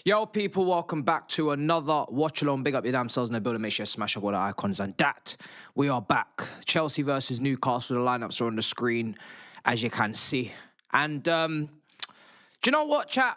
Yo, people, welcome back to another watch along. Big up your damn selves in the building. Make sure you smash up all the icons and that. We are back. Chelsea versus Newcastle. The lineups are on the screen, as you can see. And do you know what, chat?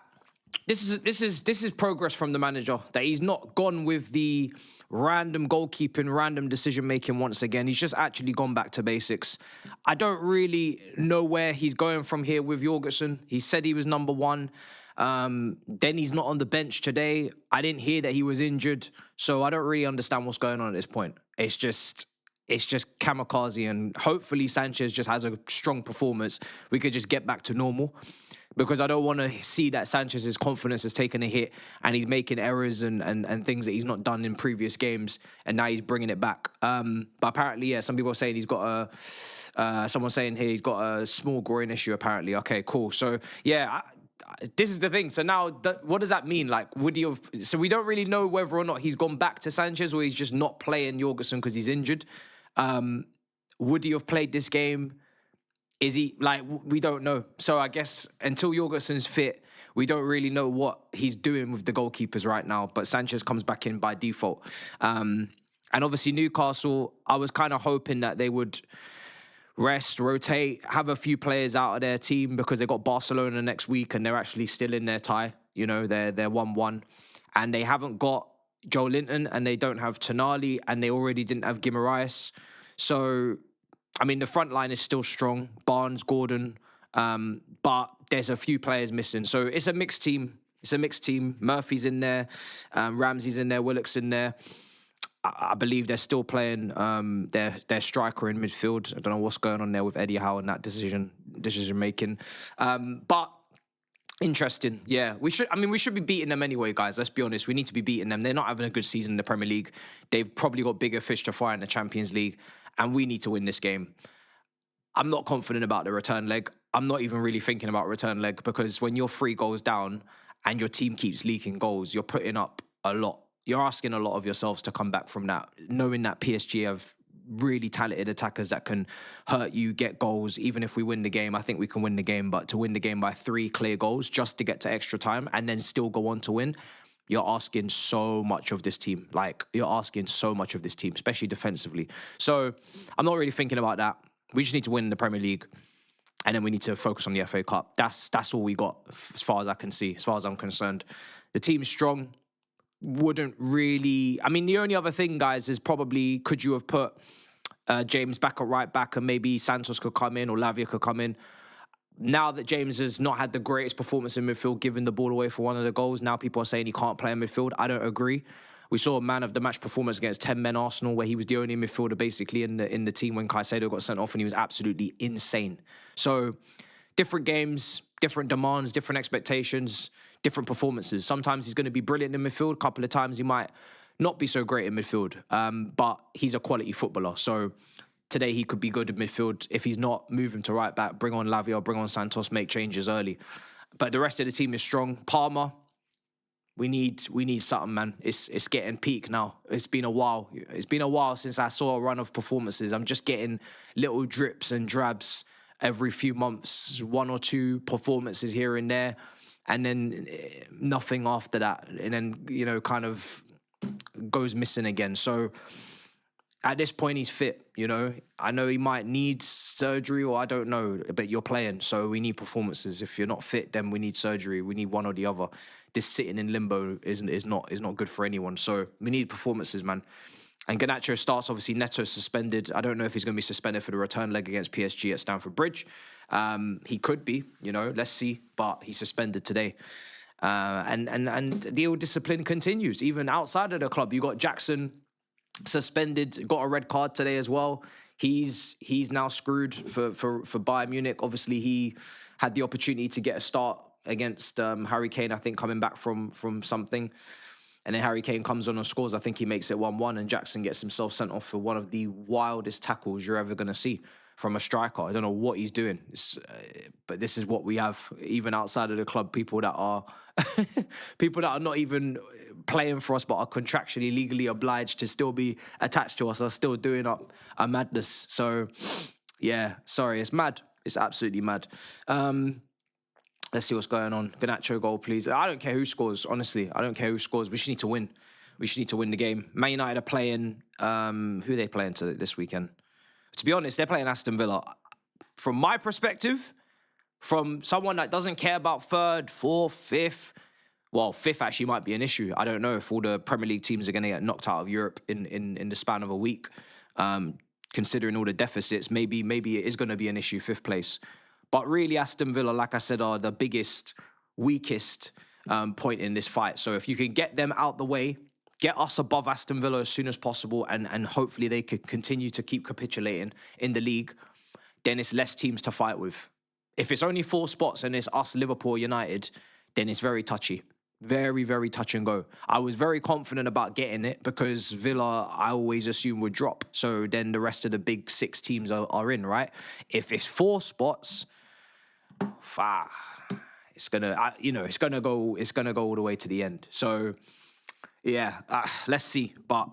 This is progress from the manager. That he's not gone with the random goalkeeping, random decision making once again. He's just actually gone back to basics. I don't really know where he's going from here with Jorgensen. He said he was number one. Then he's not on the bench today. I didn't hear that he was injured, so I don't really understand what's going on at this point. It's just kamikaze, and hopefully Sanchez just has a strong performance. We could just get back to normal, because I don't want to see that Sanchez's confidence has taken a hit and he's making errors and things that he's not done in previous games, and now he's bringing it back. But apparently, yeah, some people are saying he's got someone's saying here he's got a small groin issue, apparently. Okay, cool. So, yeah, this is the thing. So now, what does that mean? Like, would he have... So we don't really know whether or not he's gone back to Sanchez or he's just not playing Jorgensen because he's injured. Would he have played this game? Is he... Like, we don't know. So I guess until Jorgensen's fit, we don't really know what he's doing with the goalkeepers right now. But Sanchez comes back in by default. And obviously Newcastle, I was kind of hoping that they would... rest, rotate, have a few players out of their team because they got Barcelona next week and they're actually still in their tie. You know, they're 1-1. And they haven't got Joe Linton and they don't have Tonali and they already didn't have Guimaraes. So, I mean, the front line is still strong. Barnes, Gordon, but there's a few players missing. So it's a mixed team. Murphy's in there, Ramsey's in there, Willock's in there. I believe they're still playing their striker in midfield. I don't know what's going on there with Eddie Howe and that decision making. But interesting, yeah. We should be beating them anyway, guys. Let's be honest. We need to be beating them. They're not having a good season in the Premier League. They've probably got bigger fish to fry in the Champions League, and we need to win this game. I'm not confident about the return leg. I'm not even really thinking about return leg, because when you're 3 goals down and your team keeps leaking goals, you're putting up a lot. You're asking a lot of yourselves to come back from that, knowing that PSG have really talented attackers that can hurt you, get goals. Even if we win the game, I think we can win the game. But to win the game by 3 clear goals just to get to extra time and then still go on to win, you're asking so much of this team. Like, you're asking so much of this team, especially defensively. So I'm not really thinking about that. We just need to win the Premier League. And then we need to focus on the FA Cup. That's all we got as far as I can see, as far as I'm concerned. The team's strong. Wouldn't really... I mean, the only other thing, guys, is probably could you have put James back at right back and maybe Santos could come in or Lavia could come in. Now that James has not had the greatest performance in midfield, giving the ball away for one of the goals, now people are saying he can't play in midfield. I don't agree. We saw a man of the match performance against 10 men Arsenal where he was the only midfielder basically in the team when Caicedo got sent off, and he was absolutely insane. So different games, different demands, different expectations, different performances. Sometimes he's going to be brilliant in midfield. A couple of times he might not be so great in midfield. But he's a quality footballer. So today he could be good in midfield. If he's not, move him to right back, bring on Lavia, bring on Santos, make changes early. But the rest of the team is strong. Palmer, we need something, man. It's getting peak now. It's been a while. It's been a while since I saw a run of performances. I'm just getting little drips and drabs every few months, 1 or 2 performances here and there, and then nothing after that. And then, you know, kind of goes missing again. So at this point, he's fit, you know. I know he might need surgery or I don't know, but you're playing, so we need performances. If you're not fit, then we need surgery. We need one or the other. This sitting in limbo is not good for anyone. So we need performances, man. And Garnacho starts, obviously Neto's suspended. I don't know if he's going to be suspended for the return leg against PSG at Stamford Bridge. He could be, you know, let's see. But he's suspended today. And the ill discipline continues. Even outside of the club, you got Jackson suspended, got a red card today as well. He's now screwed for Bayern Munich. Obviously, he had the opportunity to get a start against Harry Kane, I think, coming back from something. And then Harry Kane comes on and scores. I think he makes it 1-1, and Jackson gets himself sent off for one of the wildest tackles you're ever going to see from a striker. I don't know what he's doing, but this is what we have. Even outside of the club, people that are not even playing for us, but are contractually, legally obliged to still be attached to us, are still doing up a madness. So, yeah, sorry, it's mad. It's absolutely mad. Let's see what's going on. Ganacho goal, please. I don't care who scores, honestly. I don't care who scores. We just need to win. We just need to win the game. Man United are playing... who are they playing this weekend? To be honest, they're playing Aston Villa. From my perspective, from someone that doesn't care about third, fourth, fifth... Well, fifth actually might be an issue. I don't know if all the Premier League teams are going to get knocked out of Europe in the span of a week. Considering all the deficits, maybe it is going to be an issue, fifth place. But really, Aston Villa, like I said, are the biggest, weakest point in this fight. So if you can get them out the way, get us above Aston Villa as soon as possible, and hopefully they could continue to keep capitulating in the league, then it's less teams to fight with. If it's only 4 spots and it's us, Liverpool, United, then it's very touchy. Very, very touch and go. I was very confident about getting it because Villa, I always assume, would drop. So then the rest of the big 6 teams are in, right? If it's 4 spots... it's gonna go all the way to the end. So yeah, let's see. But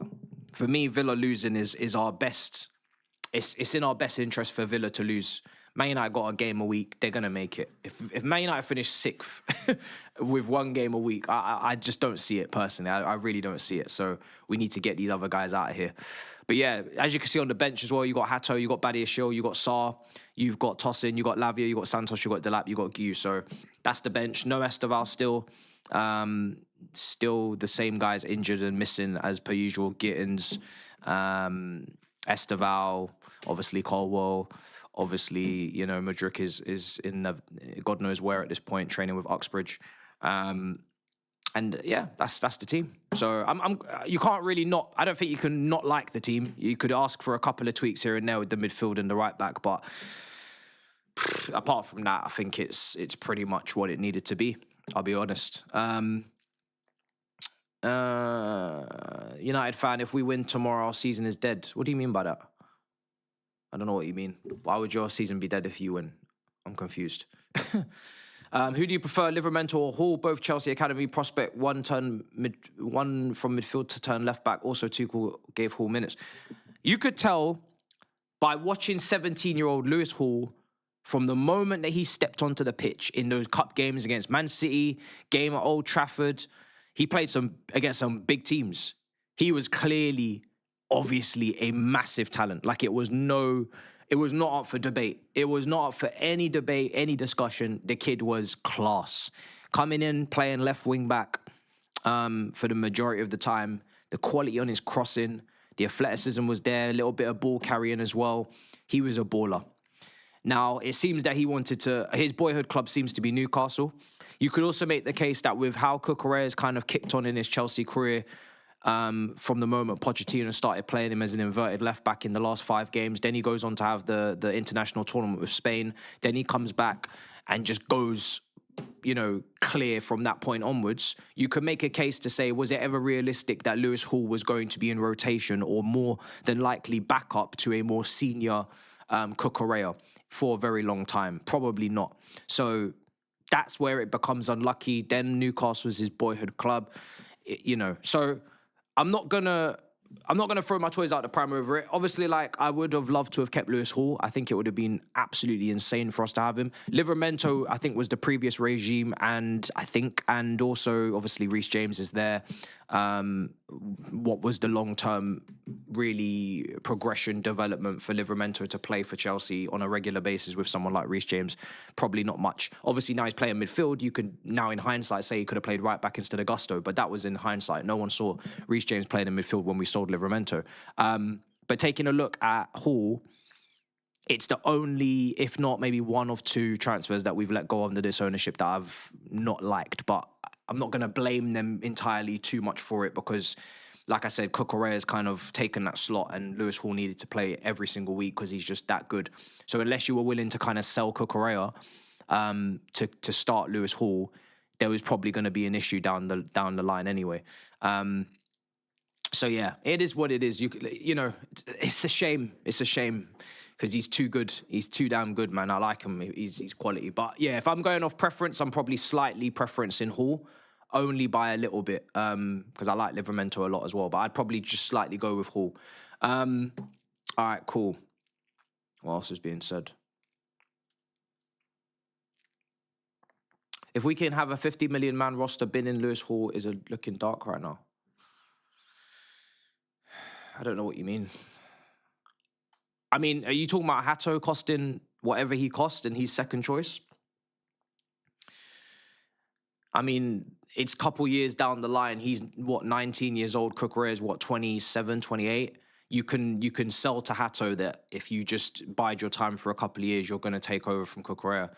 for me, Villa losing is our best. It's in our best interest for Villa to lose. Man United got a game a week, they're gonna make it. If Man United finish 6th with 1 game a week, I just don't see it personally. I really don't see it. So we need to get these other guys out of here. But yeah, as you can see on the bench as well, you got Hato, you got Badiashile, you got Sarr, you've got Tosin, you got Lavia, you got Santos, you got Delap, you got Gu. So that's the bench. No Esteval still. Still the same guys injured and missing as per usual. Gittins, Esteval, obviously Colwell. Obviously, Mudryk is in God knows where at this point, training with Uxbridge. And yeah, that's the team. So you can't really not. I don't think you can not like the team. You could ask for a couple of tweaks here and there with the midfield and the right back, but apart from that, I think it's pretty much what it needed to be. I'll be honest. United fan, if we win tomorrow, our season is dead. What do you mean by that? I don't know what you mean. Why would your season be dead if you win? I'm confused. Who do you prefer, Livermore or Hall? Both Chelsea Academy prospect. One from midfield to turn left back. Also, Tuchel gave Hall minutes. You could tell by watching 17-year-old Lewis Hall from the moment that he stepped onto the pitch in those cup games against Man City, game at Old Trafford. He played against some big teams. He was clearly, obviously, a massive talent. Like it was not up for debate. It was not up for any debate, any discussion. The kid was class. Coming in, playing left wing back for the majority of the time. The quality on his crossing, the athleticism was there, a little bit of ball carrying as well. He was a baller. Now, it seems that his boyhood club seems to be Newcastle. You could also make the case that with how Cucurella has kind of kicked on in his Chelsea career, from the moment Pochettino started playing him as an inverted left back in the last 5 games. Then he goes on to have the international tournament with Spain. Then he comes back and just goes, clear from that point onwards. You could make a case to say, was it ever realistic that Lewis Hall was going to be in rotation or more than likely backup to a more senior Cucurella for a very long time? Probably not. So that's where it becomes unlucky. Then Newcastle was his boyhood club, So I'm not gonna throw my toys out the pram over it. Obviously, I would have loved to have kept Lewis Hall. I think it would have been absolutely insane for us to have him. Livramento, I think, was the previous regime, and also obviously Reece James is there. What was the long-term really progression development for Livramento to play for Chelsea on a regular basis with someone like Reece James? Probably not much. Obviously, now he's playing midfield. You could now, in hindsight, say he could have played right back instead of Gusto, but that was in hindsight. No one saw Reece James playing in midfield when we sold Livramento. But taking a look at Hall, it's the only, if not maybe one of 2 transfers that we've let go under this ownership that I've not liked, but I'm not going to blame them entirely too much for it because, like I said, Cucurella has kind of taken that slot and Lewis Hall needed to play every single week because he's just that good. So unless you were willing to kind of sell Cucurella to start Lewis Hall, there was probably going to be an issue down the line anyway. So yeah, it is what it is. It's a shame. It's a shame because he's too good. He's too damn good, man. I like him. He's quality. But yeah, if I'm going off preference, I'm probably slightly preferencing Hall, only by a little bit, because I like Livramento a lot as well. But I'd probably just slightly go with Hall. All right, cool. What else is being said? If we can have a 50 million man roster, bin in Lewis Hall is looking dark right now. I don't know what you mean. I mean, are you talking about Hato costing whatever he cost and he's second choice? I mean, it's a couple years down the line. He's, 19 years old. Cucurella is, 27, 28? You can sell to Hato that if you just bide your time for a couple of years, you're going to take over from Cucurella.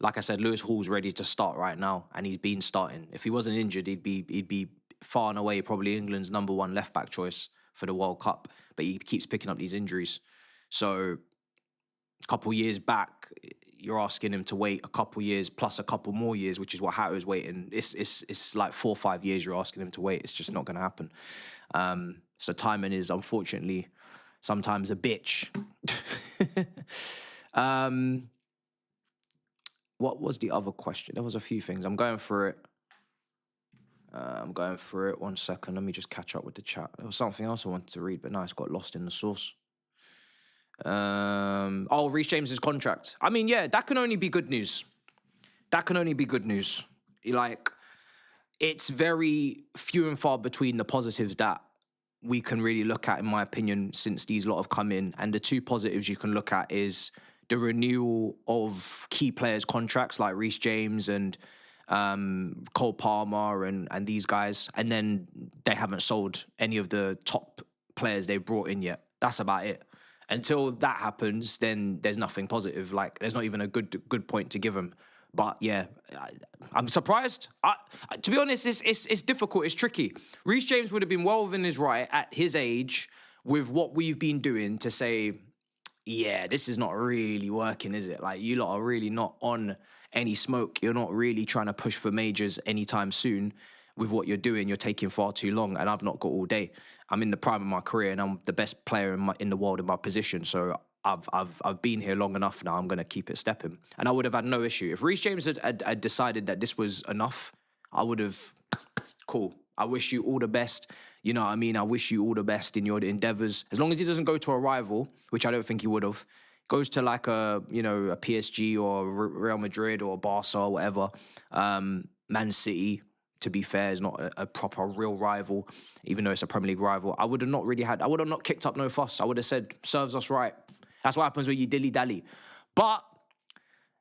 Like I said, Lewis Hall's ready to start right now, and he's been starting. If he wasn't injured, he'd be far and away probably England's #1 left-back choice for the World Cup. But he keeps picking up these injuries. So a couple years back, you're asking him to wait a couple years plus a couple more years, which is what Hato's waiting. It's like 4 or 5 years you're asking him to wait. It's just not going to happen. So timing is unfortunately sometimes a bitch. What was the other question? There was a few things. I'm going through it. 1 second. Let me just catch up with the chat. There was something else I wanted to read, but now it's got lost in the source. Reece James's contract. I mean, yeah, that can only be good news. Like, it's very few and far between the positives that we can really look at, in my opinion, since these lot have come in. And the two positives you can look at is the renewal of key players' contracts like Reece James and Cole Palmer and these guys. And then they haven't sold any of the top players they've brought in yet. That's about it. Until that happens, then there's nothing positive. Like, there's not even a good point to give them. But yeah, I'm surprised. To be honest, it's difficult. It's tricky. Reece James would have been well within his right at his age with what we've been doing to say, yeah, this is not really working, is it? Like, you lot are really not on any smoke. You're not really trying to push for majors anytime soon. With what you're doing, you're taking far too long, and I've not got all day. I'm in the prime of my career, and I'm the best player in the world in my position. So I've been here long enough now. I'm going to keep it stepping, and I would have had no issue if Reece James had decided that this was enough. I would have, cool. I wish you all the best. You know what I mean? I wish you all the best in your endeavors. As long as he doesn't go to a rival, which I don't think he would have, goes to like a PSG or Real Madrid or Barca or whatever, Man City. To be fair, is not a proper real rival, even though it's a Premier League rival. I would have not kicked up no fuss. I would have said, serves us right. That's what happens when you dilly-dally. But,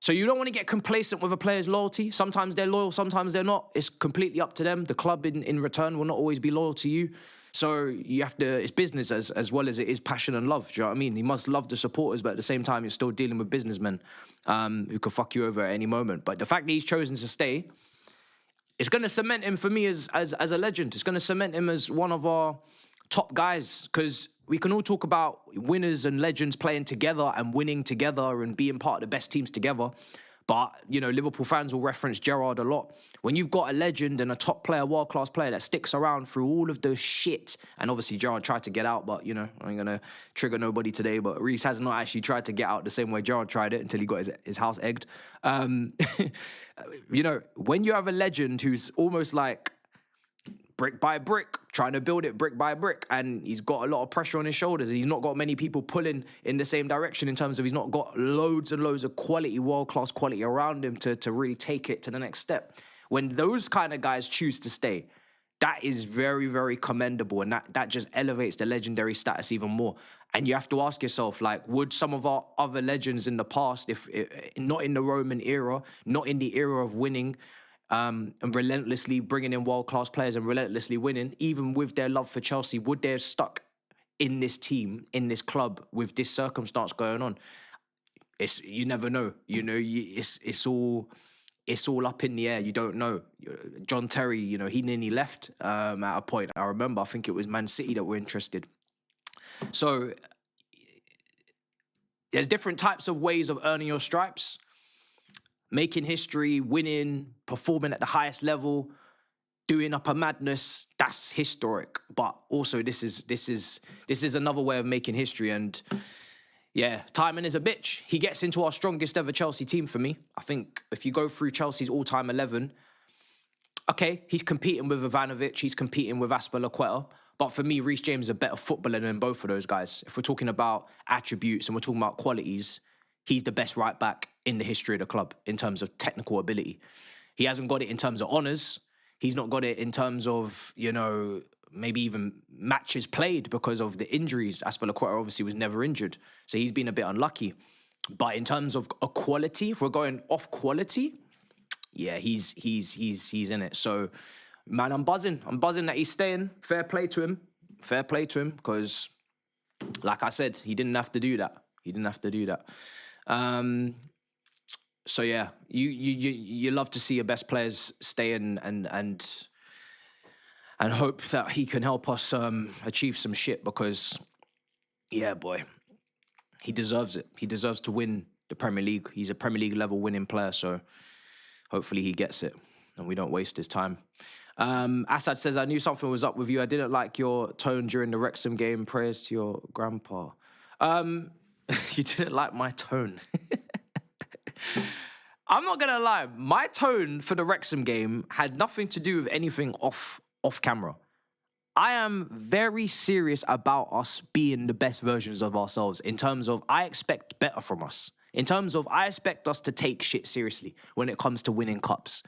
so you don't want to get complacent with a player's loyalty. Sometimes they're loyal, sometimes they're not. It's completely up to them. The club in return will not always be loyal to you. So you have to, it's business as well as it is passion and love. Do you know what I mean? You must love the supporters, but at the same time, you're still dealing with businessmen who could fuck you over at any moment. But the fact that he's chosen to stay, it's going to cement him for me as a legend. It's going to cement him as one of our top guys, because we can all talk about winners and legends playing together and winning together and being part of the best teams together. But, Liverpool fans will reference Gerrard a lot. When you've got a legend and a top player, world-class player that sticks around through all of the shit, and obviously Gerrard tried to get out, but, I ain't going to trigger nobody today, but Reece has not actually tried to get out the same way Gerrard tried it until he got his house egged. When you have a legend who's almost like brick by brick, trying to build it brick by brick, and he's got a lot of pressure on his shoulders, and he's not got many people pulling in the same direction in terms of he's not got loads and loads of quality, world-class quality around him to really take it to the next step. When those kind of guys choose to stay, that is very, very commendable, and that just elevates the legendary status even more. And you have to ask yourself, like, would some of our other legends in the past, if not in the Roman era, not in the era of winning, and relentlessly bringing in world-class players and relentlessly winning, even with their love for Chelsea, would they have stuck in this team, in this club, with this circumstance going on? You never know. It's all up in the air. You don't know. John Terry, he nearly left at a point. I remember, I think it was Man City that were interested. So there's different types of ways of earning your stripes. Making history, winning, performing at the highest level, doing upper madness, that's historic. But also this is another way of making history. And yeah, timing is a bitch. He gets into our strongest ever Chelsea team for me. I think if you go through Chelsea's all-time 11, okay, he's competing with Ivanovic, he's competing with Azpilicueta. But for me, Reece James is a better footballer than both of those guys. If we're talking about attributes and we're talking about qualities, he's the best right back in the history of the club in terms of technical ability. He hasn't got it in terms of honours. He's not got it in terms of, you know, maybe even matches played because of the injuries. Aspilicueta obviously was never injured, so he's been a bit unlucky. But in terms of a quality, if we're going off quality, yeah, he's in it. So, man, I'm buzzing. I'm buzzing that he's staying. Fair play to him. Fair play to him, because, like I said, he didn't have to do that. He didn't have to do that. So yeah, you love to see your best players stay in and hope that he can help us achieve some shit, because, yeah, boy, he deserves it. He deserves to win the Premier League. He's a Premier League level winning player, so hopefully he gets it and we don't waste his time. Assad says, I knew something was up with you. I didn't like your tone during the Wrexham game. Prayers to your grandpa. You didn't like my tone. I'm not going to lie. My tone for the Wrexham game had nothing to do with anything off camera. I am very serious about us being the best versions of ourselves, in terms of I expect better from us. In terms of I expect us to take shit seriously when it comes to winning cups.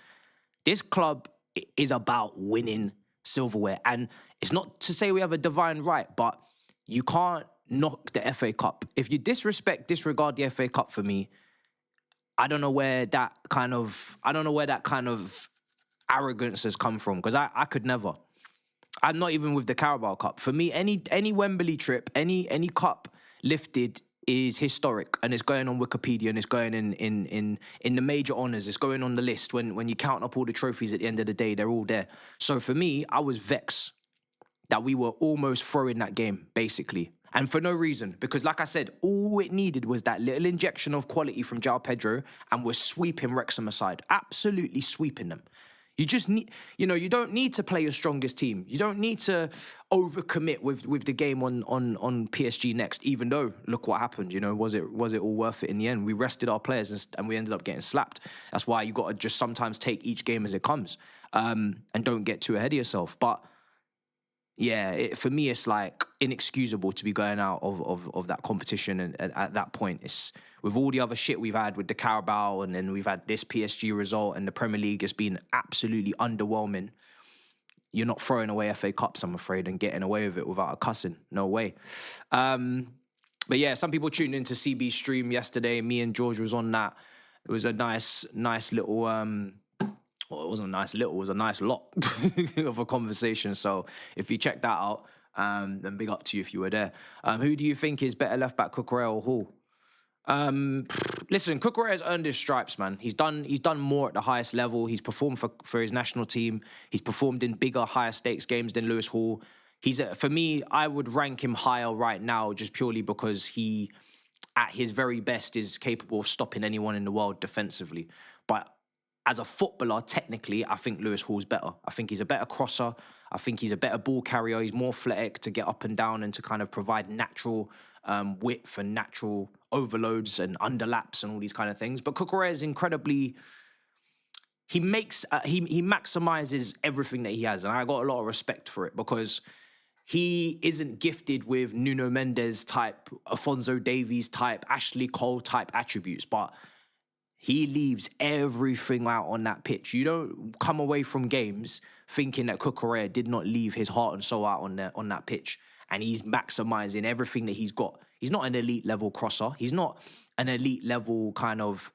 This club is about winning silverware. And it's not to say we have a divine right, but you can't knock the FA Cup. If you disregard the FA Cup for me, I don't know where that kind of arrogance has come from, because I could never. I'm not even with the Carabao Cup. For me, any Wembley trip, any cup lifted is historic, and it's going on Wikipedia, and it's going in the major honours. It's going on the list. When you count up all the trophies at the end of the day, they're all there. So for me, I was vexed that we were almost throwing that game, basically. And for no reason, because like I said, all it needed was that little injection of quality from João Pedro, and we're sweeping Wrexham aside. Absolutely sweeping them. You just need, you don't need to play your strongest team. You don't need to overcommit with the game on PSG next, even though, look what happened, was it all worth it in the end? We rested our players and we ended up getting slapped. That's why you got to just sometimes take each game as it comes, and don't get too ahead of yourself. But yeah, for me, it's like inexcusable to be going out of that competition, and at that point, it's with all the other shit we've had with the Carabao, and then we've had this PSG result, and the Premier League has been absolutely underwhelming. You're not throwing away FA Cups, I'm afraid, and getting away with it without a cussing. No way. But yeah, some people tuned into CB's stream yesterday. Me and George was on that. It was a nice little... Well, it wasn't a nice little, it was a nice lot of a conversation. So if you check that out, then big up to you if you were there. Who do you think is better left back, Cucurella or Hall? Listen, Cucurella's earned his stripes, man. He's done more at the highest level. He's performed for his national team. He's performed in bigger, higher stakes games than Lewis Hall. For me, I would rank him higher right now, just purely because he, at his very best, is capable of stopping anyone in the world defensively. But as a footballer, technically, I think Lewis Hall's better. I think he's a better crosser. I think he's a better ball carrier. He's more athletic to get up and down and to kind of provide natural width and natural overloads and underlaps and all these kind of things. But Cucurella is incredibly... He maximizes everything that he has, and I got a lot of respect for it, because he isn't gifted with Nuno Mendes type, Alphonso Davies type, Ashley Cole type attributes, but he leaves everything out on that pitch. You don't come away from games thinking that Cucurella did not leave his heart and soul out on that pitch, and he's maximizing everything that he's got. He's not an elite level crosser. He's not an elite level kind of,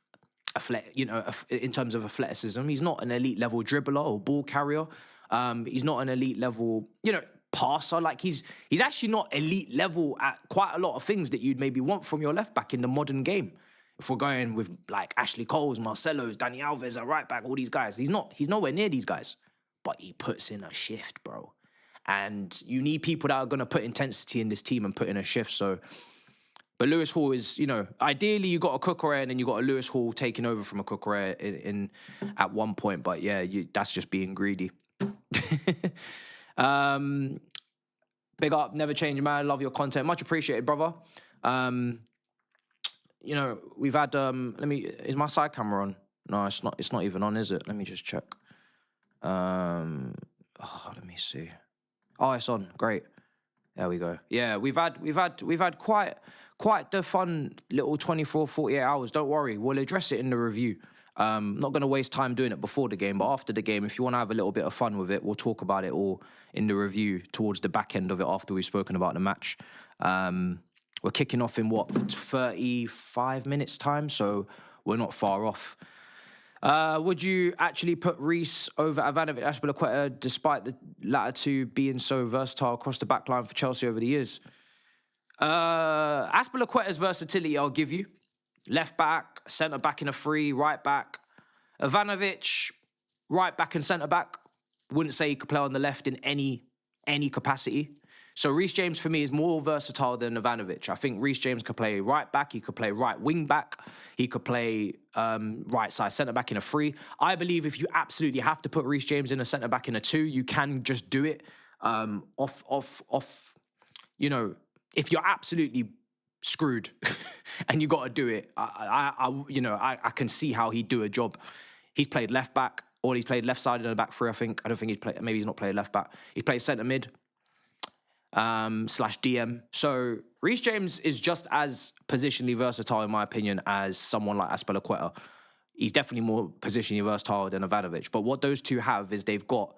in terms of athleticism. He's not an elite level dribbler or ball carrier. He's not an elite level, passer. Like he's actually not elite level at quite a lot of things that you'd maybe want from your left back in the modern game. If we're going with like Ashley Coles, Marcelo's, Dani Alves at right back, all these guys, he's nowhere near these guys. But he puts in a shift, bro. And you need people that are going to put intensity in this team and put in a shift. So, but Lewis Hall is, ideally you got a Cucurella and then you got a Lewis Hall taking over from a Cucurella in at one point. But yeah, that's just being greedy. Big up, never change, man. Love your content, much appreciated, brother. We've had, is my side camera on? No, it's not even on, is it? Let me just check. Let me see. Oh, it's on, great. There we go. Yeah, we've had quite the fun little 24, 48 hours. Don't worry, we'll address it in the review. Not going to waste time doing it before the game, but after the game, if you want to have a little bit of fun with it, we'll talk about it all in the review towards the back end of it after we've spoken about the match. We're kicking off in, 35 minutes time, so we're not far off. Would you actually put Reece over Ivanovic, Azpilicueta, despite the latter two being so versatile across the back line for Chelsea over the years? Azpilicueta's versatility, I'll give you. Left back, centre back in a free, right back. Ivanovic, right back and centre back. Wouldn't say he could play on the left in any capacity. So Reece James for me is more versatile than Ivanovic. I think Reece James could play right back, he could play right wing back, he could play right side centre back in a free. I believe if you absolutely have to put Reece James in a centre back in a 2, you can just do it off. You know, if you're absolutely screwed and you got to do it, I can see how he'd do a job. He's played left back, or he's played left side in the back 3, I think. I don't think he's played, maybe he's not played left back. He's played centre mid / DM. So Reece James is just as positionally versatile, in my opinion, as someone like Azpilicueta. He's definitely more positionally versatile than Ivanovic. But what those two have is they've got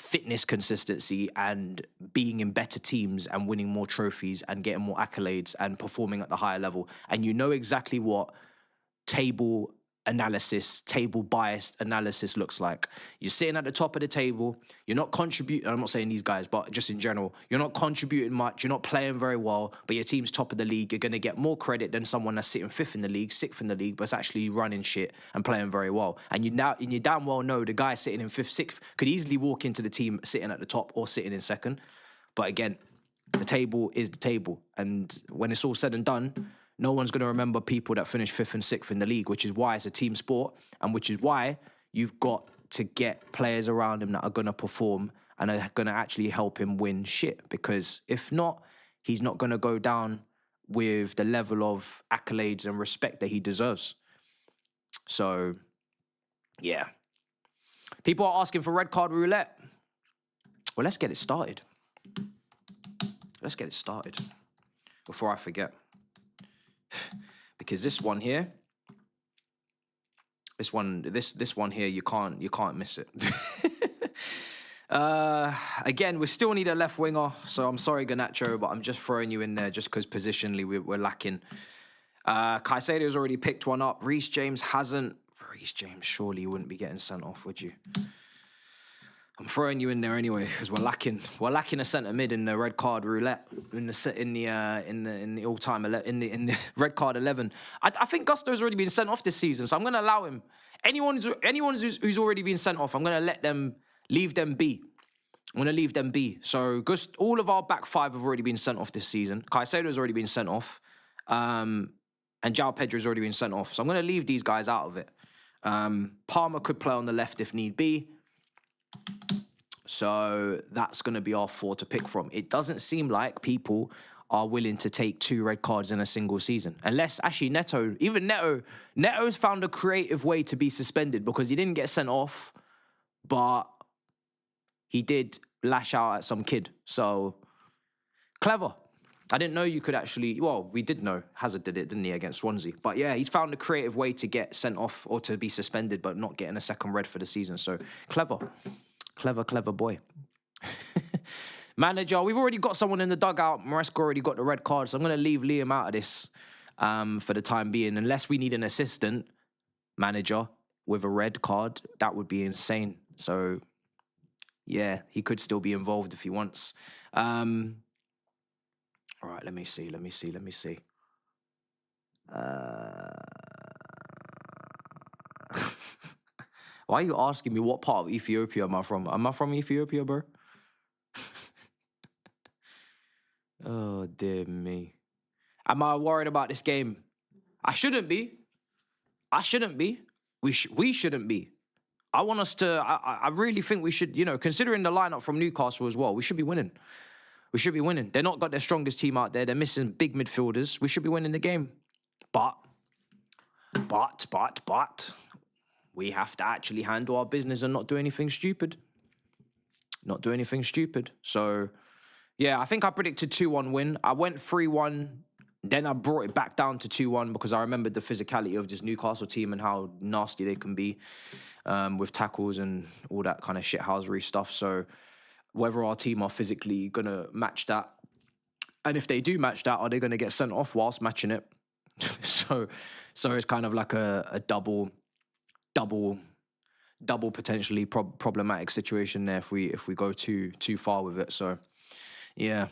fitness consistency and being in better teams and winning more trophies and getting more accolades and performing at the higher level. And you know exactly what table biased analysis looks like. You're sitting at the top of the table, you're not contributing, I'm not saying these guys, but just in general, you're not contributing much, you're not playing very well, but your team's top of the league, you're going to get more credit than someone that's sitting 5th in the league, 6th in the league, but it's actually running shit and playing very well. And you damn well know the guy sitting in 5th, 6th could easily walk into the team sitting at the top or sitting in 2nd. But again, the table is the table. And when it's all said and done, no one's going to remember people that finish 5th and 6th in the league, which is why it's a team sport, and which is why you've got to get players around him that are going to perform and are going to actually help him win shit. Because if not, he's not going to go down with the level of accolades and respect that he deserves. So, yeah. People are asking for red card roulette. Well, let's get it started. Let's get it started before I forget. Because this one here, this one here, you can't miss it. Again, we still need a left winger, so I'm sorry, Garnacho, but I'm just throwing you in there just because positionally we're lacking. Caicedo's already picked one up. Reece James hasn't. Reece James, surely you wouldn't be getting sent off, would you? I'm throwing you in there anyway because we're lacking a centre mid in the red card roulette in the all-time in the red card 11. I think Gusto's already been sent off this season, so I'm going to allow him. Anyone who's already been sent off, I'm going to leave them be. I'm going to leave them be. So all of our back 5 have already been sent off this season. Caicedo's already been sent off, and João Pedro's already been sent off. So I'm going to leave these guys out of it. Palmer could play on the left if need be. So that's going to be our 4 to pick from. It doesn't seem like people are willing to take 2 red cards in a single season. Unless, actually, Neto's found a creative way to be suspended because he didn't get sent off, but he did lash out at some kid. So, clever. I didn't know you could actually... Well, we did know. Hazard did it, didn't he, against Swansea? But yeah, he's found a creative way to get sent off or to be suspended, but not getting a second red for the season. So, clever. Clever boy. Manager, we've already got someone in the dugout. Maresca already got the red card, so I'm going to leave Liam out of this for the time being. Unless we need an assistant manager with a red card, that would be insane. So, yeah, he could still be involved if he wants. All right, let me see. Why are you asking me what part of Ethiopia am I from? Am I from Ethiopia, bro? Oh, dear me. Am I worried about this game? I shouldn't be. We shouldn't be. I want us to... I really think we should, considering the lineup from Newcastle as well, we should be winning. They're not got their strongest team out there. They're missing big midfielders. We should be winning the game. But... we have to actually handle our business and not do anything stupid. So, yeah, I think I predicted 2-1 win. I went 3-1 Then I brought it back down to 2-1 because I remembered the physicality of this Newcastle team and how nasty they can be with tackles and all that kind of shithousery stuff. So whether our team are physically going to match that, and if they do match that, are they going to get sent off whilst matching it? So it's kind of like a double potentially problematic situation there if we go too far with it. So yeah.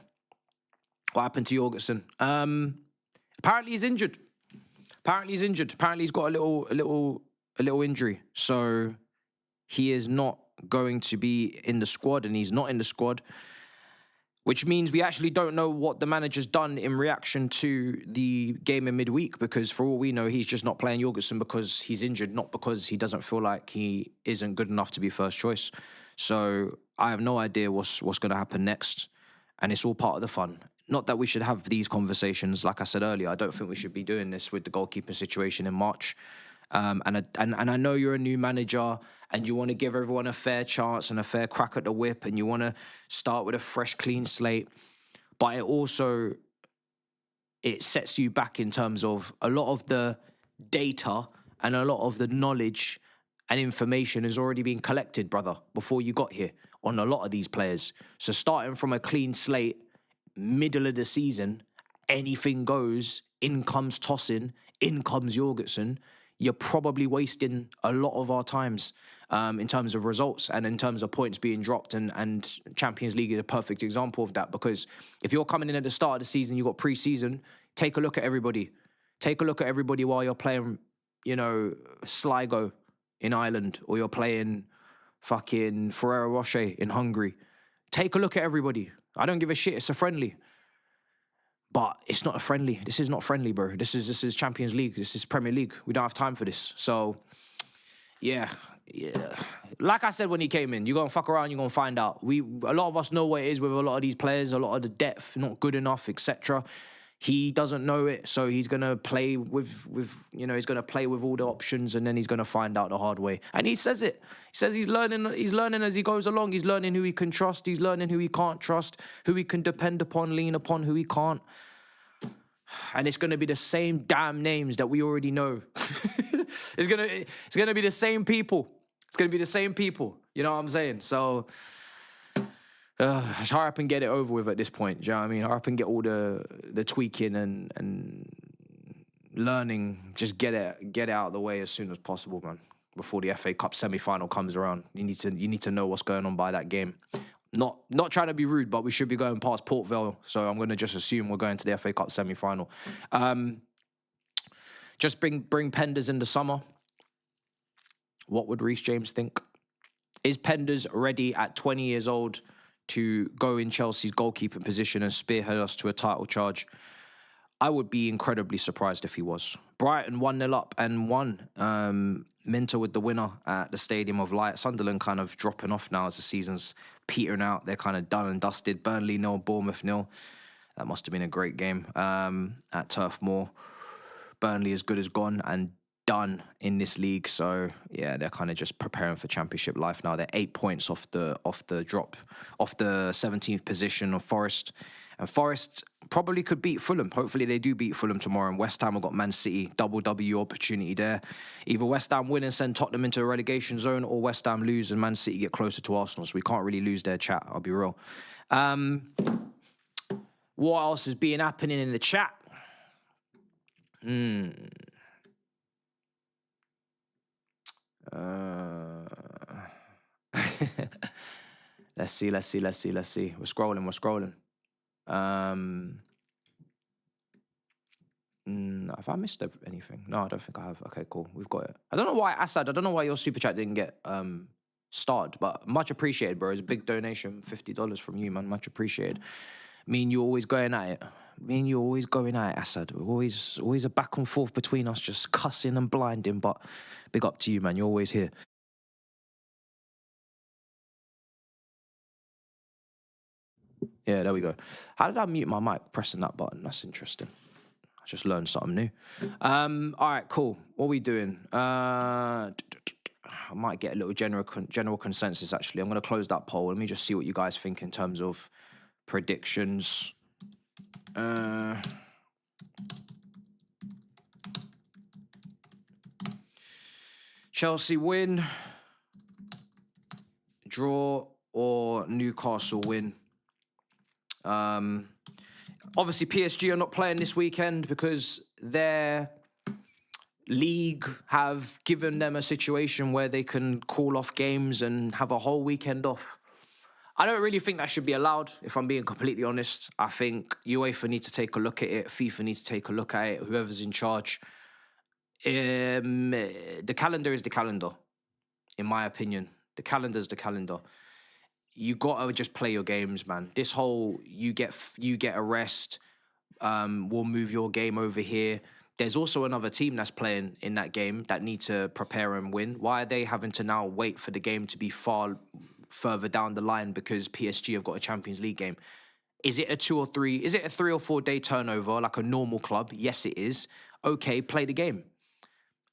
What happened to Jorgensen? Apparently he's injured. Apparently he's got a little injury. So he is not going to be in the squad, and he's not in the squad, which means we actually don't know what the manager's done in reaction to the game in midweek, because for all we know, he's just not playing Jorgensen because he's injured, not because he doesn't feel like he isn't good enough to be first choice. So I have no idea what's going to happen next, and it's all part of the fun. Not that we should have these conversations. Like I said earlier, I don't think we should be doing this with the goalkeeping situation in March. And I know you're a new manager and you want to give everyone a fair chance and a fair crack at the whip, and you want to start with a fresh, clean slate. But it sets you back in terms of a lot of the data and a lot of the knowledge and information has already been collected, brother, before you got here on a lot of these players. So starting from a clean slate, middle of the season, anything goes, in comes Tosin, in comes Jorgensen, you're probably wasting a lot of our times in terms of results and in terms of points being dropped. And Champions League is a perfect example of that, because if you're coming in at the start of the season, you've got pre-season, take a look at everybody. Take a look at everybody while you're playing, Sligo in Ireland, or you're playing fucking Ferrero Rocher in Hungary. Take a look at everybody. I don't give a shit. It's a friendly. But it's not a friendly. This is not friendly, bro. This is Champions League. This is Premier League. We don't have time for this. So, yeah. Like I said when he came in, you're going to fuck around, you're going to find out. A lot of us know what it is with a lot of these players, a lot of the depth, not good enough, etc. He doesn't know it, so he's going to play with he's going to play with all the options, and then he's going to find out the hard way. And he says it. He says he's learning as he goes along. He's learning who he can trust. He's learning who he can't trust, who he can depend upon, lean upon, who he can't. And it's going to be the same damn names that we already know. It's going to be the same people. It's going to be the same people. You know what I'm saying? So hurry up and get it over with at this point. Do you know what I mean? Hurry up and get all the tweaking and learning. Just get it out of the way as soon as possible, man. Before the FA Cup semi-final comes around, you need to know what's going on by that game. Not trying to be rude, but we should be going past Port Vale, so I'm going to just assume we're going to the FA Cup semi-final. Just bring Penders in the summer. What would Reece James think? Is Penders ready at 20 years old to go in Chelsea's goalkeeping position and spearhead us to a title charge? I would be incredibly surprised if he was. Brighton 1-0 up and won. Minter with the winner at the Stadium of Light. Sunderland kind of dropping off now as the season's petering out. They're kind of done and dusted. Burnley 0, Bournemouth 0. That must have been a great game at Turf Moor. Burnley as good as gone and done in this league. So yeah, they're kind of just preparing for Championship life now. They're 8 points off the drop, off the 17th position of Forest. And Forest probably could beat Fulham. Hopefully they do beat Fulham tomorrow. And West Ham have got Man City. Double W opportunity there. Either West Ham win and send Tottenham into a relegation zone, or West Ham lose and Man City get closer to Arsenal. So we can't really lose their chat, I'll be real. What else is happening in the chat? Let's see. We're scrolling. Have I missed anything? No, I don't think I have. Okay, cool. We've got it. I don't know why, Assad, I don't know why your super chat didn't get starred, but much appreciated, bro. It's a big donation, $50 from you, man. Much appreciated. Me and you always going at it. Assad. We're always a back and forth between us, just cussing and blinding, but big up to you, man. You're always here. Yeah, there we go. How did I mute my mic pressing that button? That's interesting. I just learned something new. All right, cool. What are we doing? I might get a little general consensus, actually. I'm going to close that poll. Let me just see what you guys think in terms of predictions. Chelsea win, draw, or Newcastle win. Obviously, PSG are not playing this weekend because their league have given them a situation where they can call off games and have a whole weekend off. I don't really think that should be allowed, if I'm being completely honest. I think UEFA need to take a look at it. FIFA needs to take a look at it. Whoever's in charge. The calendar is the calendar, in my opinion. The calendar's the calendar. You gotta just play your games, man. This whole you get a rest. We'll move your game over here. There's also another team that's playing in that game that need to prepare and win. Why are they having to now wait for the game to be far further down the line because PSG have got a Champions League game? Is it a 2 or 3? Is it a 3 or 4 day turnover like a normal club? Yes, it is. Okay, play the game.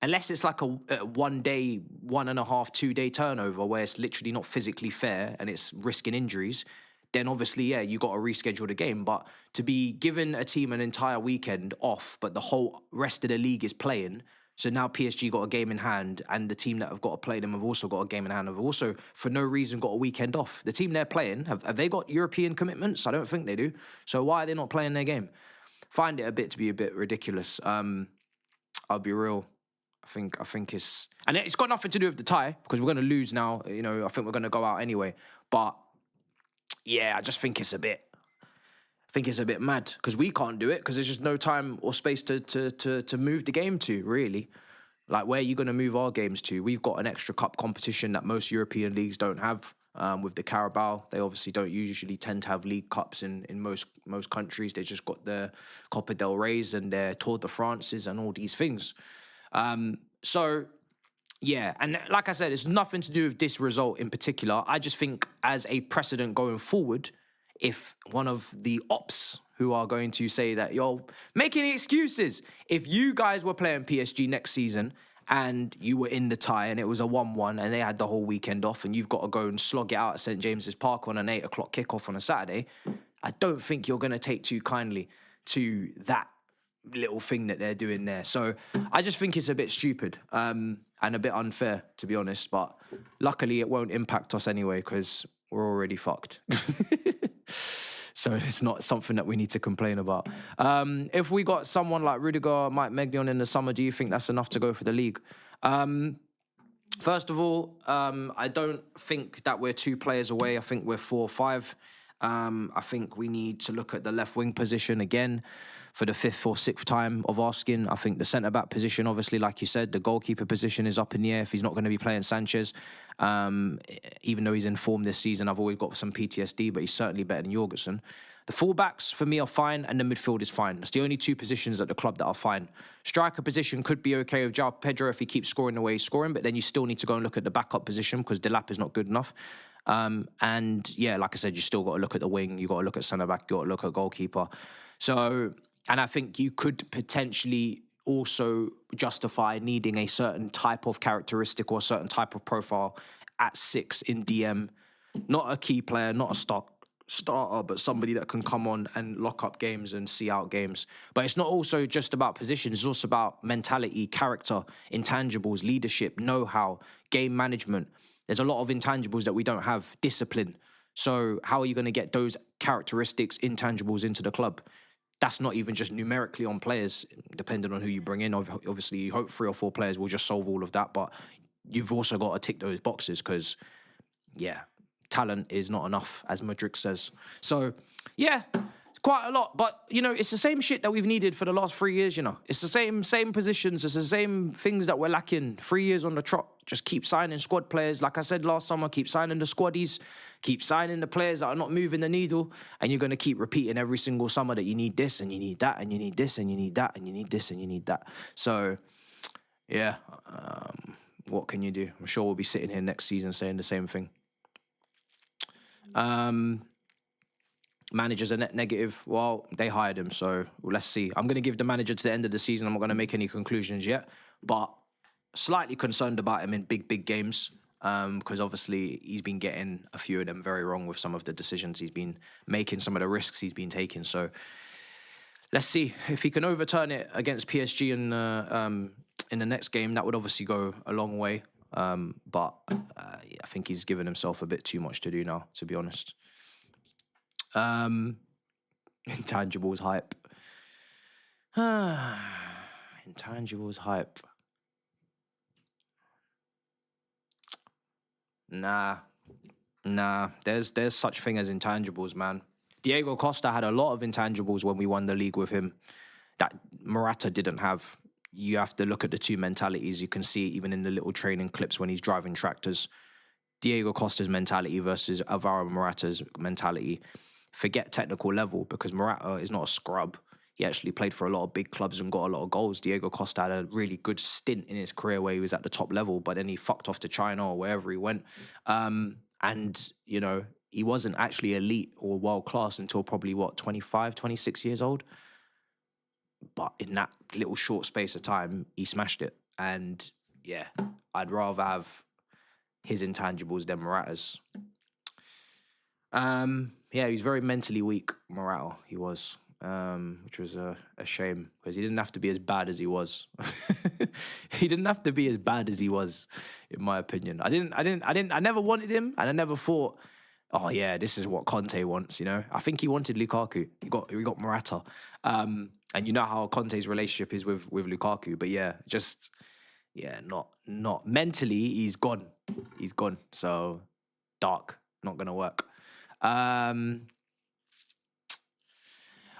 Unless it's like a 1 day, 1.5, 2 day turnover where it's literally not physically fair and it's risking injuries, then obviously, yeah, you got to reschedule the game. But to be given a team an entire weekend off, but the whole rest of the league is playing, so now PSG got a game in hand, and the team that have got to play them have also got a game in hand, have also, for no reason, got a weekend off. The team they're playing, have they got European commitments? I don't think they do. So why are they not playing their game? Find it to be a bit ridiculous. I'll be real. I think it's... And it's got nothing to do with the tie, because we're going to lose now. You know, I think we're going to go out anyway. But, yeah, I just think it's a bit... I think it's a bit mad, because we can't do it, because there's just no time or space to move the game to, really. Like, where are you going to move our games to? We've got an extra cup competition that most European leagues don't have. With the Carabao, they obviously don't usually tend to have league cups in most countries. They just got the Copa del Rey's and their Tour de France's and all these things. So, yeah, and like I said, it's nothing to do with this result in particular. I just think as a precedent going forward, if one of the ops who are going to say that you're making excuses, if you guys were playing PSG next season and you were in the tie and it was a 1-1 and they had the whole weekend off and you've got to go and slog it out at St. James's Park on an 8 o'clock kickoff on a Saturday, I don't think you're going to take too kindly to that little thing that they're doing there. So I just think it's a bit stupid and a bit unfair, to be honest. But luckily it won't impact us anyway because we're already fucked. So it's not something that we need to complain about. If we got someone like Rudiger, Mike Maignan in the summer, do you think that's enough to go for the league? First of all, I don't think that we're 2 players away. I think we're 4 or 5. I think we need to look at the left wing position again for the 5th or 6th time of asking. I think the centre-back position, obviously, like you said, the goalkeeper position is up in the air if he's not going to be playing Sanchez. Even though he's in form this season, I've always got some PTSD, but he's certainly better than Jorgensen. The fullbacks, for me, are fine, and the midfield is fine. That's the only 2 positions at the club that are fine. Striker position could be okay with João Pedro if he keeps scoring the way he's scoring, but then you still need to go and look at the backup position because Delap is not good enough. And, yeah, like I said, you still got to look at the wing, you got to look at centre-back, you got to look at goalkeeper. So... And I think you could potentially also justify needing a certain type of characteristic or a certain type of profile at 6 in DM. Not a key player, not a starter, but somebody that can come on and lock up games and see out games. But it's not also just about position. It's also about mentality, character, intangibles, leadership, know-how, game management. There's a lot of intangibles that we don't have. Discipline. So how are you going to get those characteristics, intangibles into the club? That's not even just numerically on players, depending on who you bring in. Obviously, you hope 3 or 4 players will just solve all of that, but you've also got to tick those boxes because, yeah, talent is not enough, as Madrid says. So, yeah, it's quite a lot. But, you know, it's the same shit that we've needed for the last 3 years, you know. It's the same positions. It's the same things that we're lacking. 3 years on the trot. Just keep signing squad players. Like I said last summer, keep signing the squaddies. Keep signing the players that are not moving the needle. And you're going to keep repeating every single summer that you need this and you need that and you need this and you need that and you need this and you need that. So, yeah, what can you do? I'm sure we'll be sitting here next season saying the same thing. Managers are net negative. Well, they hired him, so let's see. I'm going to give the manager to the end of the season. I'm not going to make any conclusions yet, but slightly concerned about him in big games because obviously he's been getting a few of them very wrong with some of the decisions he's been making, some of the risks he's been taking. So let's see if he can overturn it against PSG in the next game. That would obviously go a long way. But I think he's given himself a bit too much to do now, to be honest. Intangibles hype. Intangibles hype. Nah. There's such thing as intangibles, man. Diego Costa had a lot of intangibles when we won the league with him that Morata didn't have. You have to look at the two mentalities. You can see it even in the little training clips when he's driving tractors. Diego Costa's mentality versus Alvaro Morata's mentality. Forget technical level, because Morata is not a scrub. He actually played for a lot of big clubs and got a lot of goals. Diego Costa had a really good stint in his career where he was at the top level, but then he fucked off to China or wherever he went. And, you know, he wasn't actually elite or world-class until probably, 25, 26 years old? But in that little short space of time, he smashed it. And, yeah, I'd rather have his intangibles than Morata's. Yeah, he was very mentally weak, Morata, he was. Which was a shame, because he didn't have to be as bad as he was. He didn't have to be as bad as he was, in my opinion. I never wanted him, and I never thought, oh yeah, this is what Conte wants, you know? I think he wanted Lukaku. He got Morata. And you know how Conte's relationship is with Lukaku, but yeah, not mentally, he's gone. He's gone. So dark, not gonna work.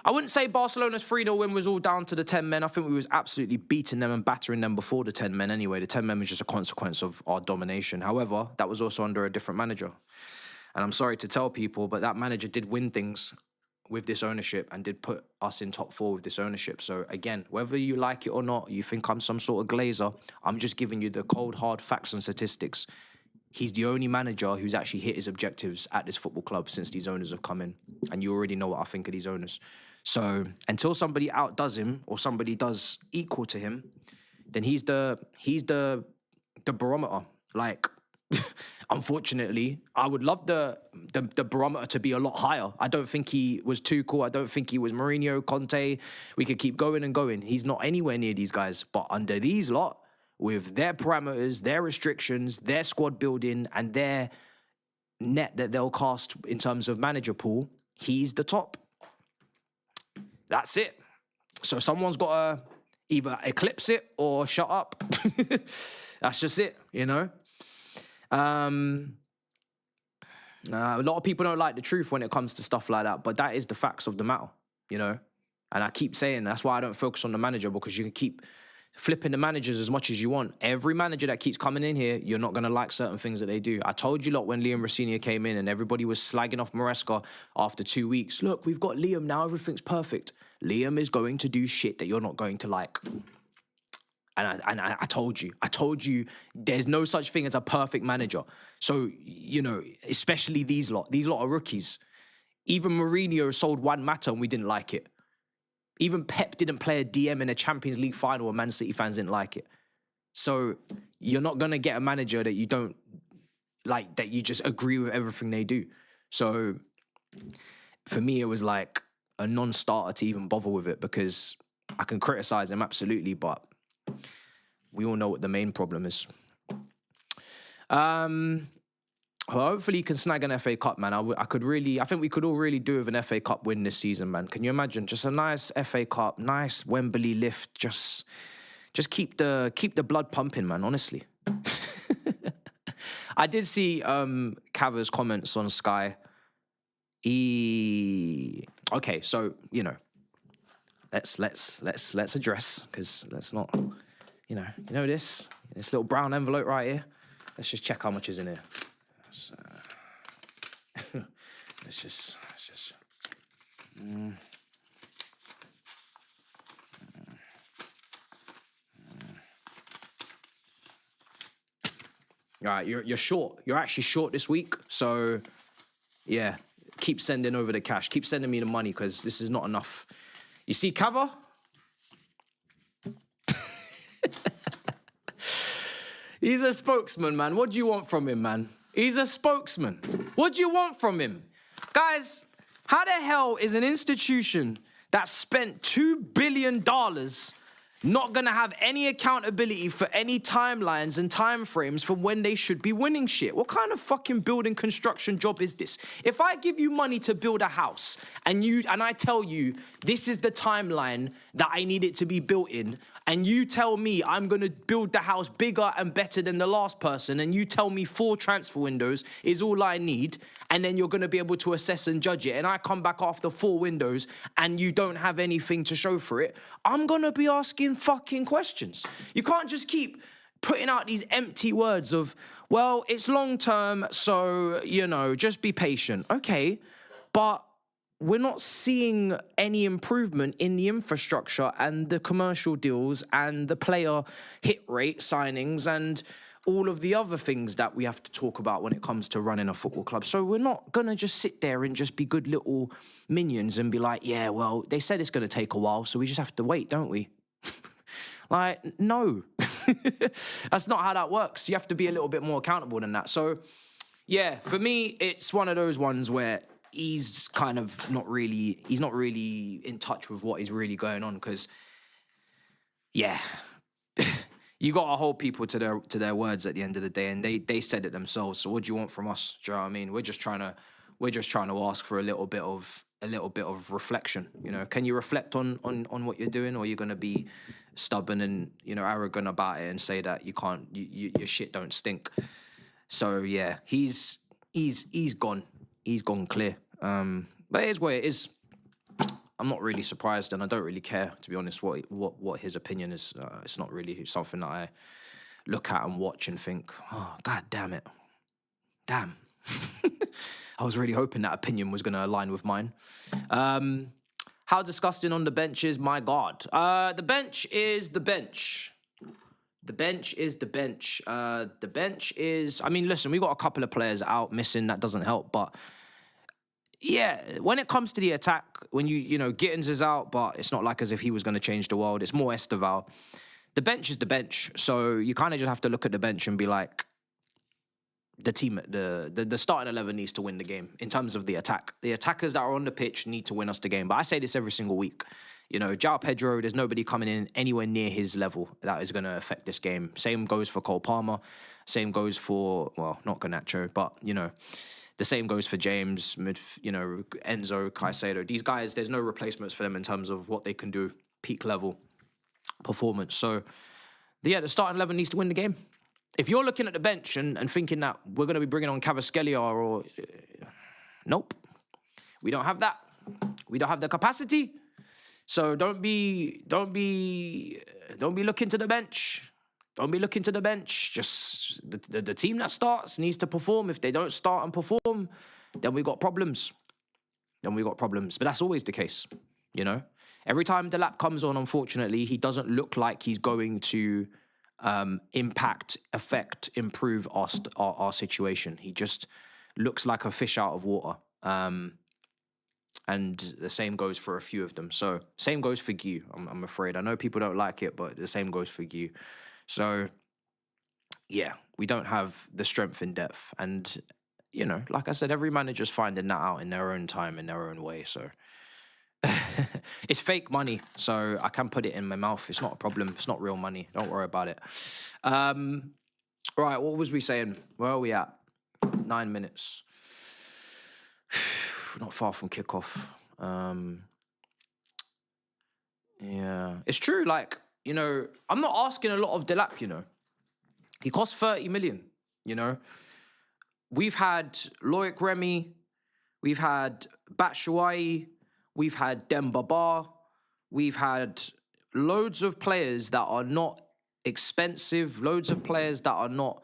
I wouldn't say Barcelona's 3-0 win was all down to the 10 men. I think we was absolutely beating them and battering them before the 10 men anyway. The 10 men was just a consequence of our domination. However, that was also under a different manager. And I'm sorry to tell people, but that manager did win things with this ownership and did put us in top 4 with this ownership. So again, whether you like it or not, you think I'm some sort of glazer, I'm just giving you the cold, hard facts and statistics. He's the only manager who's actually hit his objectives at this football club since these owners have come in. And you already know what I think of these owners. So until somebody outdoes him or somebody does equal to him, then he's the barometer. Like, unfortunately, I would love the barometer to be a lot higher. I don't think he was Tuchel. I don't think he was Mourinho, Conte. We could keep going and going. He's not anywhere near these guys. But under these lot, with their parameters, their restrictions, their squad building, and their net that they'll cast in terms of manager pool, he's the top. That's it. So someone's got to either eclipse it or shut up. That's just it, you know? A lot of people don't like the truth when it comes to stuff like that, but that is the facts of the matter, you know? And I keep saying that's why I don't focus on the manager, because you can keep flipping the managers as much as you want. Every manager that keeps coming in here, you're not going to like certain things that they do. I told you lot when Liam Rossini came in and everybody was slagging off Maresca after 2 weeks. Look, we've got Liam now, everything's perfect. Liam is going to do shit that you're not going to like. And I told you, there's no such thing as a perfect manager. So, you know, especially these lot are rookies. Even Mourinho sold Juan Mata and we didn't like it. Even Pep didn't play a DM in a Champions League final and Man City fans didn't like it. So you're not going to get a manager that you don't like, that you just agree with everything they do. So for me, it was like a non-starter to even bother with it, because I can criticize him absolutely, but we all know what the main problem is. Hopefully he can snag an FA Cup, man. I think we could all really do with an FA Cup win this season, man. Can you imagine? Just a nice FA Cup, nice Wembley lift. Just keep the blood pumping, man, honestly. I did see Cava's comments on Sky. Okay, so, you know, let's address, because let's not, you know this little brown envelope right here. Let's just check how much is in here. So, let's just. All right, you're short. You're actually short this week. So, yeah, keep sending over the cash. Keep sending me the money, because this is not enough. You see, Cava? He's a spokesman, man. What do you want from him, man? He's a spokesman. What do you want from him? Guys, how the hell is an institution that spent $2 billion not going to have any accountability for any timelines and timeframes for when they should be winning shit. What kind of fucking building construction job is this? If I give you money to build a house and I tell you this is the timeline that I need it to be built in, and you tell me I'm going to build the house bigger and better than the last person, and you tell me 4 transfer windows is all I need, and then you're going to be able to assess and judge it, and I come back after 4 windows and you don't have anything to show for it, I'm going to be asking fucking questions. You can't just keep putting out these empty words of, well, it's long term, so, you know, just be patient. Okay, but we're not seeing any improvement in the infrastructure and the commercial deals and the player hit rate signings and all of the other things that we have to talk about when it comes to running a football club. So we're not going to just sit there and just be good little minions and be like, yeah, well, they said it's going to take a while, so we just have to wait, don't we? Like, no. That's not how that works. You have to be a little bit more accountable than that. So, yeah, for me, it's one of those ones where he's kind of not really in touch with what is really going on, because, yeah, you got to hold people to their words at the end of the day, and they said it themselves. So what do you want from us? Do you know what I mean? We're just trying to ask for a little bit of reflection. You know, can you reflect on what you're doing, or are you going to be stubborn and, you know, arrogant about it and say that you can't, your shit don't stink? So yeah, he's gone. He's gone clear. But it is what it is. I'm not really surprised, and I don't really care, to be honest, what his opinion is. It's not really something that I look at and watch and think, oh, God damn it. Damn. I was really hoping that opinion was going to align with mine. How disgusting on the bench is, my God. The bench is the bench. The bench is the bench. The bench is, I mean, listen, we got a couple of players out missing. That doesn't help, but yeah, when it comes to the attack, when you know, Gittins is out, but it's not like as if he was going to change the world. It's more Esteval. The bench is the bench. So you kind of just have to look at the bench and be like, the team, the starting 11 needs to win the game in terms of the attack. The attackers that are on the pitch need to win us the game. But I say this every single week. You know, João Pedro, there's nobody coming in anywhere near his level that is going to affect this game. Same goes for Cole Palmer. Same goes for, well, not Garnacho, but, you know, the same goes for James, you know, Enzo, Caicedo. These guys, there's no replacements for them in terms of what they can do, peak level performance. So, yeah, the starting 11 needs to win the game. If you're looking at the bench and thinking that we're going to be bringing on Kvaratskhelia or... nope. We don't have that. We don't have the capacity. So don't be looking to the bench. Don't be looking to the bench. Just the team that starts needs to perform. If they don't start and perform, then we got problems. But that's always the case, you know? Every time Delap comes on, unfortunately, he doesn't look like he's going to impact, affect, improve our situation. He just looks like a fish out of water. And the same goes for a few of them. So same goes for Guy, I'm afraid. I know people don't like it, but the same goes for Guy. So, yeah, we don't have the strength in depth. And, you know, like I said, every manager's finding that out in their own time, in their own way. So it's fake money, so I can put it in my mouth. It's not a problem. It's not real money. Don't worry about it. Right, what was we saying? Where are we at? 9 minutes. Not far from kickoff. Yeah, it's true. Like, you know, I'm not asking a lot of Delap, you know. He cost 30 million, you know. We've had Loic Remy. We've had Batshuayi. We've had Demba Ba. We've had loads of players that are not expensive, loads of players that are not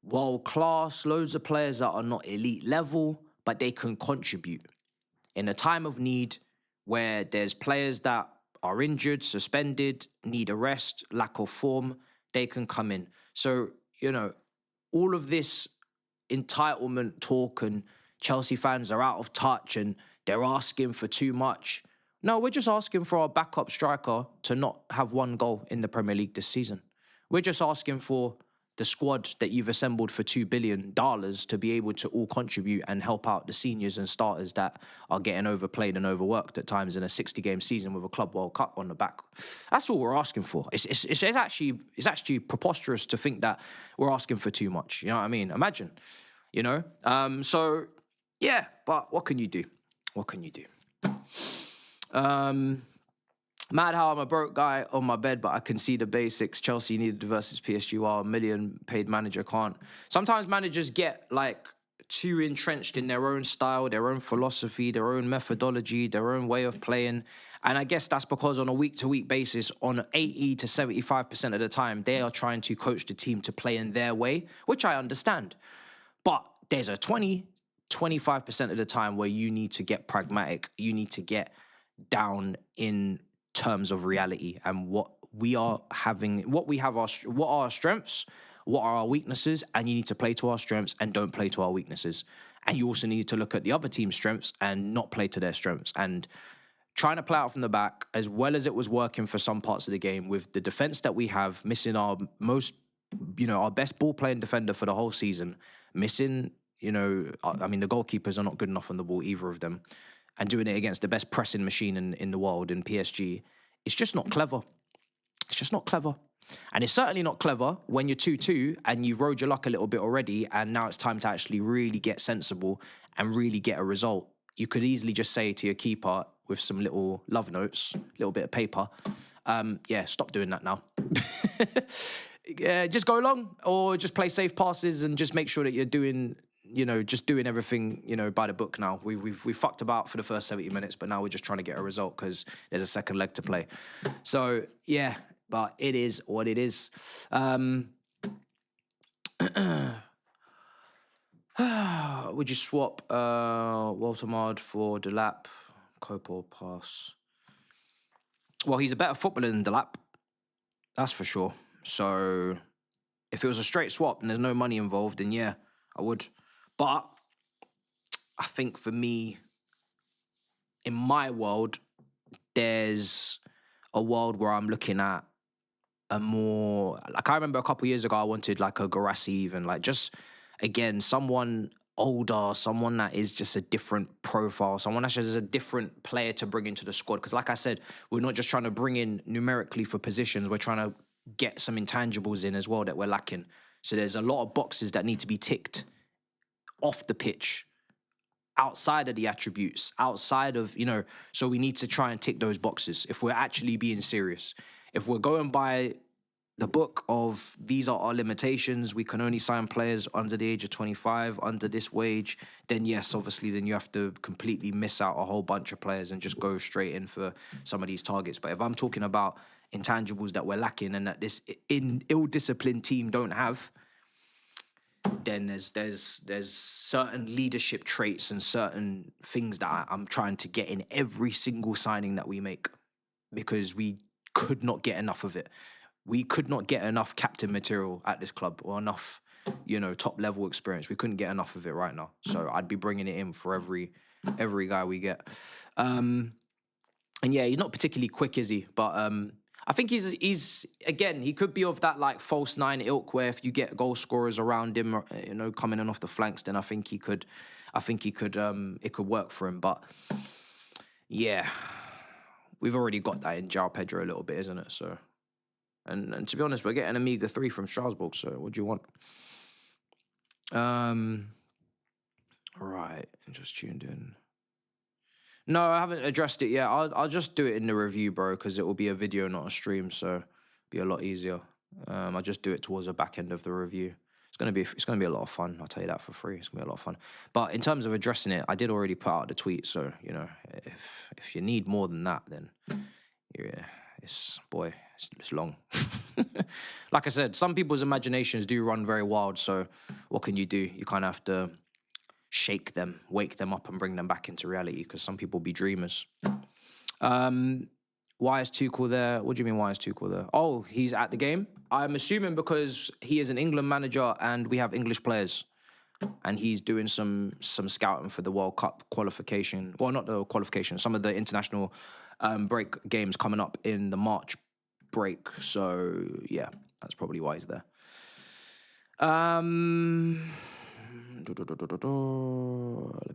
world-class, loads of players that are not elite level, but they can contribute. In a time of need where there's players that are injured, suspended, need a rest, lack of form, they can come in. So, you know, all of this entitlement talk and Chelsea fans are out of touch and they're asking for too much. No, we're just asking for our backup striker to not have one goal in the Premier League this season. We're just asking for the squad that you've assembled for $2 billion to be able to all contribute and help out the seniors and starters that are getting overplayed and overworked at times in a 60-game season with a Club World Cup on the back. That's all we're asking for. It's actually preposterous to think that we're asking for too much. You know what I mean? Imagine, you know? So, yeah, but what can you do? What can you do? Mad how I'm a broke guy on my bed, but I can see the basics. Chelsea needed versus PSG while a million paid manager can't. Sometimes managers get like too entrenched in their own style, their own philosophy, their own methodology, their own way of playing. And I guess that's because on a week-to-week basis, on 80 to 75% of the time, they are trying to coach the team to play in their way, which I understand. But there's a 25% of the time where you need to get pragmatic. You need to get down in terms of reality and what we are having, what are our strengths, what are our weaknesses, and you need to play to our strengths and don't play to our weaknesses. And you also need to look at the other team's strengths and not play to their strengths. And trying to play out from the back, as well as it was working for some parts of the game, with the defense that we have, missing our most, our best ball-playing defender for the whole season, missing, the goalkeepers are not good enough on the ball, either of them, and doing it against the best pressing machine in the world in PSG, it's just not clever. It's just not clever. And it's certainly not clever when you're 2-2 and you've rode your luck a little bit already and now it's time to actually really get sensible and really get a result. You could easily just say to your keeper with some little love notes, a little bit of paper, stop doing that now. Just go along or just play safe passes and just make sure that you're doing everything, by the book now. We've fucked about for the first 70 minutes, but now we're just trying to get a result because there's a second leg to play. So, yeah, but it is what it is. Would you swap Walter Mard for Delap? Cope or pass? Well, he's a better footballer than Delap. That's for sure. So, if it was a straight swap and there's no money involved, then yeah, I would. But I think for me, in my world, there's a world where I'm looking at a more... Like, I remember a couple of years ago, I wanted like a Garassi even. Like, just, again, someone older, someone that is just a different profile, someone that's just a different player to bring into the squad. Because like I said, we're not just trying to bring in numerically for positions, we're trying to get some intangibles in as well that we're lacking. So there's a lot of boxes that need to be ticked off the pitch, outside of the attributes, outside of, so we need to try and tick those boxes if we're actually being serious. If we're going by the book of these are our limitations, we can only sign players under the age of 25, under this wage, then yes, obviously, then you have to completely miss out a whole bunch of players and just go straight in for some of these targets. But if I'm talking about intangibles that we're lacking and that this ill-disciplined team don't have, then there's certain leadership traits and certain things that I'm trying to get in every single signing that we make, because we could not get enough of it. We could not get enough captain material at this club or enough, top level experience. We couldn't get enough of it right now. So I'd be bringing it in for every guy we get. And yeah, he's not particularly quick, is he? But I think he's again, he could be of that like false nine ilk where if you get goal scorers around him, coming in off the flanks, then it could work for him. But yeah, we've already got that in João Pedro a little bit, isn't it? So, and to be honest, we're getting Amiga 3 from Strasbourg. So what do you want? Right, just tuned in. No, I haven't addressed it yet. I'll just do it in the review, bro, because it will be a video, not a stream, so it'll be a lot easier. I'll just do it towards the back end of the review. It's gonna be a lot of fun. I'll tell you that for free. It's gonna be a lot of fun. But in terms of addressing it, I did already put out the tweet. So if you need more than that, then yeah, it's long. Like I said, some people's imaginations do run very wild. So what can you do? You kind of have to shake them, wake them up and bring them back into reality, because some people be dreamers. Why is Tuchel there? What do you mean, why is Tuchel there? Oh, he's at the game? I'm assuming because he is an England manager and we have English players. And he's doing some scouting for the World Cup qualification. Well, not the qualification, some of the international break games coming up in the March break. So, yeah, that's probably why he's there. Let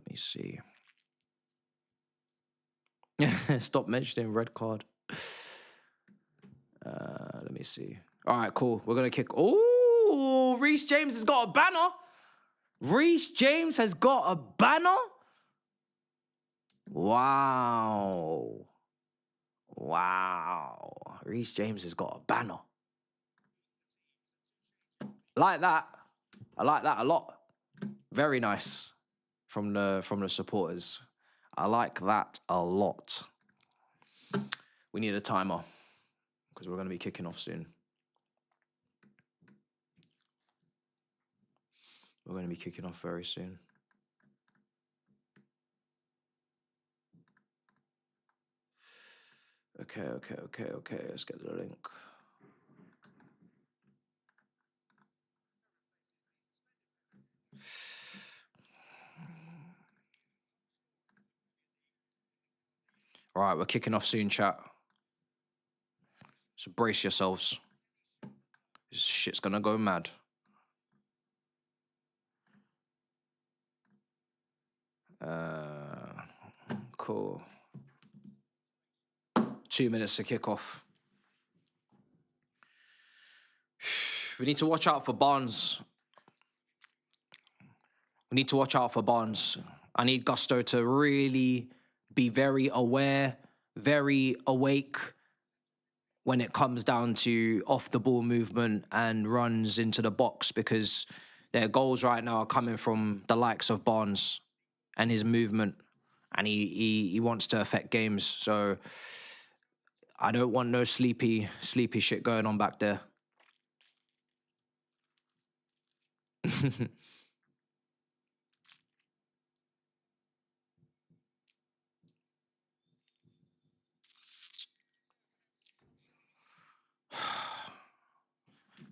me see. Stop mentioning red card. Let me see. All right, cool. We're going to kick. Oh, Reece James has got a banner. Reece James has got a banner. Wow. Wow. Reece James has got a banner. Like that. I like that a lot. Very nice from the supporters. I like that a lot. We need a timer because we're going to be kicking off soon. We're going to be kicking off very soon. Okay. Let's get the link. All right, we're kicking off soon, chat. So brace yourselves. This shit's gonna go mad. Cool. 2 minutes to kick off. We need to watch out for Barnes. I need Gusto to really be very aware, very awake when it comes down to off the ball movement and runs into the box, because their goals right now are coming from the likes of Barnes and his movement, and he wants to affect games. So I don't want no sleepy shit going on back there.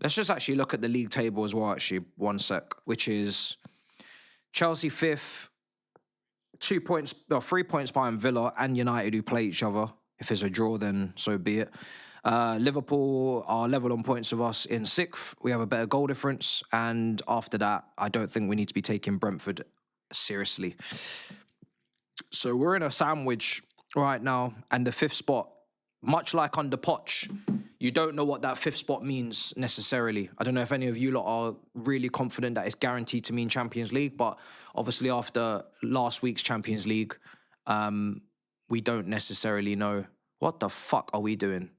Let's just actually look at the league table as well, actually, 1 sec, which is Chelsea 5th, 3 points behind Villa and United, who play each other. If it's a draw, then so be it. Liverpool are level on points with us in 6th. We have a better goal difference. And after that, I don't think we need to be taking Brentford seriously. So we're in a sandwich right now. And the 5th spot, much like under Poch, you don't know what that 5th spot means necessarily. I don't know if any of you lot are really confident that it's guaranteed to mean Champions League, but obviously after last week's Champions League, we don't necessarily know. What the fuck are we doing?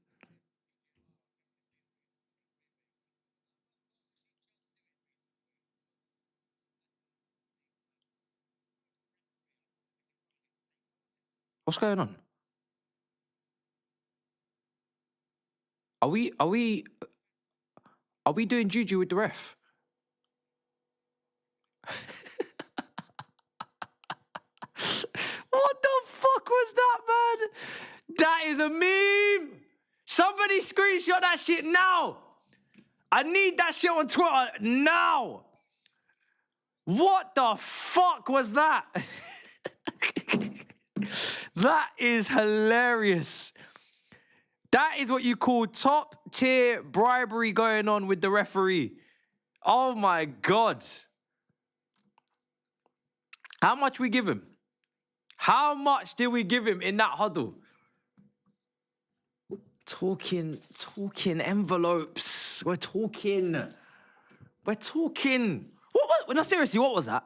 What's going on? Are we doing juju with the ref? What the fuck was that, man? That is a meme. Somebody screenshot that shit now. I need that shit on Twitter now. What the fuck was that? That is hilarious. That is what you call top tier bribery going on with the referee. Oh my God. How much we give him? How much did we give him in that huddle? Talking envelopes. We're talking. No, seriously, what was that?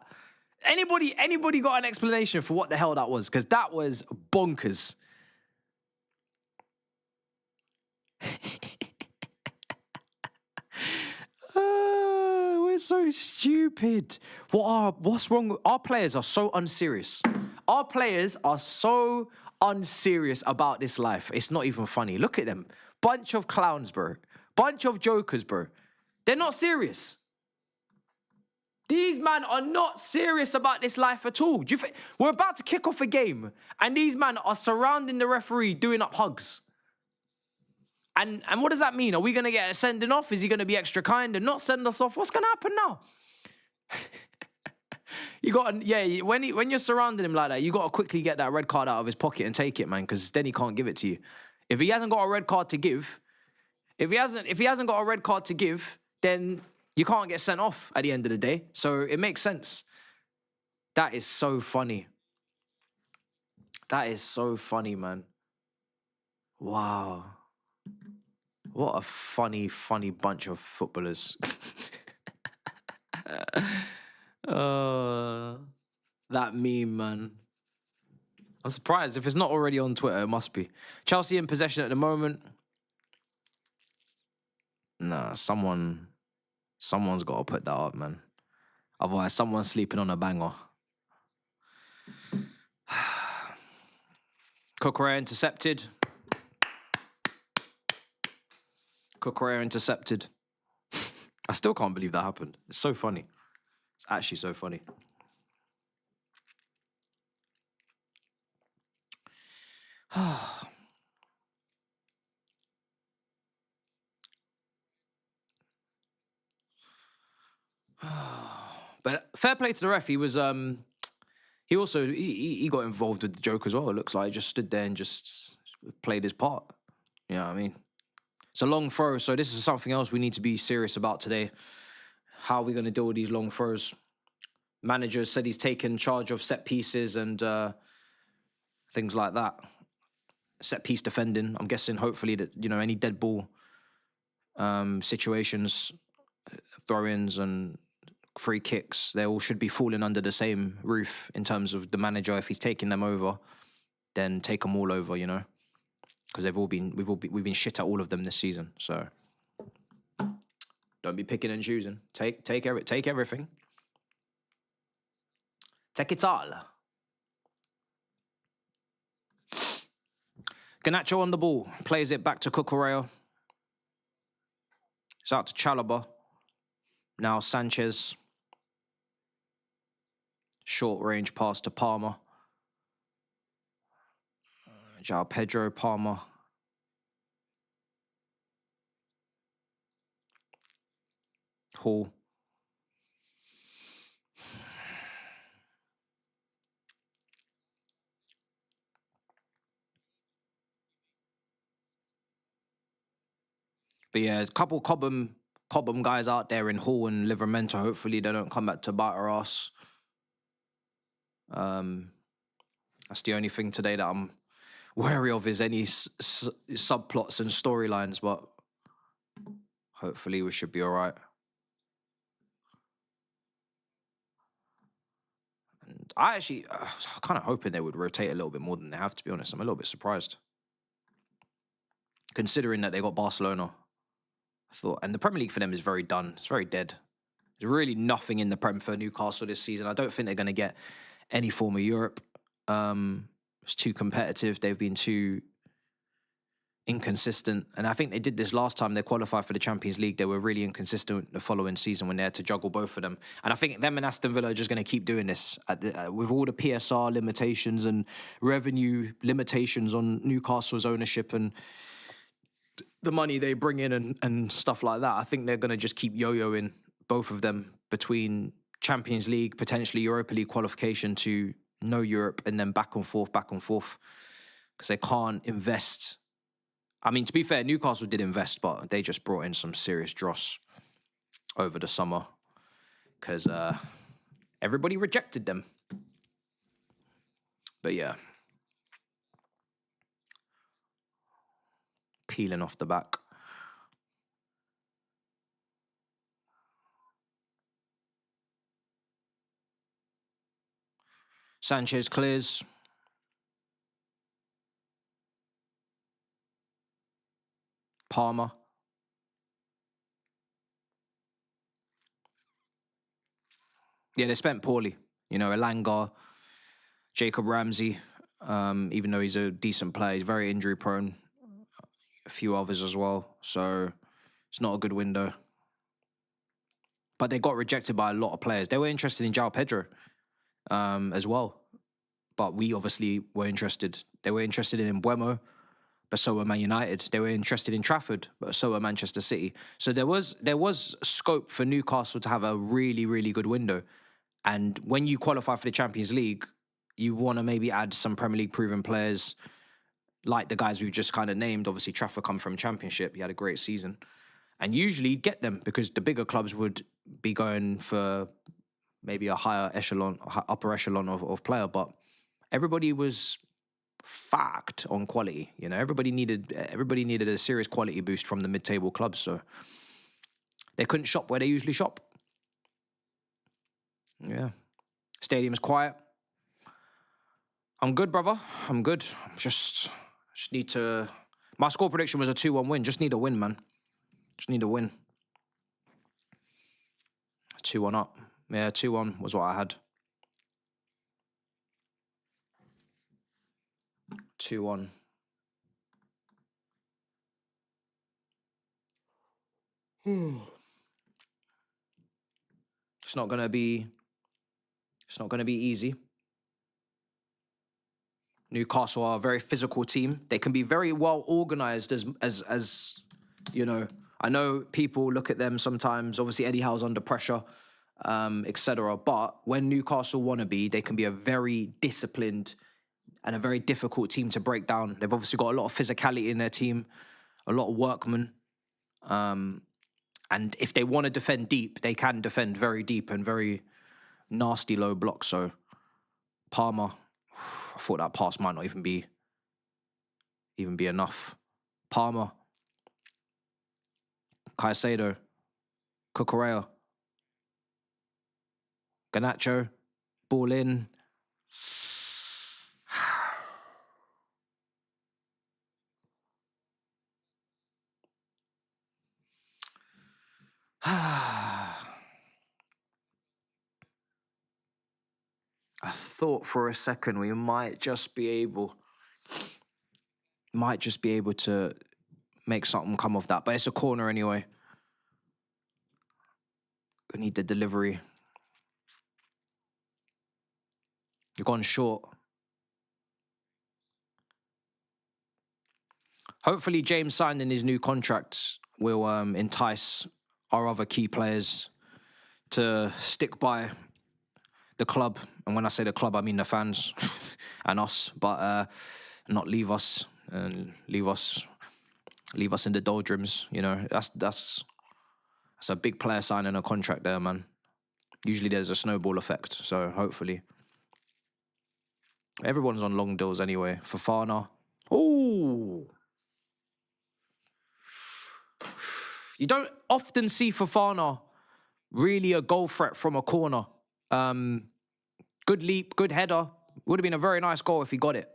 Anybody got an explanation for what the hell that was? Because that was bonkers. We're so stupid. What's wrong? Our players are so unserious. Our players are so unserious about this life. It's not even funny. Look at them. Bunch of clowns, bro. Bunch of jokers, bro. They're not serious. These men are not serious about this life at all. Do you think we're about to kick off a game and these men are surrounding the referee doing up hugs? And what does that mean? Are we going to get a sending off? Is he going to be extra kind and not send us off? What's going to happen now? When you're surrounding him like that, you got to quickly get that red card out of his pocket and take it, man, because then he can't give it to you. If he hasn't got a red card to give, then You can't get sent off at the end of the day. So it makes sense. That is so funny. That is so funny, man. Wow. What a funny, funny bunch of footballers. That meme, man. I'm surprised. If it's not already on Twitter, it must be. Chelsea in possession at the moment. Nah, someone's got to put that up, man. Otherwise, someone's sleeping on a banger. Cucurella intercepted. Cucurella intercepted. I still can't believe that happened. It's so funny. It's actually so funny. But fair play to the ref. He was he also he got involved with the joke as well. It looks like he just stood there and just played his part. You know what I mean? It's a long throw, so this is something else we need to be serious about today. How are we going to deal with these long throws? Manager said he's taken charge of set pieces and things like that. Set piece defending. I'm guessing hopefully that, you know, any dead ball situations, throw-ins and free kicks, they all should be falling under the same roof in terms of the manager. If he's taking them over, then take them all over, you know, because we've been shit at all of them this season. So don't be picking and choosing. Take everything. Take it all. Garnacho on the ball, plays it back to Cucurella. It's out to Chalobah. Now Sanchez. Short range pass to Palmer. João Pedro, Palmer. Hall. But yeah, a couple Cobham guys out there in Hall and Livramento. Hopefully they don't come back to bite our ass. That's the only thing today that I'm wary of, is any subplots and storylines, but hopefully we should be all right. And I was kind of hoping they would rotate a little bit more than they have, to be honest. I'm a little bit surprised, considering that they got Barcelona. I thought, and the Premier League for them is very done. It's very dead. There's really nothing in the Prem for Newcastle this season. I don't think they're going to get any form of Europe. It's too competitive. They've been too inconsistent. And I think they did this last time they qualified for the Champions League. They were really inconsistent the following season when they had to juggle both of them. And I think them and Aston Villa are just going to keep doing this with all the PSR limitations and revenue limitations on Newcastle's ownership and the money they bring in and stuff like that. I think they're going to just keep yo-yoing both of them between Champions League, potentially Europa League qualification to no Europe, and then back and forth, because they can't invest. I mean, to be fair, Newcastle did invest, but they just brought in some serious dross over the summer because everybody rejected them. But yeah. Peeling off the back. Sanchez clears. Palmer. Yeah, they spent poorly. You know, Elanga, Jacob Ramsey, even though he's a decent player, he's very injury prone. A few others as well. So it's not a good window. But they got rejected by a lot of players. They were interested in João Pedro as well. But we obviously were interested. They were interested in Mbeumo, but so were Man United. They were interested in Trafford, but so were Manchester City. So there was scope for Newcastle to have a really, really good window. And when you qualify for the Champions League, you want to maybe add some Premier League proven players like the guys we've just kind of named. Obviously, Trafford come from Championship. He had a great season. And usually you'd get them because the bigger clubs would be going for maybe a higher echelon, upper echelon of player. But everybody was fucked on quality. You know, everybody needed a serious quality boost from the mid-table clubs. So they couldn't shop where they usually shop. Yeah. Stadium's quiet. I'm good, brother. I'm good. Just need to... My score prediction was a 2-1 win. Just need a win, man. Just need a win. 2-1 up. Yeah, 2-1 was what I had. 2-1. It's not gonna be easy. Newcastle are a very physical team. They can be very well organised as you know. I know people look at them sometimes. Obviously, Eddie Howe's under pressure, etc. But when Newcastle want to be, they can be a very disciplined and a very difficult team to break down. They've obviously got a lot of physicality in their team, a lot of workmen. And if they want to defend deep, they can defend very deep and very nasty low blocks. So Palmer, I thought that pass might not even be enough. Palmer, Caicedo, Cucurella, Garnacho, ball in. I thought for a second we might just be able to make something come of that. But it's a corner anyway. We need the delivery. You've gone short. Hopefully James signing his new contract will entice our other key players to stick by the club. And when I say the club, I mean the fans and us, but not leave us and leave us in the doldrums. You know, that's a big player signing a contract there, man. Usually there's a snowball effect, so hopefully. Everyone's on long deals anyway. Fofana. Ooh. You don't often see Fofana really a goal threat from a corner. Good leap, good header. Would have been a very nice goal if he got it.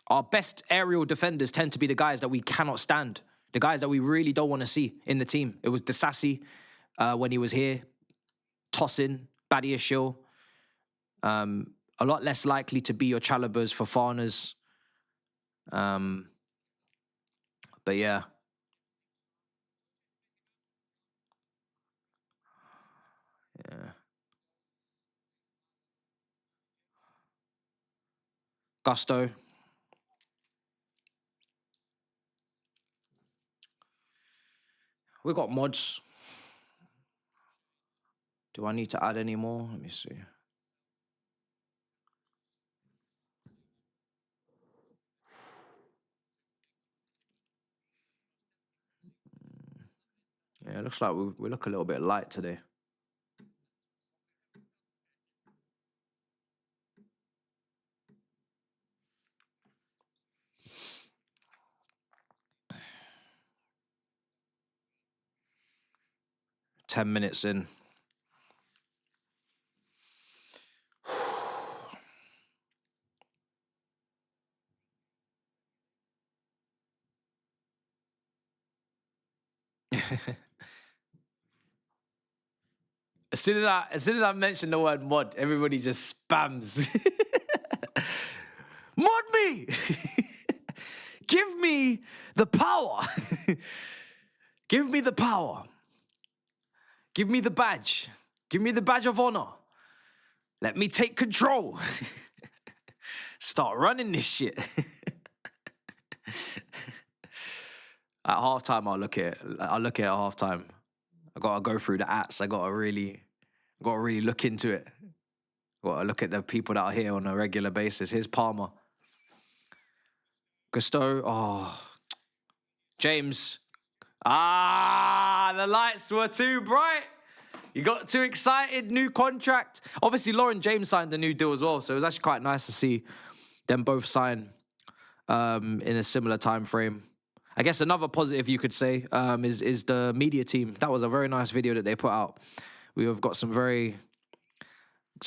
Our best aerial defenders tend to be the guys that we cannot stand. The guys that we really don't want to see in the team. It was Disasi when he was here. Tosin, Badiashile. A lot less likely to be your Chalobahs, Fofanas. But yeah. Yeah. Gusto. We've got mods. Do I need to add any more? Let me see. Yeah, it looks like we look a little bit light today. Ten minutes in. As soon as I mention the word mod, everybody just spams. Mod me! Give me the power. Give me the power. Give me the badge. Give me the badge of honor. Let me take control. Start running this shit. At halftime, I'll look at it at halftime. I gotta go through the ats. I gotta really look into it. Gotta look at the people that are here on a regular basis. Here's Palmer. Gusto. Oh, James. Ah, the lights were too bright. You got too excited. New contract. Obviously, Lauren James signed a new deal as well, so it was actually quite nice to see them both sign in a similar time frame. I guess another positive you could say is the media team. That was a very nice video that they put out. We have got some very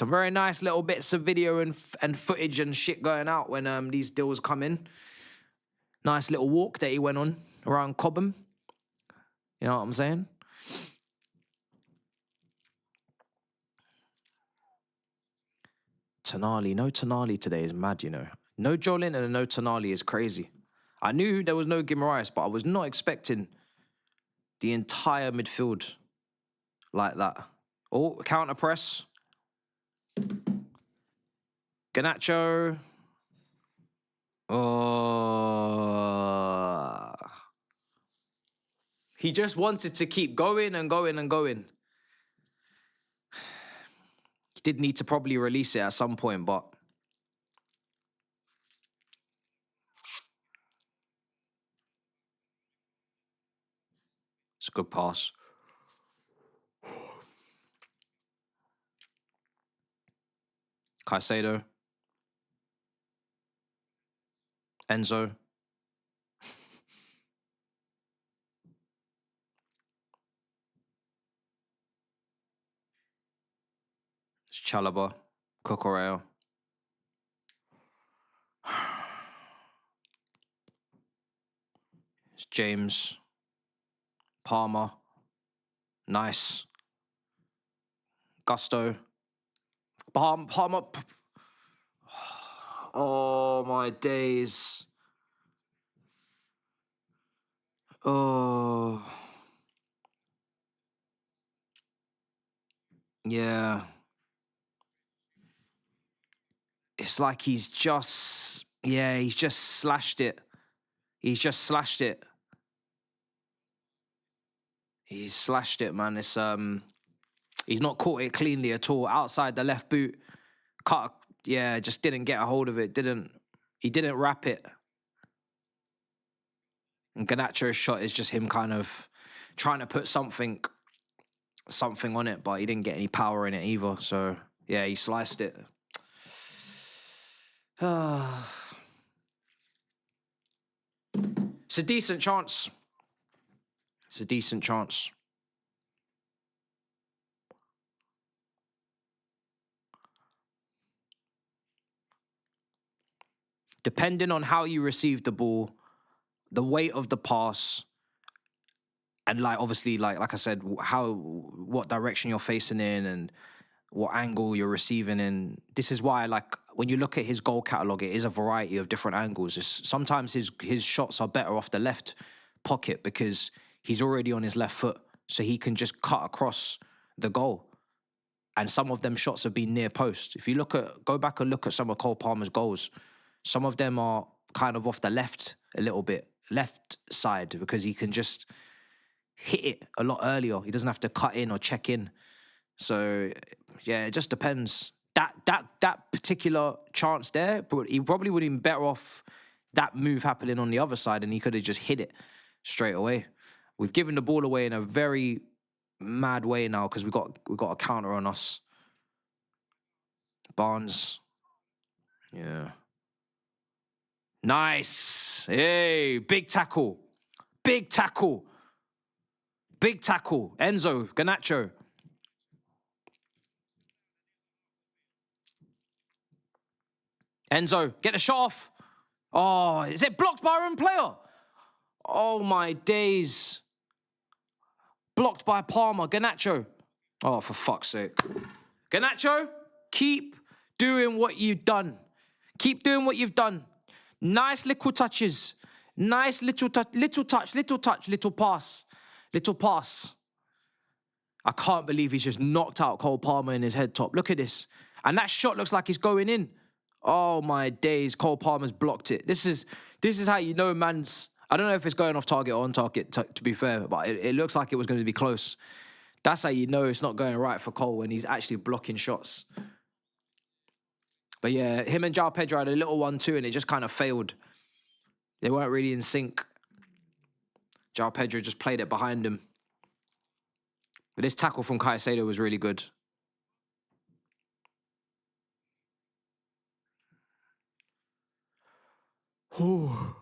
nice little bits of video and footage and shit going out when these deals come in. Nice little walk that he went on around Cobham. You know what I'm saying? Tonali. No Tonali today is mad, you know. No Joe Linton and no Tonali is crazy. I knew there was no Guimaraes, but I was not expecting the entire midfield like that. Oh, counter press. Garnacho. Oh. He just wanted to keep going and going and going. He did need to probably release it at some point, but it's a good pass. Caicedo. Enzo. It's Chalobah. Cucurella. It's James. Palmer. Nice. Gusto. Palmer. Oh, my days. Oh. Yeah. It's like he's just slashed it. He's just slashed it. He's slashed it, man. It's he's not caught it cleanly at all. Outside the left boot. Just didn't get a hold of it. He didn't wrap it. And Garnacho's shot is just him kind of trying to put something on it, but he didn't get any power in it either. So yeah, he sliced it. It's a decent chance. It's a decent chance. Depending on how you receive the ball, the weight of the pass, and obviously like I said, what direction you're facing in and what angle you're receiving in. This is why, when you look at his goal catalogue, it is a variety of different angles. Sometimes his shots are better off the left pocket because he's already on his left foot, so he can just cut across the goal. And some of them shots have been near post. If you go back and look at some of Cole Palmer's goals, some of them are kind of off the left a little bit, left side, because he can just hit it a lot earlier. He doesn't have to cut in or check in. So yeah, it just depends. That particular chance there, but he probably would have been better off that move happening on the other side, and he could have just hit it straight away. We've given the ball away in a very mad way now because we got a counter on us. Barnes. Yeah. Nice. Hey, big tackle. Big tackle. Big tackle. Enzo, Garnacho. Enzo, get the shot off. Oh, is it blocked by our own player? Oh, my days. Blocked by Palmer. Garnacho. Oh, for fuck's sake. Garnacho, keep doing what you've done. Keep doing what you've done. Nice little touches. Nice little touch, little pass. Little pass. I can't believe he's just knocked out Cole Palmer in his head top. Look at this. And that shot looks like he's going in. Oh, my days. Cole Palmer's blocked it. This is how you know man's... I don't know if it's going off target or on target, to be fair, but it looks like it was going to be close. That's how you know it's not going right for Cole, when he's actually blocking shots. But yeah, him and João Pedro had a little one too, and it just kind of failed. They weren't really in sync. João Pedro just played it behind him. But this tackle from Caicedo was really good. Ooh.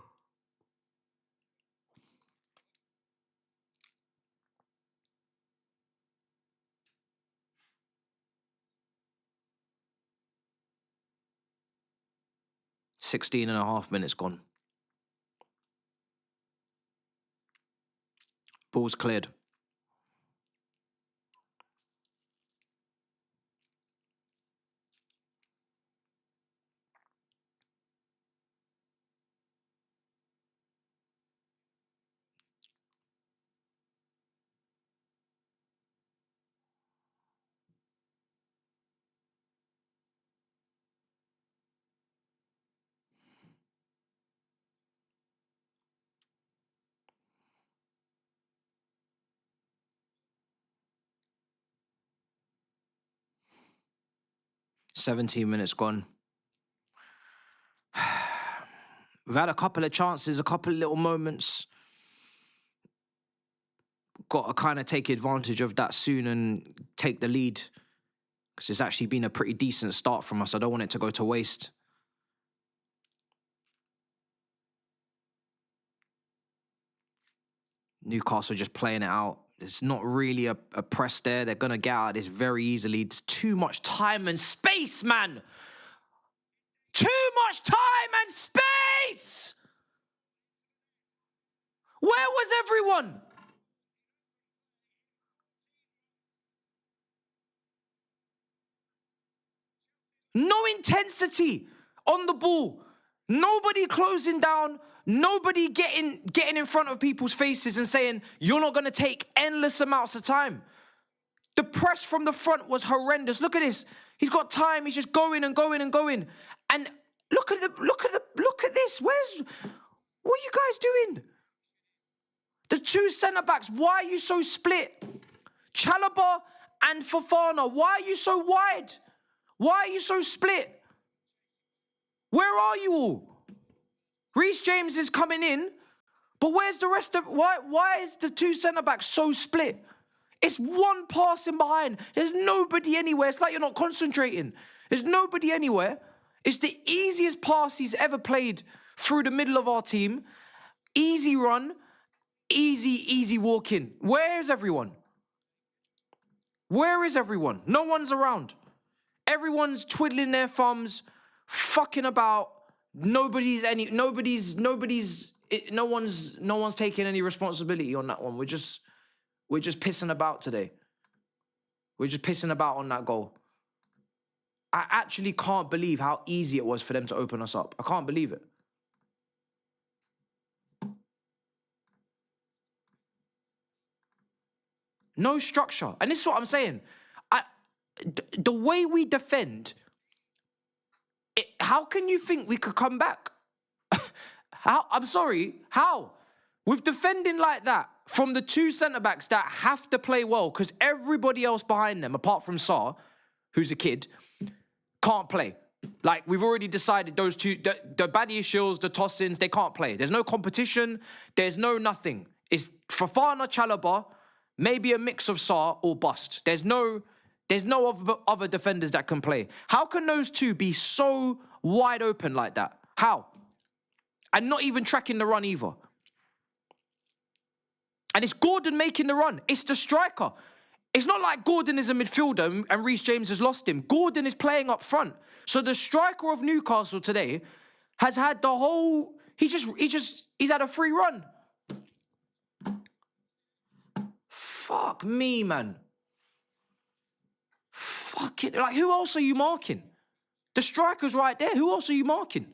Sixteen and a half minutes gone. Ball's cleared. $17 minutes gone. We've had a couple of chances, a couple of little moments. Got to kind of take advantage of that soon and take the lead. Because it's actually been a pretty decent start from us. I don't want it to go to waste. Newcastle just playing it out. There's not really a press there. They're going to get out of this very easily. It's too much time and space, man. Too much time and space! Where was everyone? No intensity on the ball. Nobody closing down. Nobody getting in front of people's faces and saying, you're not going to take endless amounts of time. The press from the front was horrendous. Look at this. He's got time. He's just going and going and going. And look at this. What are you guys doing? The two centre-backs, why are you so split? Chalobah and Fofana, why are you so wide? Why are you so split? Where are you all? Reece James is coming in, but where's the rest of... Why is the two centre-backs so split? It's one passing behind. There's nobody anywhere. It's like you're not concentrating. There's nobody anywhere. It's the easiest pass he's ever played through the middle of our team. Easy run. Easy walk in. Where is everyone? Where is everyone? No one's around. Everyone's twiddling their thumbs, fucking about. No one's taking any responsibility on that one. We're just pissing about today. We're just pissing about on that goal. I actually can't believe how easy it was for them to open us up. I can't believe it. No structure. And this is what I'm saying. The way we defend, how can you think we could come back? I'm sorry, how? With defending like that, from the two centre-backs that have to play well, because everybody else behind them, apart from Sarr, who's a kid, can't play. Like, we've already decided those two, the Badiashils, the Tossins, they can't play. There's no competition. There's no nothing. It's Fofana, Chalobah, maybe a mix of Sarr or bust. There's no other defenders that can play. How can those two be so wide open like that? How? And not even tracking the run either. And it's Gordon making the run. It's the striker. It's not like Gordon is a midfielder and Reece James has lost him. Gordon is playing up front. So the striker of Newcastle today has had the whole... He's had a free run. Fuck me, man. Fuck it. Like, who else are you marking? The striker's right there. Who else are you marking?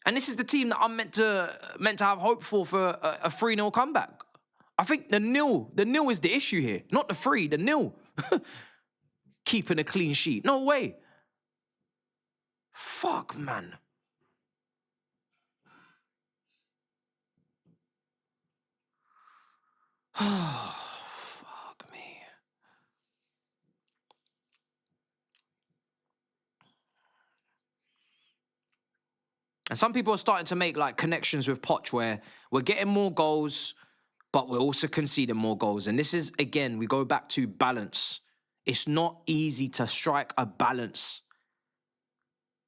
And this is the team that I'm meant to have hope for a 3-0 comeback. I think the nil is the issue here. Not the 3, the nil. Keeping a clean sheet. No way. Fuck, man. Fuck me. And some people are starting to make like connections with Poch where we're getting more goals, but we're also conceding more goals. And this is, again, we go back to balance. It's not easy to strike a balance.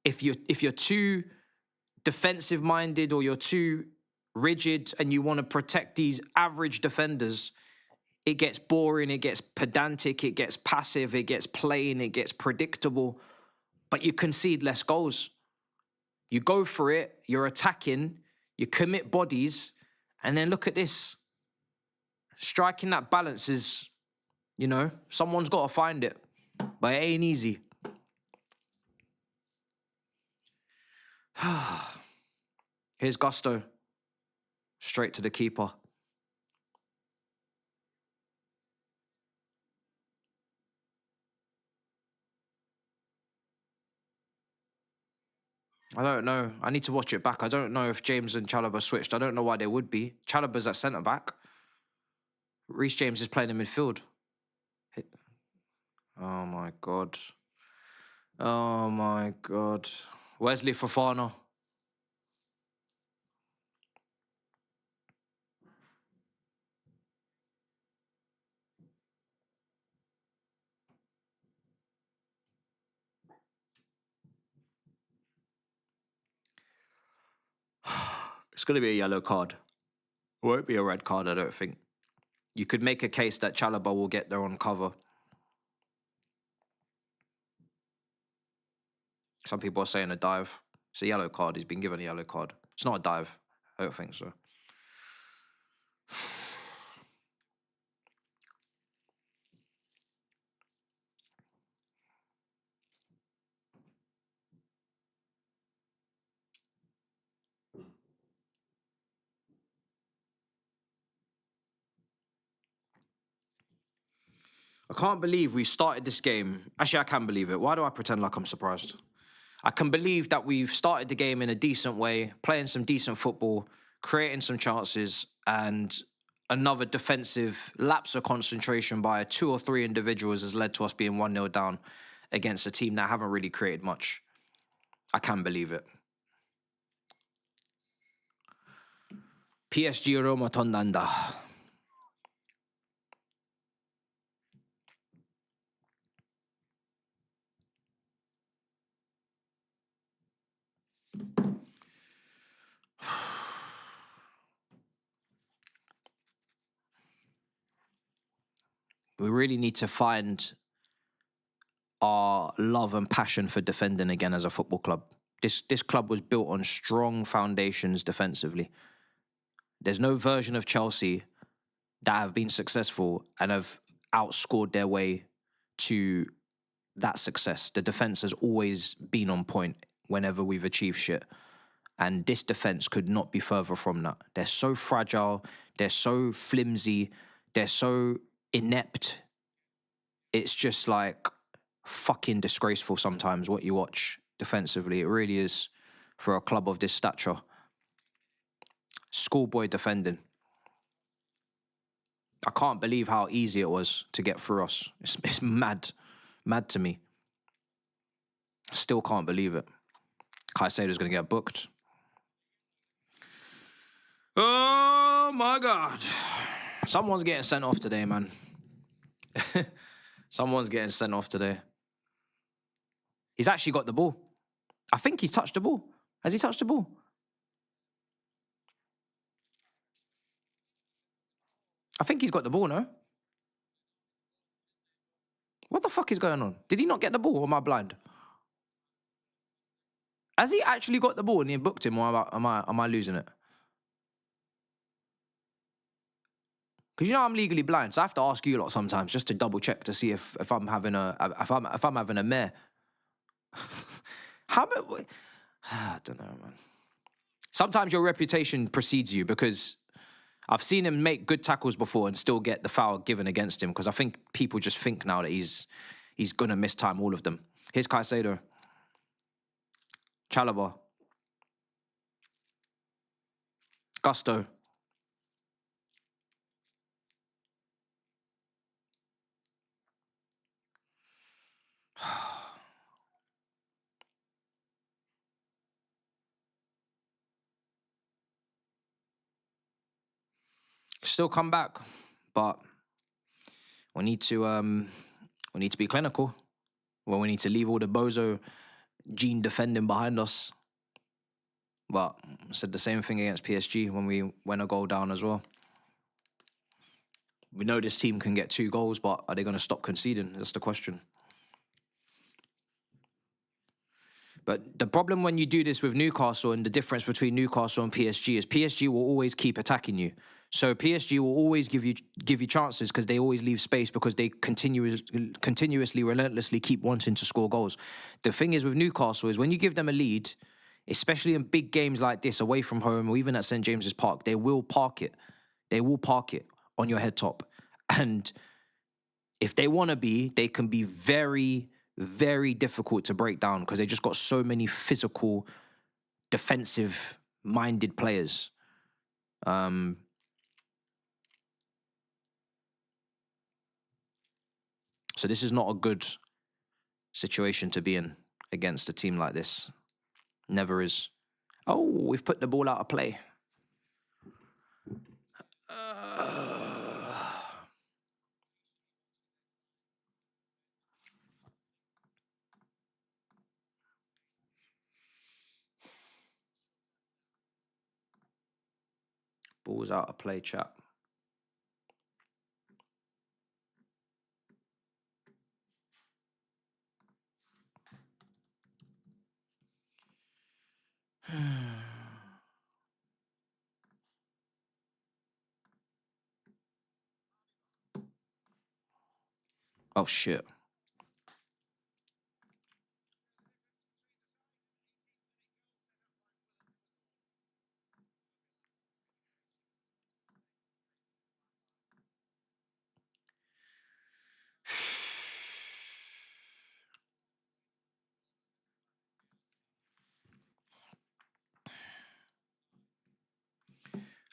If you're too defensive minded or you're too rigid and you want to protect these average defenders, it gets boring, it gets pedantic, it gets passive, it gets plain, it gets predictable, but you concede less goals. You go for it, you're attacking, you commit bodies, and then look at this. Striking that balance is, you know, someone's got to find it, but it ain't easy. Here's Gusto. Straight to the keeper. I don't know. I need to watch it back. I don't know if James and Chalobah switched. I don't know why they would be. Chalobah's at centre-back. Reece James is playing in midfield. Oh, my God. Oh, my God. Wesley Fofana. It's going to be a yellow card. It won't be a red card, I don't think. You could make a case that Chalobah will get there on cover. Some people are saying a dive. It's a yellow card. He's been given a yellow card. It's not a dive. I don't think so. I can't believe we started this game. Actually, I can believe it. Why do I pretend like I'm surprised? I can believe that we've started the game in a decent way, playing some decent football, creating some chances, and another defensive lapse of concentration by 2 or 3 individuals has led to us being 1-0 down against a team that haven't really created much. I can believe it. PSG Roma Tondanda. We really need to find our love and passion for defending again as a football club. This club was built on strong foundations defensively. There's no version of Chelsea that have been successful and have outscored their way to that success. The defense has always been on point whenever we've achieved shit. And this defense could not be further from that. They're so fragile. They're so flimsy. They're so inept. It's just like fucking disgraceful sometimes what you watch defensively. It really is for a club of this stature. Schoolboy defending. I can't believe how easy it was to get through us. It's mad. Mad to me. Still can't believe it. Caicedo's going to get booked. Oh, my God. Someone's getting sent off today, man. Someone's getting sent off today. He's actually got the ball. I think he's touched the ball. Has he touched the ball? I think he's got the ball, no? What the fuck is going on? Did he not get the ball or am I blind? Has he actually got the ball and he booked him or am I losing it? Because you know I'm legally blind, so I have to ask you a lot sometimes just to double check to see if I'm having a mare. I don't know, man. Sometimes your reputation precedes you because I've seen him make good tackles before and still get the foul given against him because I think people just think now that he's gonna miss time all of them. Here's Caicedo. Chalobah. Gusto. Still come back, but we need to be clinical. Well, we need to leave all the bozo gene defending behind us. But I said the same thing against PSG when we went a goal down as well. We know this team can get 2 goals, but are they going to stop conceding? That's the question. But the problem when you do this with Newcastle, and the difference between Newcastle and PSG, is PSG will always keep attacking you. So PSG will always give you chances because they always leave space, because they continuously, relentlessly keep wanting to score goals. The thing is with Newcastle is when you give them a lead, especially in big games like this, away from home or even at St. James's Park, they will park it. They will park it on your head top. And if they want to be, they can be very, very difficult to break down because they just got so many physical, defensive-minded players. So this is not a good situation to be in against a team like this. Never is. Oh, we've put the ball out of play. Ball's out of play, chap. Oh, shit.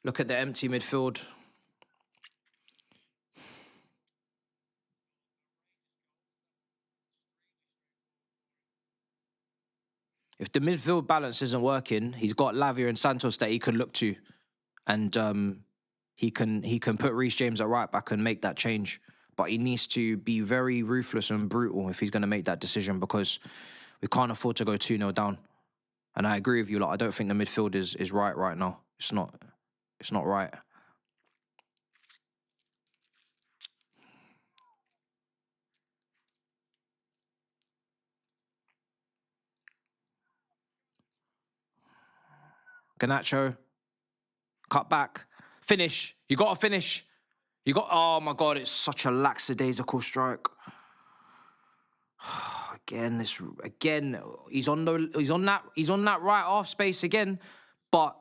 Look at the empty midfield. If the midfield balance isn't working, he's got Lavia and Santos that he can look to, and he can put Reece James at right back and make that change. But he needs to be very ruthless and brutal if he's going to make that decision, because we can't afford to go 2-0 down. And I agree with you. Like, I don't think the midfield is right now. It's not right. Garnacho, cut back, finish. You got to finish. Oh my God, it's such a lackadaisical strike. Again, he's on that right half space again, but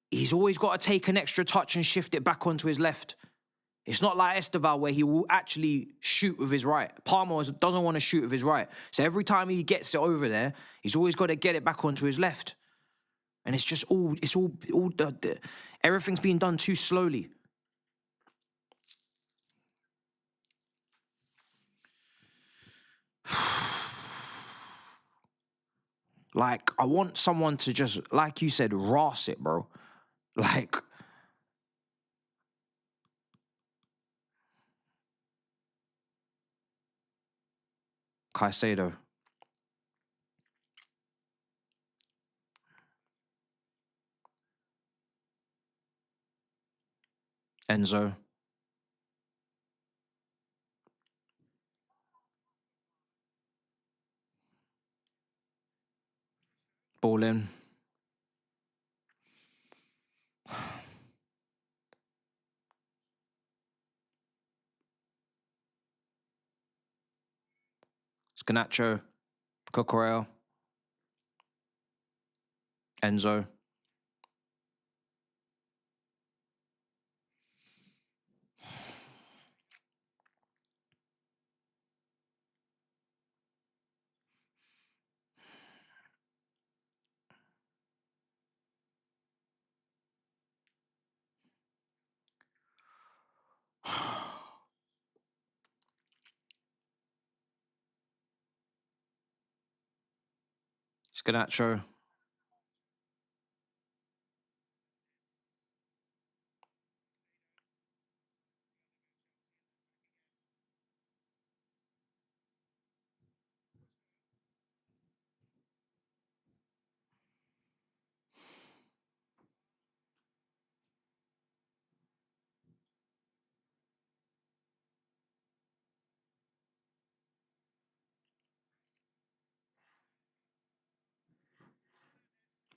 he's always got to take an extra touch and shift it back onto his left. It's not like Esteval where he will actually shoot with his right. Palmer doesn't want to shoot with his right. So every time he gets it over there, he's always got to get it back onto his left. And it's just everything's being done too slowly. Like, I want someone to just, like you said, ras it, bro. Like, Caicedo. Enzo. Ball in. Garnacho. Cucurella. Enzo. Garnacho.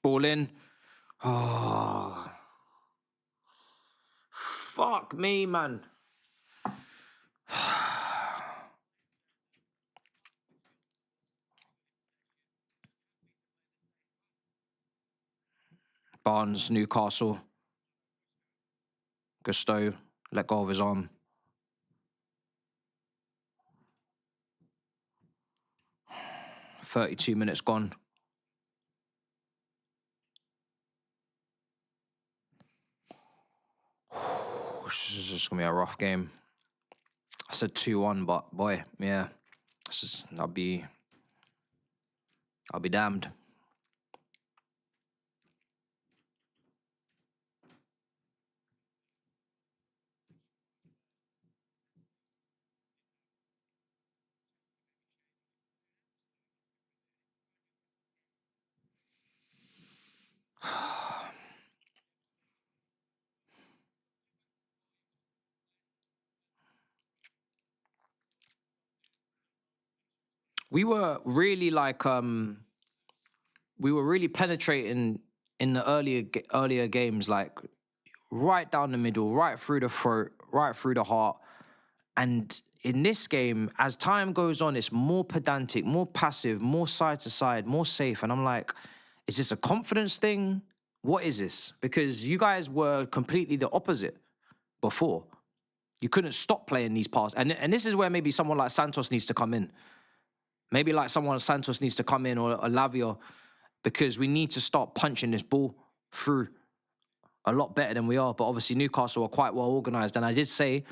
Ball in. Oh. Fuck me, man. Barnes, Newcastle. Gusto, let go of his arm. "32 minutes gone. This is just gonna be a rough game. I said 2-1, but boy, yeah. I'll be damned. We were really like we were really penetrating in the earlier games, like right down the middle, right through the throat, right through the heart. And in this game, as time goes on, it's more pedantic, more passive, more side to side, more safe. And I'm like, is this a confidence thing? What is this? Because you guys were completely the opposite before. You couldn't stop playing these passes. And this is where maybe someone like Santos needs to come in. Maybe like someone like Santos needs to come in, or Lavia, because we need to start punching this ball through a lot better than we are. But obviously Newcastle are quite well organised. And I did say,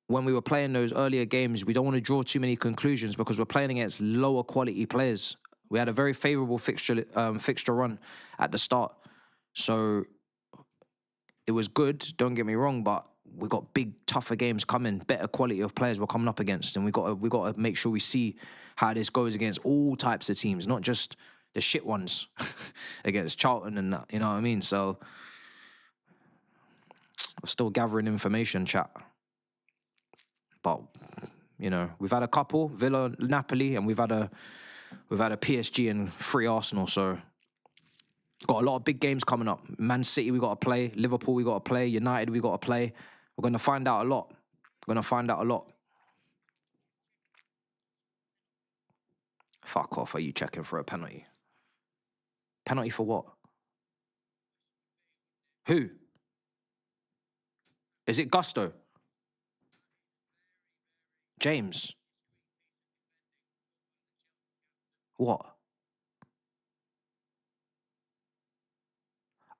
when we were playing those earlier games, we don't want to draw too many conclusions because we're playing against lower quality players. We had a very favourable fixture run at the start. So it was good, don't get me wrong, but we got big, tougher games coming, better quality of players we're coming up against. And we got to make sure we see how this goes against all types of teams, not just the shit ones against Charlton and that, you know what I mean? So we're still gathering information, chat. But, you know, we've had a couple, Villa, Napoli, and we've had a PSG and 3 Arsenal. So got a lot of big games coming up. Man City we got to play, Liverpool we got to play, United we got to play. We're going to find out a lot. Fuck off, are you checking for a penalty? Penalty for what? Who? Is it Gusto? James? What?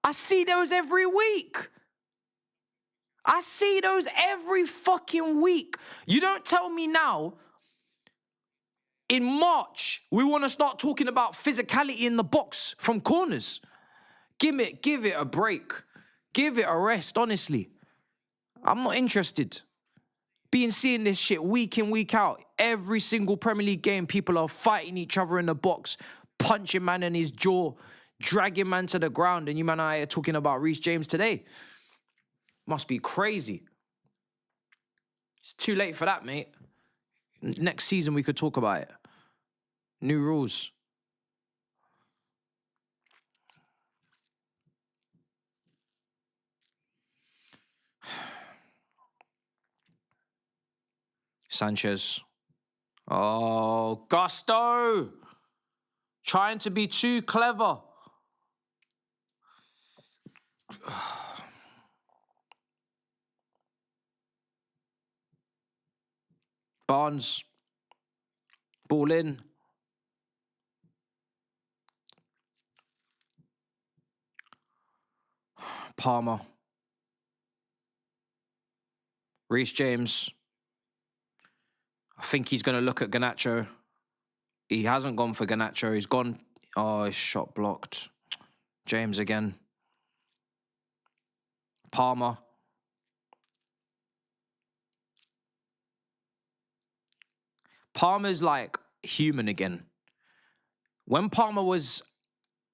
I see those every week. I see those every fucking week. You don't tell me now, in March, we want to start talking about physicality in the box from corners. Give it a break. Give it a rest, honestly. I'm not interested. Seeing this shit week in, week out. Every single Premier League game, people are fighting each other in the box, punching man in his jaw, dragging man to the ground, and you man are talking about Reece James today. Must be crazy. It's too late for that, mate. Next season we could talk about it. New rules. Sanchez. Oh, Gusto! Trying to be too clever. Barnes. Ball in. Palmer. Reece James. I think he's going to look at Garnacho. He hasn't gone for Garnacho. He's gone... Oh, his shot blocked. James again. Palmer. Palmer's like human again. When Palmer was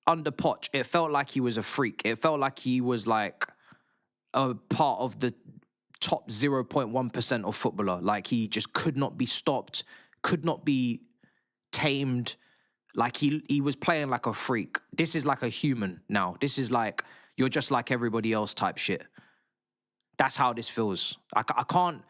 under Poch, it felt like he was a freak. It felt like he was like a part of the top 0.1% of footballer. Like he just could not be stopped, could not be tamed. Like he was playing like a freak. This is like a human now. This is like, you're just like everybody else type shit. That's how this feels. I can't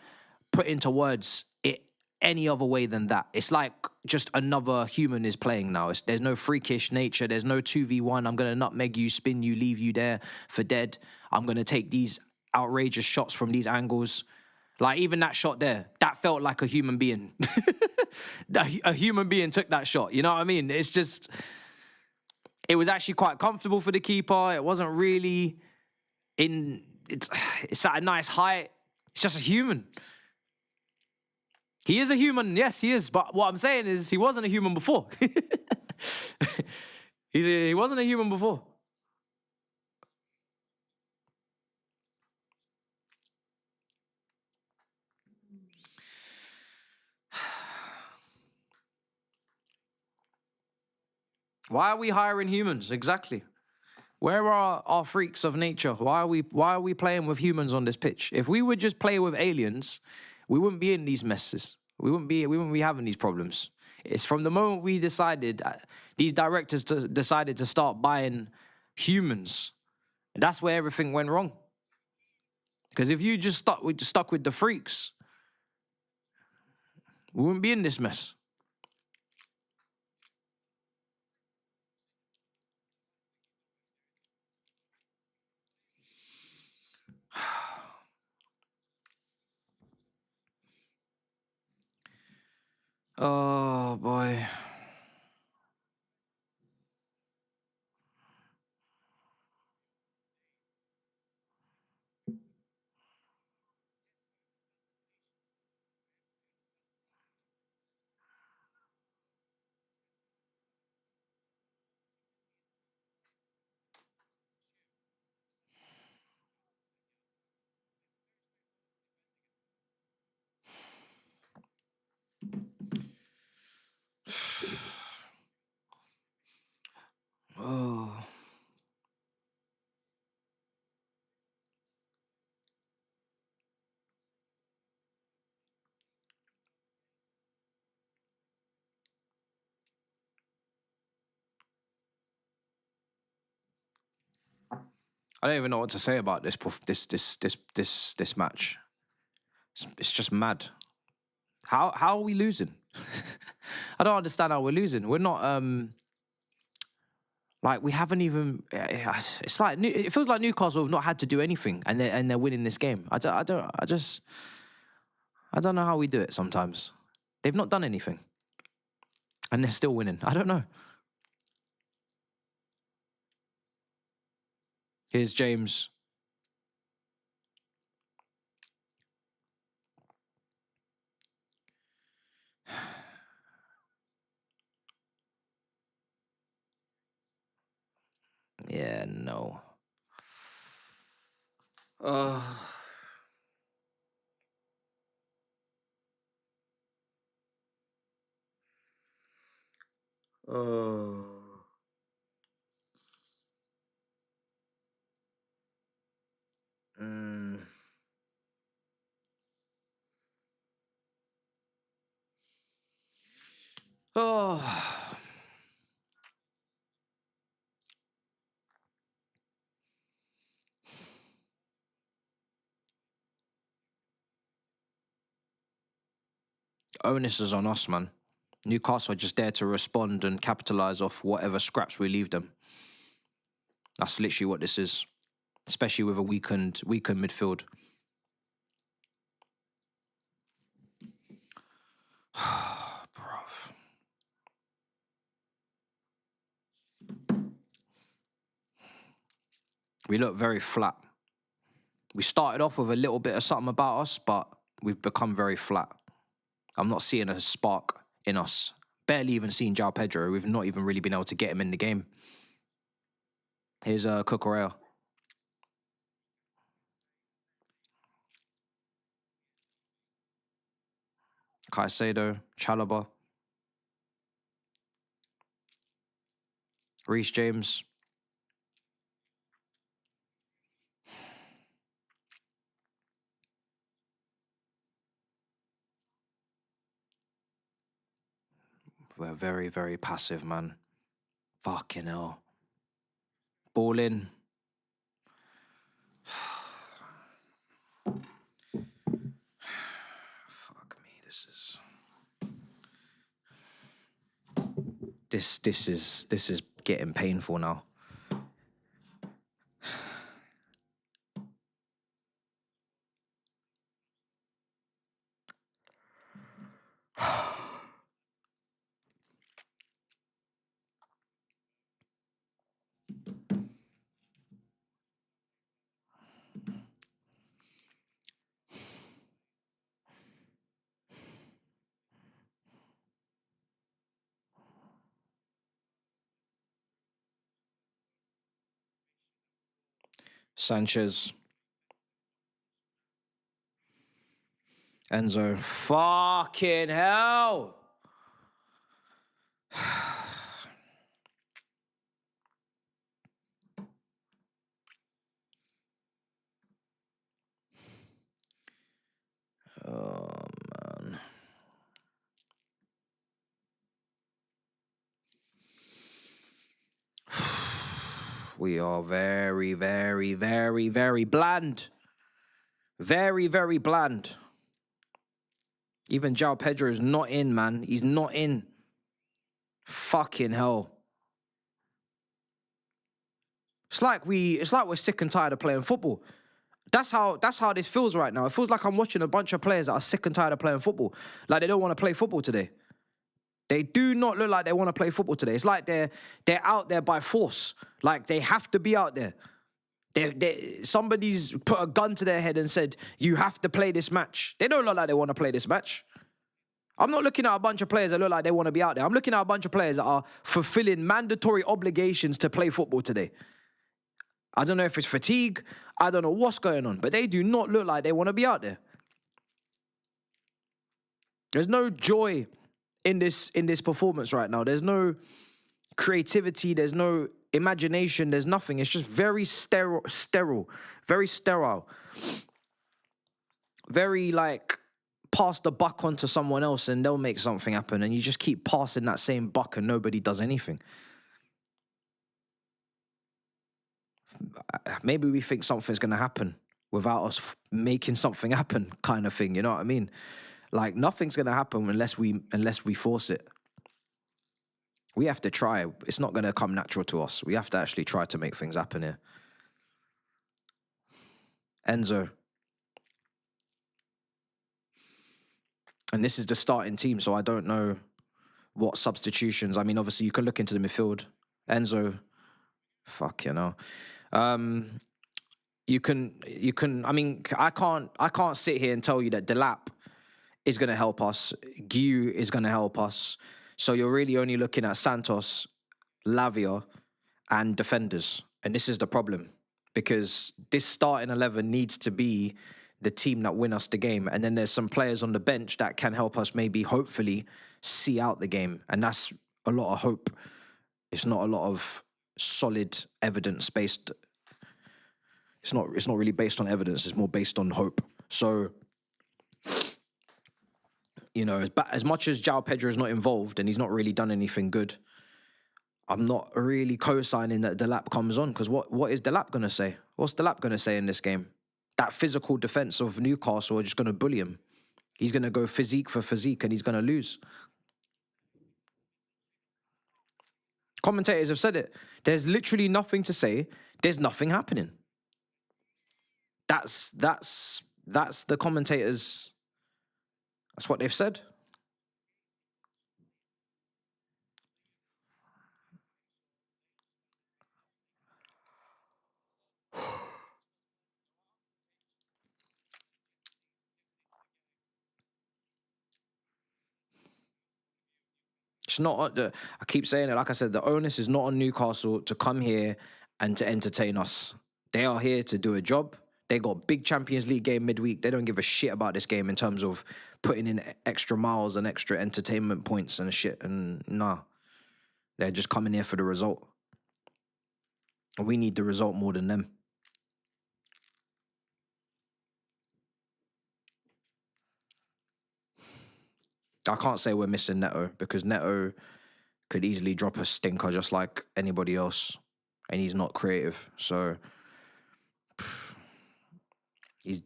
put into words it any other way than that. It's like just another human is playing now. There's no freakish nature. There's no 2v1. I'm going to nutmeg you, spin you, leave you there for dead. I'm going to take these outrageous shots from these angles. Like, even that shot there, that felt like a human being. A human being took that shot. You know what I mean? It's just, it was actually quite comfortable for the keeper. It wasn't really it's at a nice height. It's just a human. He is a human, yes, he is. But what I'm saying is, he wasn't a human before. He wasn't a human before. Why are we hiring humans? Exactly. Where are our freaks of nature? Why are we playing with humans on this pitch? If we would just play with aliens, we wouldn't be in these messes. We wouldn't be having these problems. It's from the moment we decided, these directors decided to start buying humans. And that's where everything went wrong. Because if you just stuck with the freaks, we wouldn't be in this mess. Oh, boy. Oh. I don't even know what to say about this match. It's just mad. How are we losing? I don't understand how we're losing. We're not like, we haven't even. It's like it feels like Newcastle have not had to do anything, and they're winning this game. I don't know how we do it sometimes. They've not done anything, and they're still winning. I don't know. Here's James. Yeah, no. Mm. Oh. Onus is on us, man. Newcastle are just there to respond and capitalise off whatever scraps we leave them. That's literally what this is, especially with a weakened midfield. Bruv. We look very flat. We started off with a little bit of something about us, but we've become very flat. I'm not seeing a spark in us. Barely even seen João Pedro. We've not even really been able to get him in the game. Here's Cucurella. Caicedo, Chalobah, Reece James. We're very, very passive, man. Fucking hell. Ball in. Fuck me, this is getting painful now. Sanchez. Enzo. Fucking hell. Oh, man. We are very, very, very, very bland. Very, very bland. Even João Pedro is not in, man. He's not in. Fucking hell. It's like we're sick and tired of playing football. That's how this feels right now. It feels like I'm watching a bunch of players that are sick and tired of playing football. Like they don't want to play football today. They do not look like they want to play football today. It's like they're out there by force. Like they have to be out there. Somebody's put a gun to their head and said, you have to play this match. They don't look like they want to play this match. I'm not looking at a bunch of players that look like they want to be out there. I'm looking at a bunch of players that are fulfilling mandatory obligations to play football today. I don't know if it's fatigue. I don't know what's going on, but they do not look like they want to be out there. There's no joy in this performance right now. There's no creativity. There's no imagination. There's nothing. It's just very sterile, very sterile. Very like pass the buck on to someone else and they'll make something happen, and you just keep passing that same buck and nobody does anything. Maybe we think something's going to happen without us making something happen, kind of thing. You know what I mean? Like nothing's going to happen unless we force it. We have to try. It's not going to come natural to us. We have to actually try to make things happen here. Enzo. And this is the starting team, so I don't know what substitutions. I mean, obviously you can look into the midfield. Enzo. Fuck, you know. You can. I mean, I can't sit here and tell you that Delap is going to help us. Guiu is going to help us. So you're really only looking at Santos, Lavia, and defenders. And this is the problem, because this starting 11 needs to be the team that win us the game. And then there's some players on the bench that can help us maybe, hopefully, see out the game. And that's a lot of hope. It's not a lot of solid evidence-based. It's not really based on evidence. It's more based on hope. So, you know, as much as João Pedro is not involved and he's not really done anything good, I'm not really co-signing that Delap comes on, because what is Delap going to say? What's Delap going to say in this game? That physical defence of Newcastle are just going to bully him. He's going to go physique for physique and he's going to lose. Commentators have said it. There's literally nothing to say. There's nothing happening. That's the commentators. That's what they've said. It's not. I keep saying it. Like I said, the onus is not on Newcastle to come here and to entertain us. They are here to do a job. They got big Champions League game midweek. They don't give a shit about this game in terms of putting in extra miles and extra entertainment points and shit. And nah, they're just coming here for the result. And we need the result more than them. I can't say we're missing Neto, because Neto could easily drop a stinker just like anybody else, and he's not creative. So he's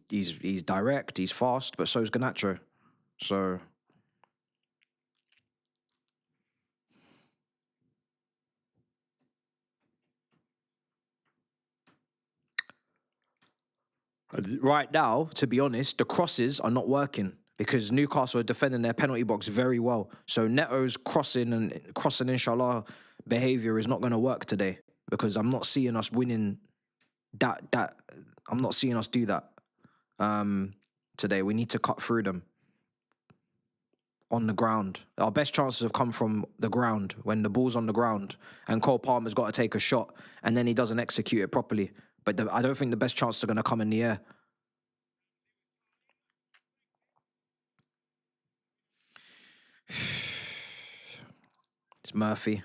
direct, he's fast, but so is Garnacho. So right now, to be honest, the crosses are not working because Newcastle are defending their penalty box very well. So Neto's crossing, inshallah, behaviour is not going to work today because I'm not seeing us winning that. I'm not seeing us do that today. We need to cut through them on the ground. Our best chances have come from the ground when the ball's on the ground and Cole Palmer's got to take a shot and then he doesn't execute it properly. But I don't think the best chances are going to come in the air. It's Murphy.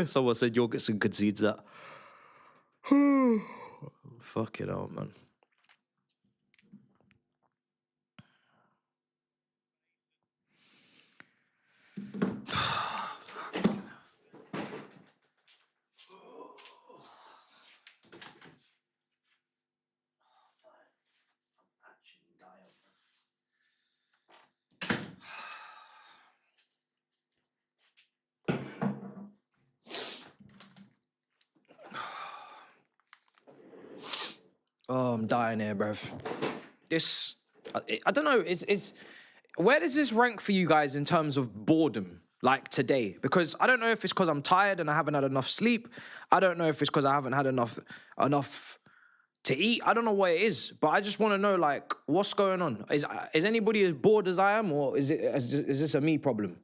Someone said Jorgensen concedes that. Fuck it out, man. Oh, I'm dying here, bruv. This, I don't know, where does this rank for you guys in terms of boredom, like today? Because I don't know if it's because I'm tired and I haven't had enough sleep. I don't know if it's because I haven't had enough to eat. I don't know what it is, but I just want to know, like, what's going on? Is anybody as bored as I am, or is this a me problem?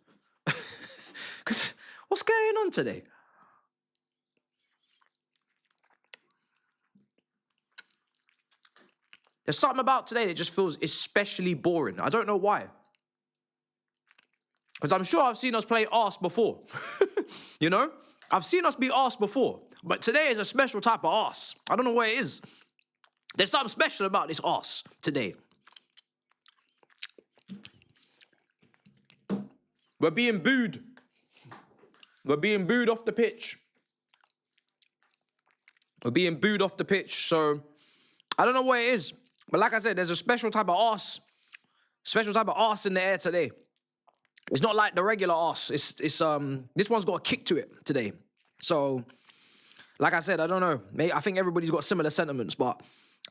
Because what's going on today? There's something about today that just feels especially boring. I don't know why. Because I'm sure I've seen us play arse before. You know? I've seen us be arse before. But today is a special type of arse. I don't know what it is. There's something special about this arse today. We're being booed. We're being booed off the pitch. We're being booed off the pitch, so I don't know what it is. But like I said, there's a special type of arse in the air today. It's not like the regular arse. This one's got a kick to it today. So, like I said, I don't know. I think everybody's got similar sentiments, but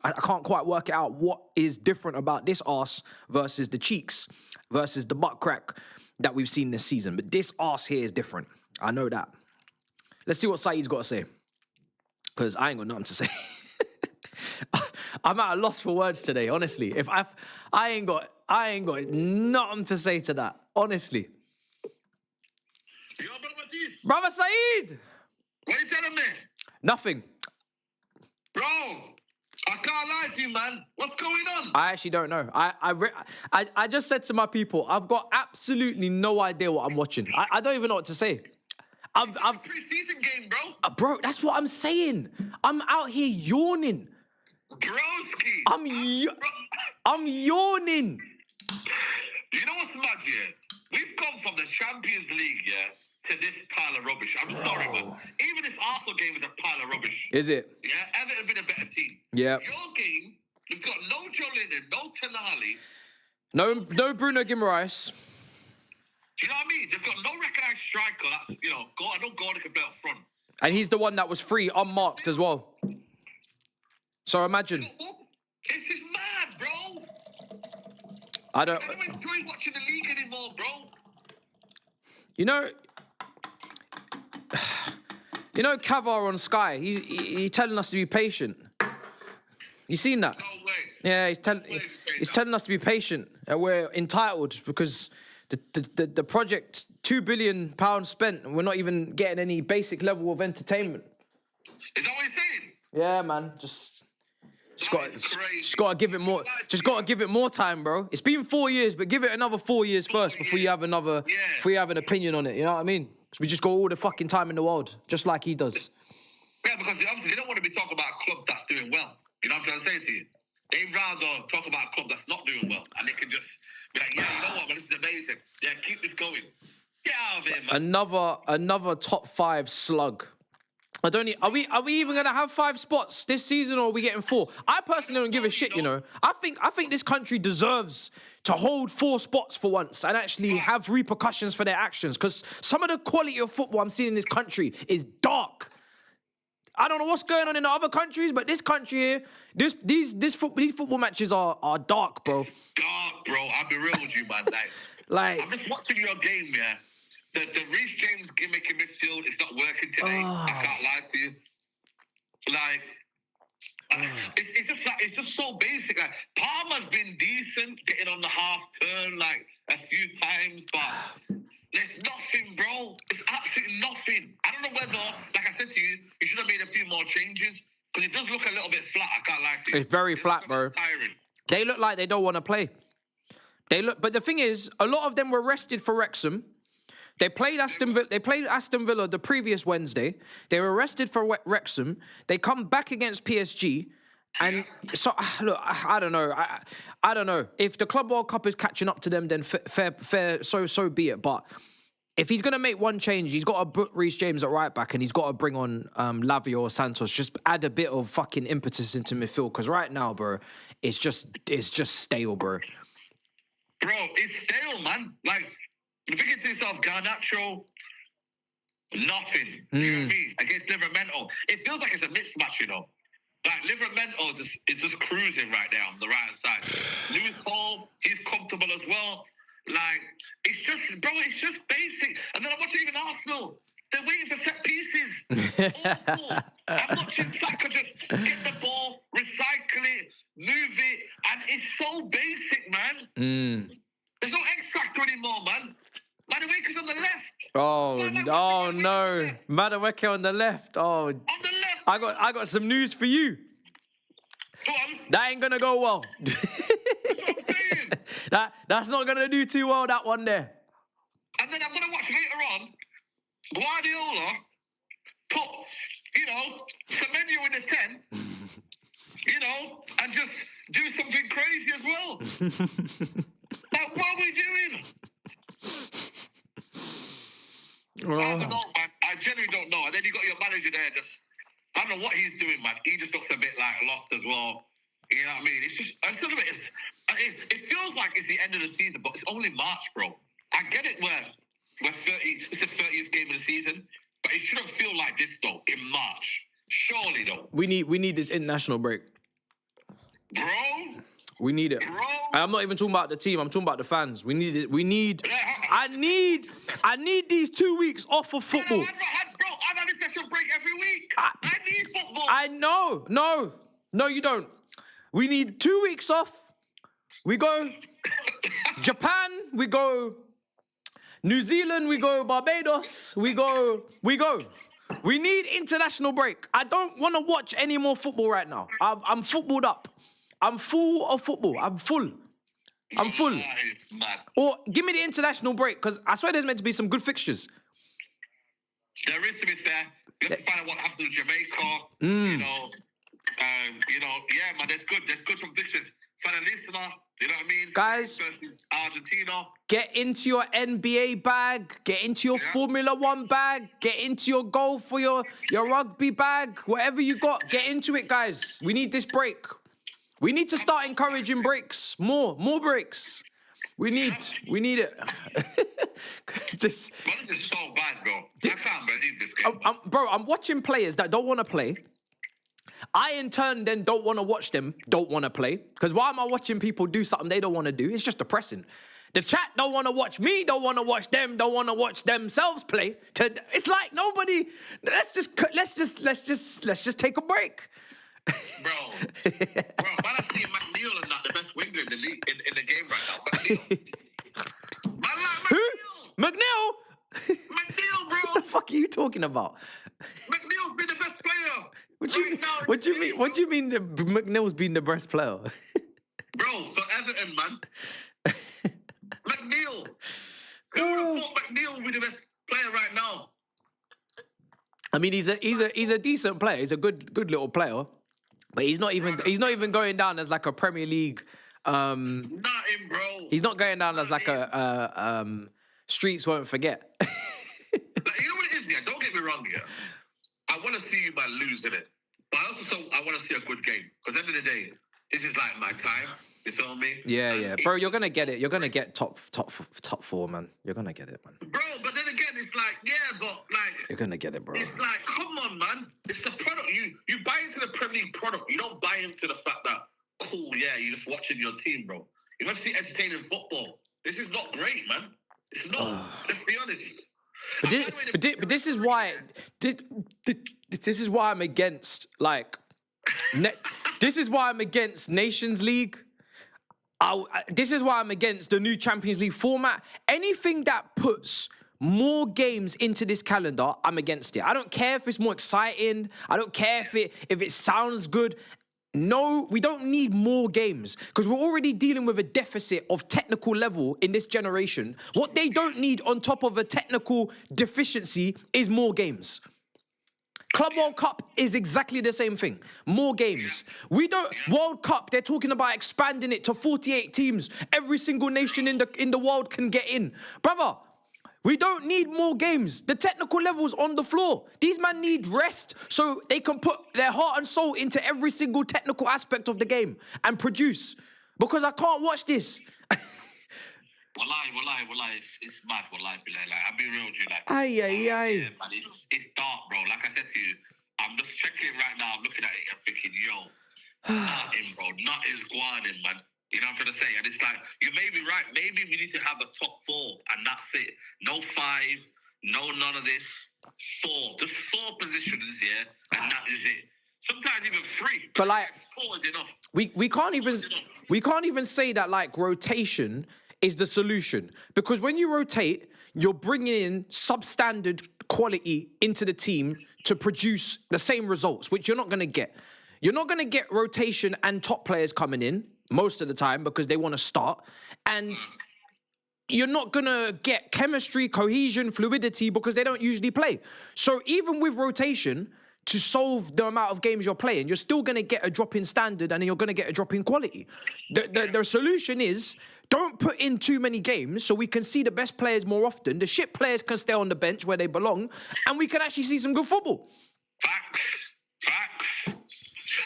I can't quite work it out what is different about this arse versus the cheeks, versus the butt crack that we've seen this season. But this arse here is different. I know that. Let's see what Saeed's got to say. Because I ain't got nothing to say. I'm at a loss for words today, honestly. I ain't got nothing to say to that, honestly. Yo, Brother Saeed. Brother Saeed! What are you telling me? Nothing. Bro, I can't lie to you, man. What's going on? I actually don't know. I just said to my people, I've got absolutely no idea what I'm watching. I don't even know what to say. It's a pre-season game, bro. Bro, that's what I'm saying. I'm out here yawning. Broski. I'm yawning. You know what's mad, yeah? We've come from the Champions League, yeah, to this pile of rubbish. I'm sorry, man. Even this Arsenal game is a pile of rubbish. Is it? Yeah, Everton been a better team. Yeah. Your game, you've got no Joe Lennon, no Tenali. No Bruno Guimaraes. Do you know what I mean? They've got no recognised striker. That's, you know, I know Gordon can play up front. And he's the one that was free, unmarked as well. So imagine. You know, this is mad, bro. I don't enjoy watching the league anymore, bro. You know Cavar on Sky, he's telling us to be patient. You seen that? No way. Yeah, he's telling us to be patient. We're entitled because the project, £2 billion spent, and we're not even getting any basic level of entertainment. Is that what you're saying? Yeah, man. Just gotta give it more. Just gotta give it more time, bro. It's been 4 years, but give it another 4 years first before you have before you have an opinion on it. You know what I mean? So we just got all the fucking time in the world, just like he does. Yeah, because obviously they don't want to be talking about a club that's doing well. You know what I'm trying to say to you? They'd rather talk about a club that's not doing well, and they can just be like, yeah, you know what, man, this is amazing. Yeah, keep this going. Get out of here, man. Another top 5 slug. I don't need, are we even gonna have 5 spots this season, or are we getting 4? I personally don't give a shit, you know. I think this country deserves to hold 4 spots for once and actually have repercussions for their actions, because some of the quality of football I'm seeing in this country is dark. I don't know what's going on in the other countries, but this country here, these football matches are dark, bro. Dark, bro. I'll be real with you, man. Like I'm just watching your game, yeah. The Reece James gimmick in midfield is not working today. I can't lie to you. Like, it's just so basic. Like, Palmer's been decent, getting on the half turn like a few times, but there's nothing, bro. It's absolutely nothing. I don't know whether, like I said to you, you should have made a few more changes, because it does look a little bit flat. I can't lie to you. It's very flat, bro. Tiring. They look like they don't want to play. But the thing is, a lot of them were rested for Wrexham. They played Aston Villa the previous Wednesday. They were rested for Wrexham. They come back against PSG. And so, look, I don't know. I don't know. If the Club World Cup is catching up to them, then fair, so be it. But if he's going to make one change, he's got to put Reece James at right back, and he's got to bring on Lavia or Santos. Just add a bit of fucking impetus into midfield, because right now, bro, it's just stale, bro. Bro, it's stale, man. Like, you're thinking to yourself, Garnacho, nothing. You know what I mean? Against Livramento. It feels like it's a mismatch, you know. Like, Livramento is just cruising right now on the right side. Lewis Hall, he's comfortable as well. Like, it's just, bro, it's just basic. And then I'm watching even Arsenal. They're waiting for set pieces. Awful. I'm watching Saka just get the ball, recycle it, move it, and it's so basic, man. There's no X factor anymore, man. Madueke's on the left. Oh no. Madueke on the left. Oh. On the left. I got some news for you. Go on. That ain't gonna go well. That's what I'm saying. That's not gonna do too well, that one there. And then I'm gonna watch later on Guardiola put, Semenyo in the 10, and just do something crazy as well. Like, what are we doing? I don't know, man. I genuinely don't know. And then you got your manager there I don't know what he's doing, man. He just looks a bit like lost as well. You know what I mean? It feels like it's the end of the season, but it's only March, bro. I get it we're 30, it's the 30th game of the season, but it shouldn't feel like this, though, in March. Surely, though. We need this international break. Bro? We need it. Bro? I'm not even talking about the team. I'm talking about the fans. We need it. I need these 2 weeks off of football. I've had a special break every week. I need football. I know. No, you don't. We need 2 weeks off. We go Japan. We go New Zealand. We go Barbados. We go. We need international break. I don't want to watch any more football right now. I'm footballed up. I'm full of football. I'm full. Or give me the international break, because I swear there's meant to be some good fixtures. There is, to be fair. You have to find out what happens with Jamaica. Yeah, man, there's good some fixtures. Finalissima, you know what I mean? Guys, versus Argentina. Get into your NBA bag, get into your Formula One bag, get into your golf or your rugby bag, whatever you got, get into it, guys. We need this break. We need to start encouraging breaks. More breaks. We need it. This is so bad, bro. I can't believe this game. I'm watching players that don't want to play. I, in turn, then don't want to watch them, don't want to play. Because why am I watching people do something they don't want to do? It's just depressing. The chat don't want to watch me, don't want to watch them, don't want to watch themselves play. It's like nobody. Let's just take a break. Bro, man, I've seen McNeil and that the best winger in the league in the game right now. McNeil. Who? McNeil? McNeil, bro. What the fuck are you talking about? McNeil's been the best player. What do you mean that McNeil's been the best player? Bro, for Everton, man. McNeil. Who would have thought McNeil would be the best player right now? I mean, he's a decent player. He's a good little player. But he's not even going down as like a Premier League. Nothing, bro. He's not going down as like a streets won't forget. Like, you know what it is, yeah? Don't get me wrong, yeah. I want to see you man lose, innit? But I want to see a good game. Because at the end of the day, this is like my time. You feel me? Yeah. Bro, you're gonna get it. You're gonna get top 4, man. You're gonna get it, man. Bro, but then again, it's like, yeah, but like You're gonna get it, bro. it's like, come on, man. It's the product. You buy into the Premier League product. You don't buy into the fact that, cool, yeah, you're just watching your team, bro. You must be entertaining football. This is not great, man. It's not. Let's be honest. But this is why this is why I'm against like this is why I'm against Nations League. This is why I'm against the new Champions League format. Anything that puts more games into this calendar, I'm against it. I don't care if it's more exciting. I don't care if it sounds good. No, we don't need more games because we're already dealing with a deficit of technical level in this generation. What they don't need on top of a technical deficiency is more games. Club World Cup is exactly the same thing. More games. We don't... World Cup, they're talking about expanding it to 48 teams. Every single nation in the world can get in. Brother, we don't need more games. The technical level's on the floor. These men need rest so they can put their heart and soul into every single technical aspect of the game and produce. Because I can't watch this. Wallahi, it's mad, wallahi, like, I'll be real with you, like, Aye. yeah, man, it's dark, bro. Like I said to you, I'm just checking right now, I'm looking at it, I'm thinking, yo, nothing, bro, nothing's going in, man. You know what I'm trying to say? And it's like, you may be right, maybe we need to have a top 4, and that's it. No 5, no none of this. 4, just 4 positions, yeah, and that is it. Sometimes even 3. But like 4 is enough. We can't even say that like rotation is the solution. Because when you rotate, you're bringing in substandard quality into the team to produce the same results, which you're not going to get. You're not going to get rotation and top players coming in most of the time because they want to start. And you're not going to get chemistry, cohesion, fluidity because they don't usually play. So even with rotation, to solve the amount of games you're playing, you're still going to get a drop in standard and you're going to get a drop in quality. The solution is don't put in too many games so we can see the best players more often. The shit players can stay on the bench where they belong and we can actually see some good football. Facts.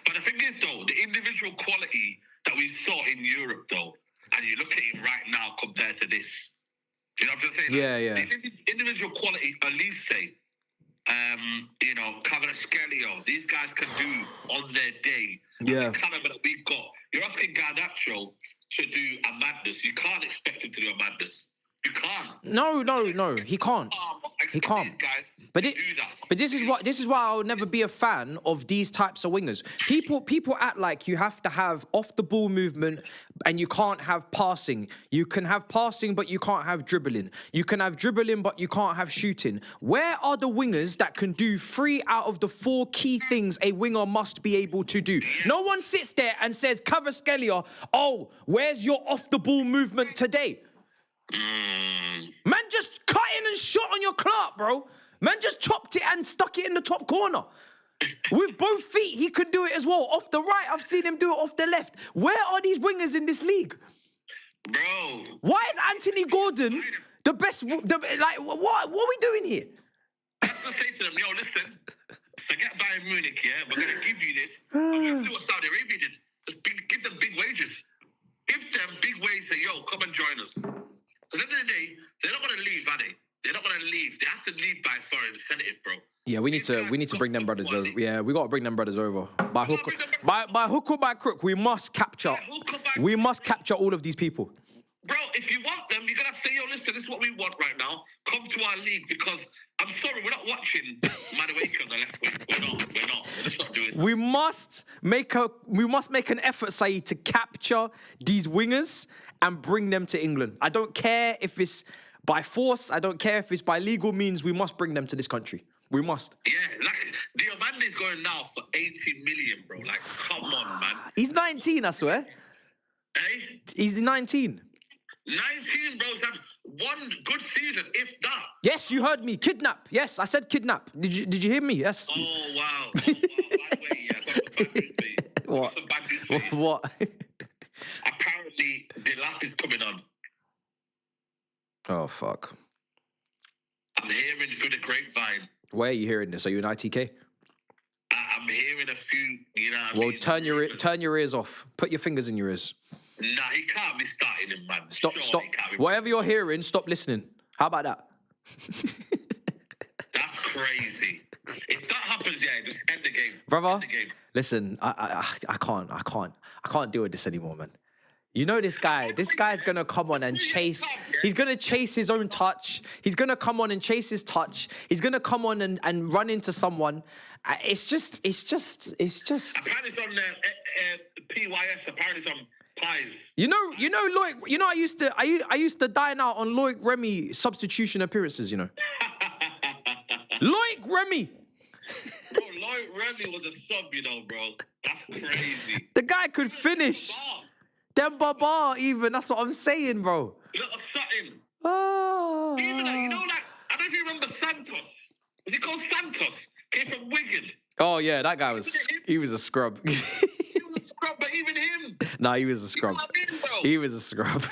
But the thing is, though, the individual quality that we saw in Europe, though, and you look at it right now compared to this, you know what I'm just saying? Yeah. The individual quality, at least say, you know, Kvaratskhelia, these guys can do on their day. Yeah. The caliber that we've got. You're asking Garnacho to do a madness. You can't expect him to do a madness. You can't. No. He can't. He can't. But this is why I'll never be a fan of these types of wingers. People act like you have to have off the ball movement and you can't have passing. You can have passing, but you can't have dribbling. You can have dribbling, but you can't have shooting. Where are the wingers that can do 3 out of the 4 key things a winger must be able to do? No one sits there and says, Kvaratskhelia, oh, where's your off the ball movement today? Man just cut in and shot on your Clark, bro. Man just chopped it and stuck it in the top corner. With both feet, he can do it as well. Off the right, I've seen him do it off the left. Where are these wingers in this league? Bro. Why is Anthony Gordon the best? What are we doing here? I have to say to them, yo, listen, forget Bayern Munich, yeah? We're going to give you this. I'm going to do what Saudi Arabia did. Just give them big wages. Give them big wages. Say, yo, come and join us. Because at the end of the day, they're not going to leave, are they? They're not going to leave. They have to leave by foreign incentives, bro. Yeah, we need to bring them brothers over. Yeah, we got to bring them brothers over. By hook or by crook, we must capture. We must capture all of these people. Bro, if you want them, you're going to have to say, yo, listen, this is what we want right now. Come to our league because, I'm sorry, we're not watching Madueke on the left wing. We're not. We're just not doing that. We must make an effort, Saeed, to capture these wingers and bring them to England. I don't care if it's by force. I don't care if it's by legal means. We must bring them to this country. We must. Yeah, like, Diomande going now for 80 million, bro. Like, come on, man. He's 19, I swear. Hey? He's 19. 19, bro. That's one good season, if that. Yes, you heard me. Kidnap. Yes, I said kidnap. Did you hear me? Yes. Oh, wow. By the way, yeah. What? Some bad news for you. What? Apparently, the lap is coming on. Oh, fuck. I'm hearing through the grapevine. Where are you hearing this? Are you in ITK? I'm hearing a few, you know what I Well, mean? turn your ears off. Put your fingers in your ears. Nah, he can't be starting him, man. Stop. Surely he can't be. Whatever you're hearing, stop listening. How about that? That's crazy. If that happens, yeah, just end the game. Brother, End the game. listen, I can't deal with this anymore, man. You know this guy. This guy's gonna come on and chase. He's gonna chase his own touch. He's gonna come on and chase his touch. He's gonna come on and run into someone. It's just. Apparently it's on PYS. Apparently it's on Pies. You know, Loic. You know, I used to dine out on Loic Remy substitution appearances. You know, Loic Remy. Bro, Lloyd Remy was a sub, you know, bro. That's crazy. The guy could finish. Dem Baba, even. That's what I'm saying, bro. Little something. Oh. Even, you know, like, I don't know if you remember Santos. Was he called Santos? Came from Wigan. Oh, yeah, that guy he was a scrub. He was a scrub, but even him. Nah, he was a scrub. You know what I mean, bro? He was a scrub. Bro,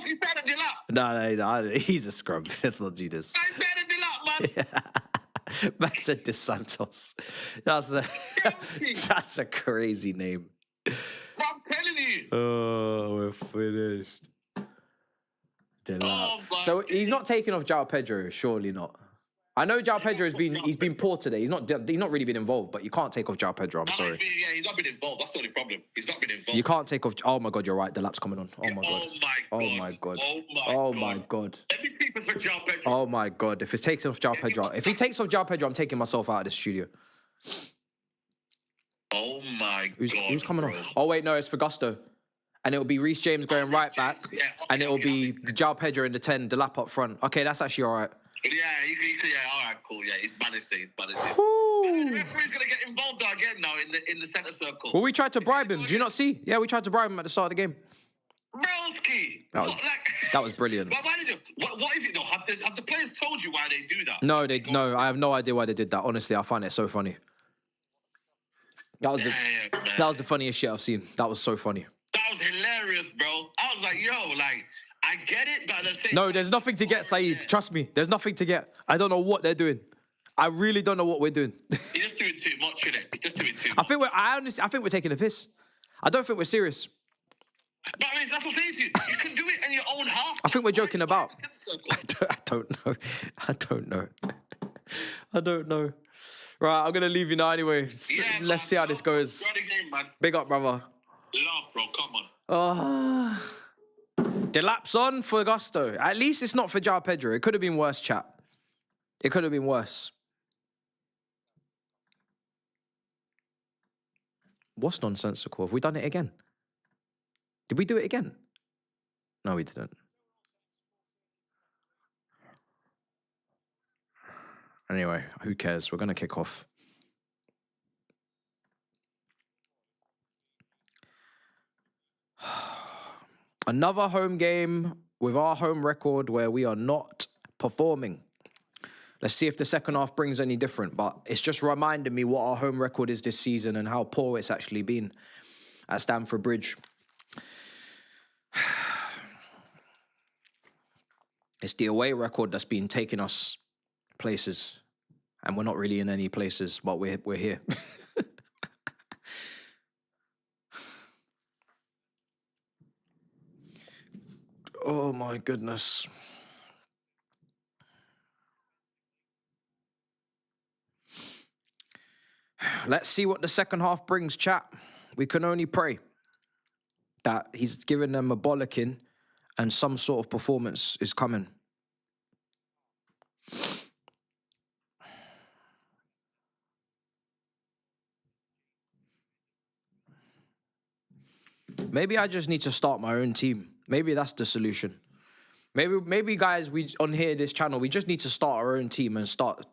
he's better than Dilap. No, he's a scrub. Let's not do this. He's better than Dilap, man. Man said De Santos. That's a crazy name. Bro, I'm telling you. Oh, we're finished. Oh, So he's not taking off João Pedro, surely not. I know João Pedro he's been poor today. He's not really been involved, but you can't take off João Pedro. I'm sorry. Yeah, he's not been involved. That's the only problem. He's not been involved. You can't take off. Oh my God, you're right. The lap's coming on. Oh my God. Oh my God. Oh my God. Let me see if it's for João Pedro. Oh my God. If it takes off João Pedro, I'm taking myself out of this studio. Oh my God. Who's coming off? Oh wait, no, it's for Gusto. And it'll be Reece James going right back. Yeah, and it'll be João Pedro in the 10, the lap up front. Okay, that's actually all right. Yeah, all right, cool. Yeah, he's managed it. The referee's going to get involved again now in the centre circle. Well, we tried to bribe him. Do you not see? Yeah, we tried to bribe him at the start of the game. Broski! That was brilliant. But why did you, what is it though? Have the players told you why they do that? No, I have no idea why they did that. Honestly, I find it so funny. That was the funniest shit I've seen. That was so funny. That was hilarious, bro. I was like, yo, like, I get it, but at the same No, there's nothing to get, Saeed. Trust me. There's nothing to get. I don't know what they're doing. I really don't know what we're doing. You're just doing too much, innit? You're just doing too much. I think we're taking a piss. I don't think we're serious. But I mean, that's what I'm saying to you. You can do it in your own half. I think we're joking about. I don't know. Right, I'm going to leave you now anyway. Let's see how this goes. Game, man. Big up, brother. Love, bro. Come on. The lap's on for Gusto. At least it's not for João Pedro. It could have been worse, chat. It could have been worse. What's nonsensical? Have we done it again? Did we do it again? No, we didn't. Anyway, who cares? We're going to kick off. Another home game with our home record where we are not performing. Let's see if the second half brings any different, but it's just reminding me what our home record is this season and how poor it's actually been at Stamford Bridge. It's the away record that's been taking us places, and we're not really in any places, but we're here. Oh my goodness. Let's see what the second half brings, chat. We can only pray that he's given them a bollocking and some sort of performance is coming. Maybe I just need to start my own team. Maybe that's the solution. Maybe guys, on here, this channel, we just need to start our own team and start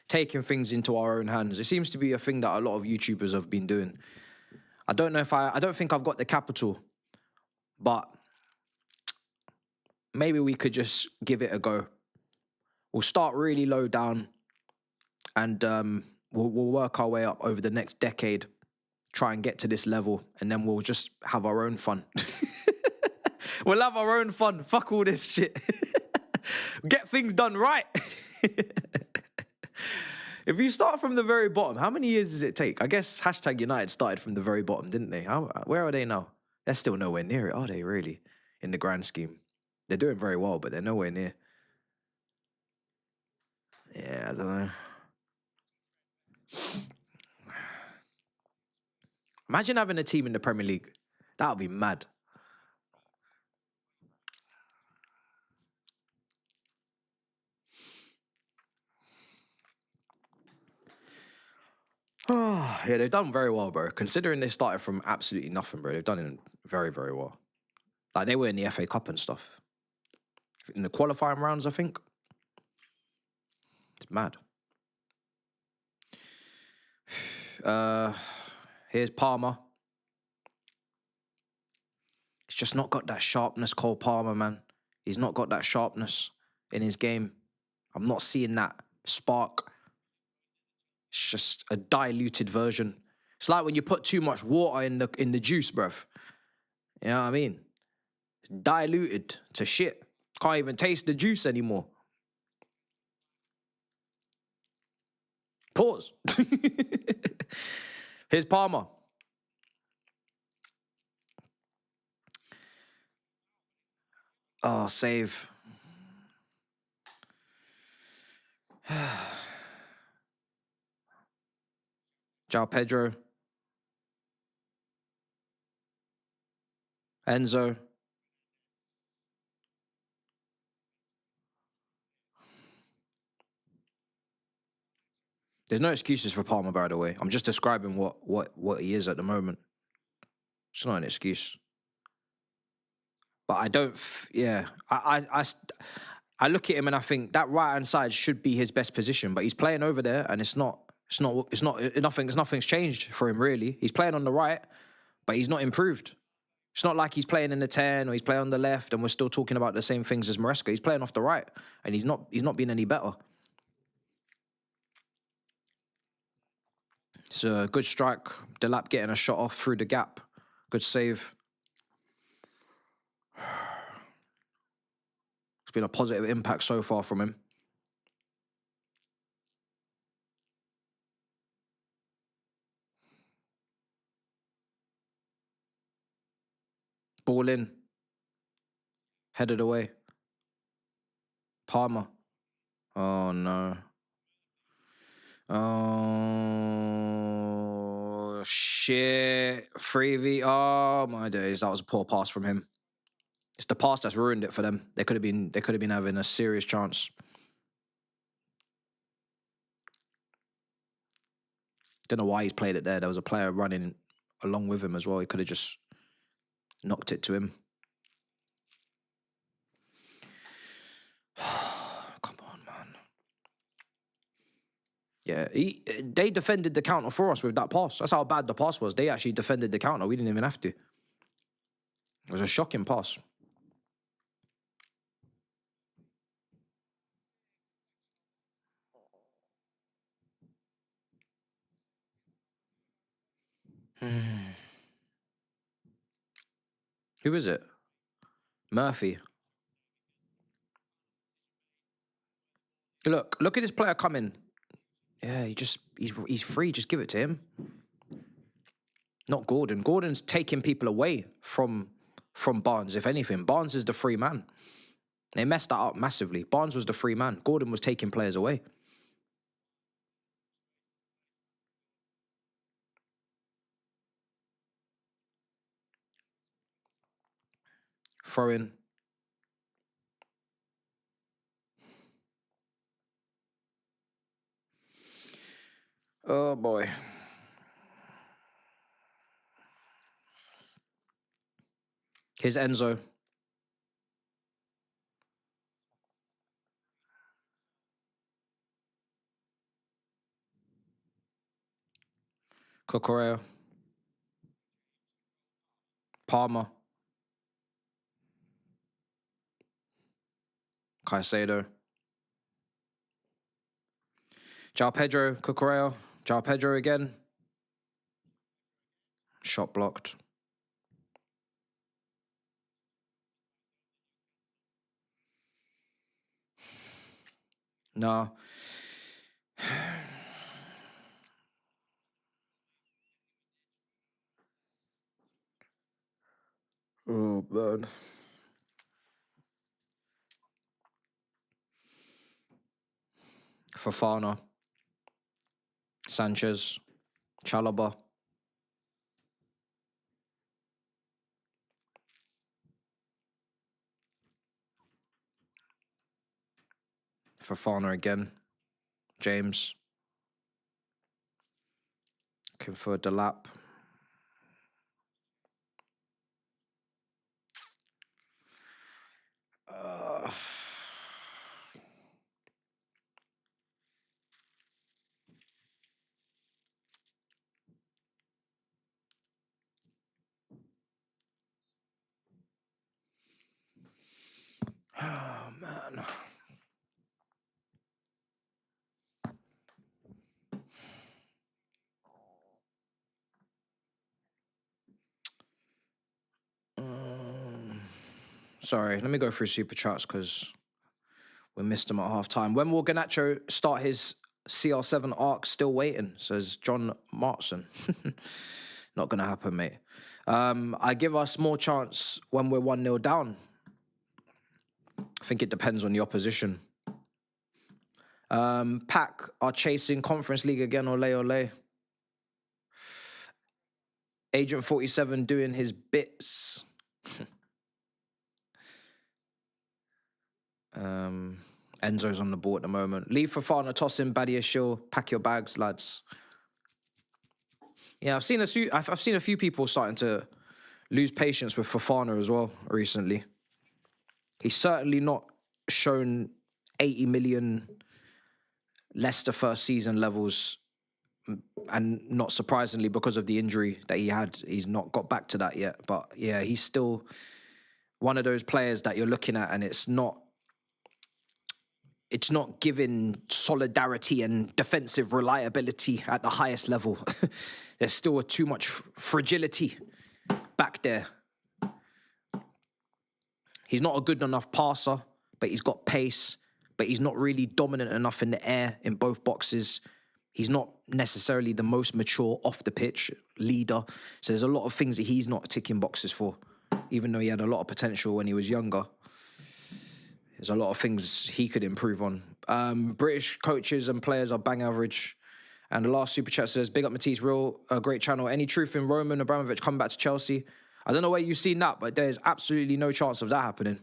taking things into our own hands. It seems to be a thing that a lot of YouTubers have been doing. I don't think I've got the capital, but maybe we could just give it a go. We'll start really low down and we'll work our way up over the next decade try and get to this level, and then we'll just have our own fun. We'll have our own fun. Fuck all this shit. Get things done right. If you start from the very bottom, how many years does it take? I guess hashtag United started from the very bottom, didn't they? Where are they now? They're still nowhere near it, are they, really? In the grand scheme. They're doing very well, but they're nowhere near. Yeah, I don't know. Imagine having a team in the Premier League. That would be mad. Oh, yeah, they've done very well, bro. Considering they started from absolutely nothing, bro. They've done it very, very well. Like, they were in the FA Cup and stuff. In the qualifying rounds, I think. It's mad. Here's Palmer. He's just not got that sharpness, Cole Palmer, man. He's not got that sharpness in his game. I'm not seeing that spark. It's just a diluted version. It's like when you put too much water in the juice, bruv. You know what I mean? It's diluted to shit. Can't even taste the juice anymore. Pause. Here's Palmer. Oh, save. João Pedro. Enzo. There's no excuses for Palmer, by the way. I'm just describing what he is at the moment. It's not an excuse. But I don't, yeah. I look at him and I think that right-hand side should be his best position, but he's playing over there and nothing's changed for him, really. He's playing on the right, but he's not improved. It's not like he's playing in the 10 or he's playing on the left and we're still talking about the same things as Maresca. He's playing off the right and he's not been any better. It's a good strike. Delap getting a shot off through the gap. Good save. It's been a positive impact so far from him. Ball in. Headed away. Palmer. Oh, no. Oh, shit. 3v. Oh, my days. That was a poor pass from him. It's the pass that's ruined it for them. They could have been having a serious chance. Don't know why he's played it there. There was a player running along with him as well. He could have just knocked it to him. Come on, man. Yeah, they defended the counter for us with that pass. That's how bad the pass was. They actually defended the counter. We didn't even have to. It was a shocking pass. Who is it? Murphy. Look at this player coming. Yeah, he's free. Just give it to him. Not Gordon. Gordon's taking people away from Barnes, if anything. Barnes is the free man. They messed that up massively. Barnes was the free man. Gordon was taking players away. Throw in. Oh, boy. Here's Enzo. Cucurella. Palmer. Caicedo. João Pedro. Cucurella. João Pedro again. Shot blocked. No. Oh, man. Fofana. Sanchez. Chalobah. Fofana again. James. Looking for Delap. Oh, man. Sorry, let me go through super chats because we missed him at half time. When will Garnacho start his CR7 arc? Still waiting, says John Martson. Not going to happen, mate. I give us more chance when we're 1-0 down. I think it depends on the opposition. Pack are chasing Conference League again, ole ole. Agent 47 doing his bits. Enzo's on the ball at the moment. Leave Fofana, toss him, Badiashile, pack your bags, lads. Yeah, I've seen a few people starting to lose patience with Fofana as well recently. He's certainly not shown 80 million Leicester first season levels, and not surprisingly because of the injury that he had, he's not got back to that yet. But yeah, he's still one of those players that you're looking at and it's not giving solidarity and defensive reliability at the highest level. There's still too much fragility back there. He's not a good enough passer, but he's got pace, but he's not really dominant enough in the air in both boxes. He's not necessarily the most mature off the pitch leader. So there's a lot of things that he's not ticking boxes for, even though he had a lot of potential when he was younger. There's a lot of things he could improve on. British coaches and players are bang average. And the last super chat says, big up Matisse, real great channel. Any truth in Roman Abramovich coming back to Chelsea? I don't know where you've seen that, but there's absolutely no chance of that happening.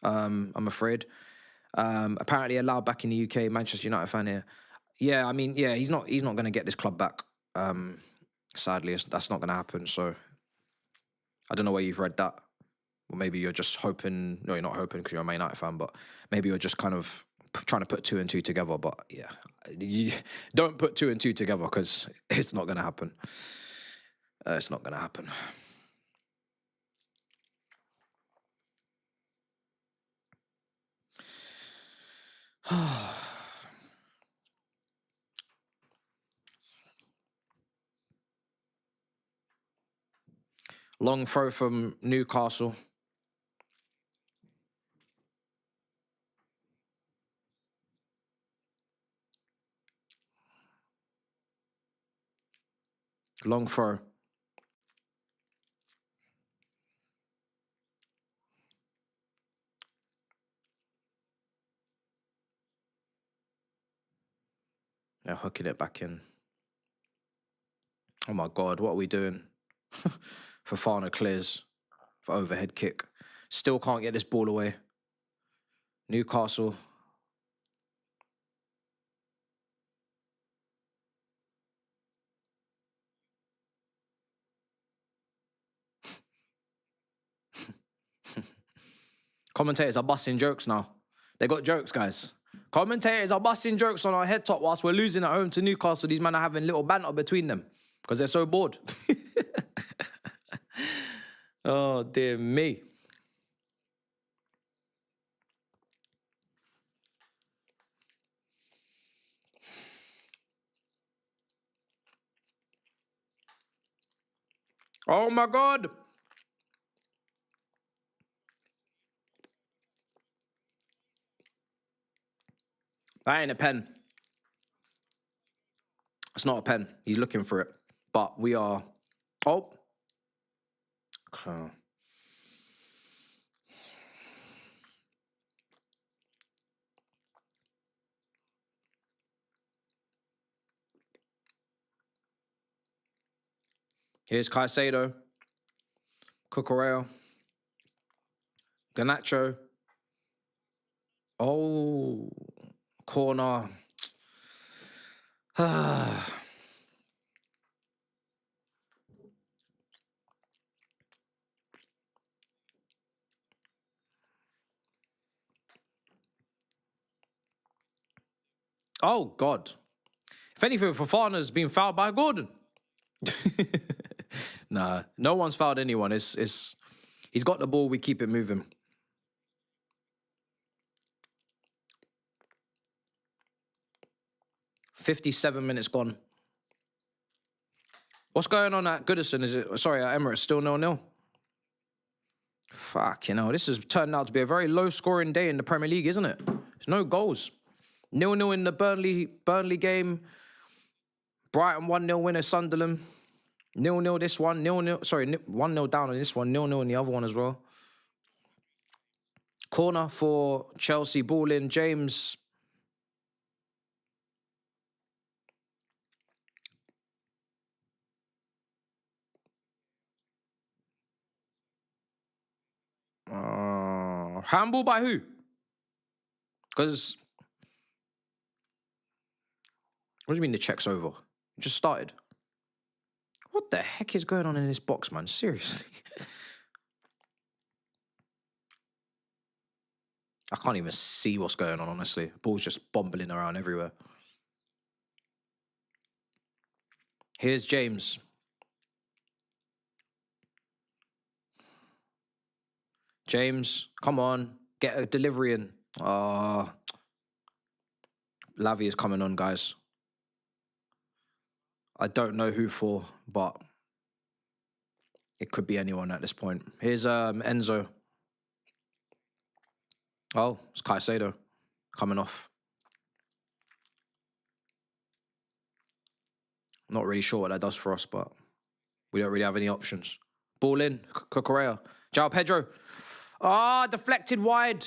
I'm afraid. Apparently allowed back in the UK, Manchester United fan here. Yeah, I mean, yeah, he's not going to get this club back. Sadly, that's not going to happen. So I don't know where you've read that. Or maybe you're just hoping, no, you're not hoping because you're a Man United fan, but maybe you're just kind of trying to put 2 and 2 together. But yeah, you don't put 2 and 2 together because it's not going to happen. It's not going to happen. Long throw from Newcastle. Long throw. They're hooking it back in. Oh my God, what are we doing? Fofana clears for overhead kick. Still can't get this ball away. Newcastle. Commentators are busting jokes now. They got jokes, guys. Commentators are busting jokes on our head top whilst we're losing at home to Newcastle. These men are having little banter between them because they're so bored. Oh, dear me. Oh my God. That ain't a pen. It's not a pen. He's looking for it. But we are... Oh. Here's Caicedo. Cucurella. Garnacho. Oh. Corner. Oh, God. If anything, Fofana's been fouled by Gordon. Nah, no one's fouled anyone. He's got the ball, we keep it moving. $57 minutes gone. What's going on at Goodison? Sorry, at Emirates, still 0-0? Fuck, this has turned out to be a very low-scoring day in the Premier League, isn't it? There's no goals. 0-0 in the Burnley game. Brighton 1-0 win at Sunderland. 0-0 this one. 0-0. Sorry, 1-0 down on this one. 0-0 in the other one as well. Corner for Chelsea. Ball in. James. Handball by who? Because... What do you mean the check's over? It just started. What the heck is going on in this box, man? Seriously. I can't even see what's going on, honestly. Ball's just bumbling around everywhere. Here's James. James, come on. Get a delivery in. Lavia is coming on, guys. I don't know who for, but it could be anyone at this point. Here's Enzo. Oh, it's Caicedo coming off. I'm not really sure what that does for us, but we don't really have any options. Ball in, Cucurella. João Pedro. Deflected wide.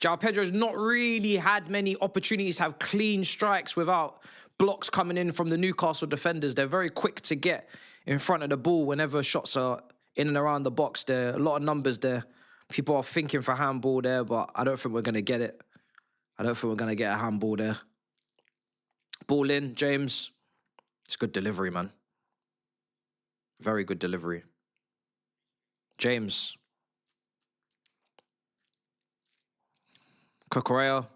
João Pedro's not really had many opportunities to have clean strikes without blocks coming in from the Newcastle defenders. They're very quick to get in front of the ball whenever shots are in and around the box. There are a lot of numbers there. People are thinking for handball there, but I don't think we're going to get it. I don't think we're going to get a handball there. Ball in, James. It's good delivery, man. Very good delivery. James. Cucurella.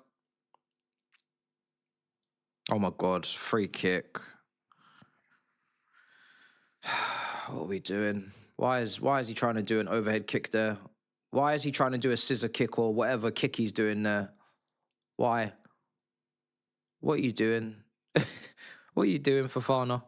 Oh my God, free kick. What are we doing? Why is he trying to do an overhead kick there? Why is he trying to do a scissor kick or whatever kick he's doing there? Why? What are you doing? What are you doing, Fofana?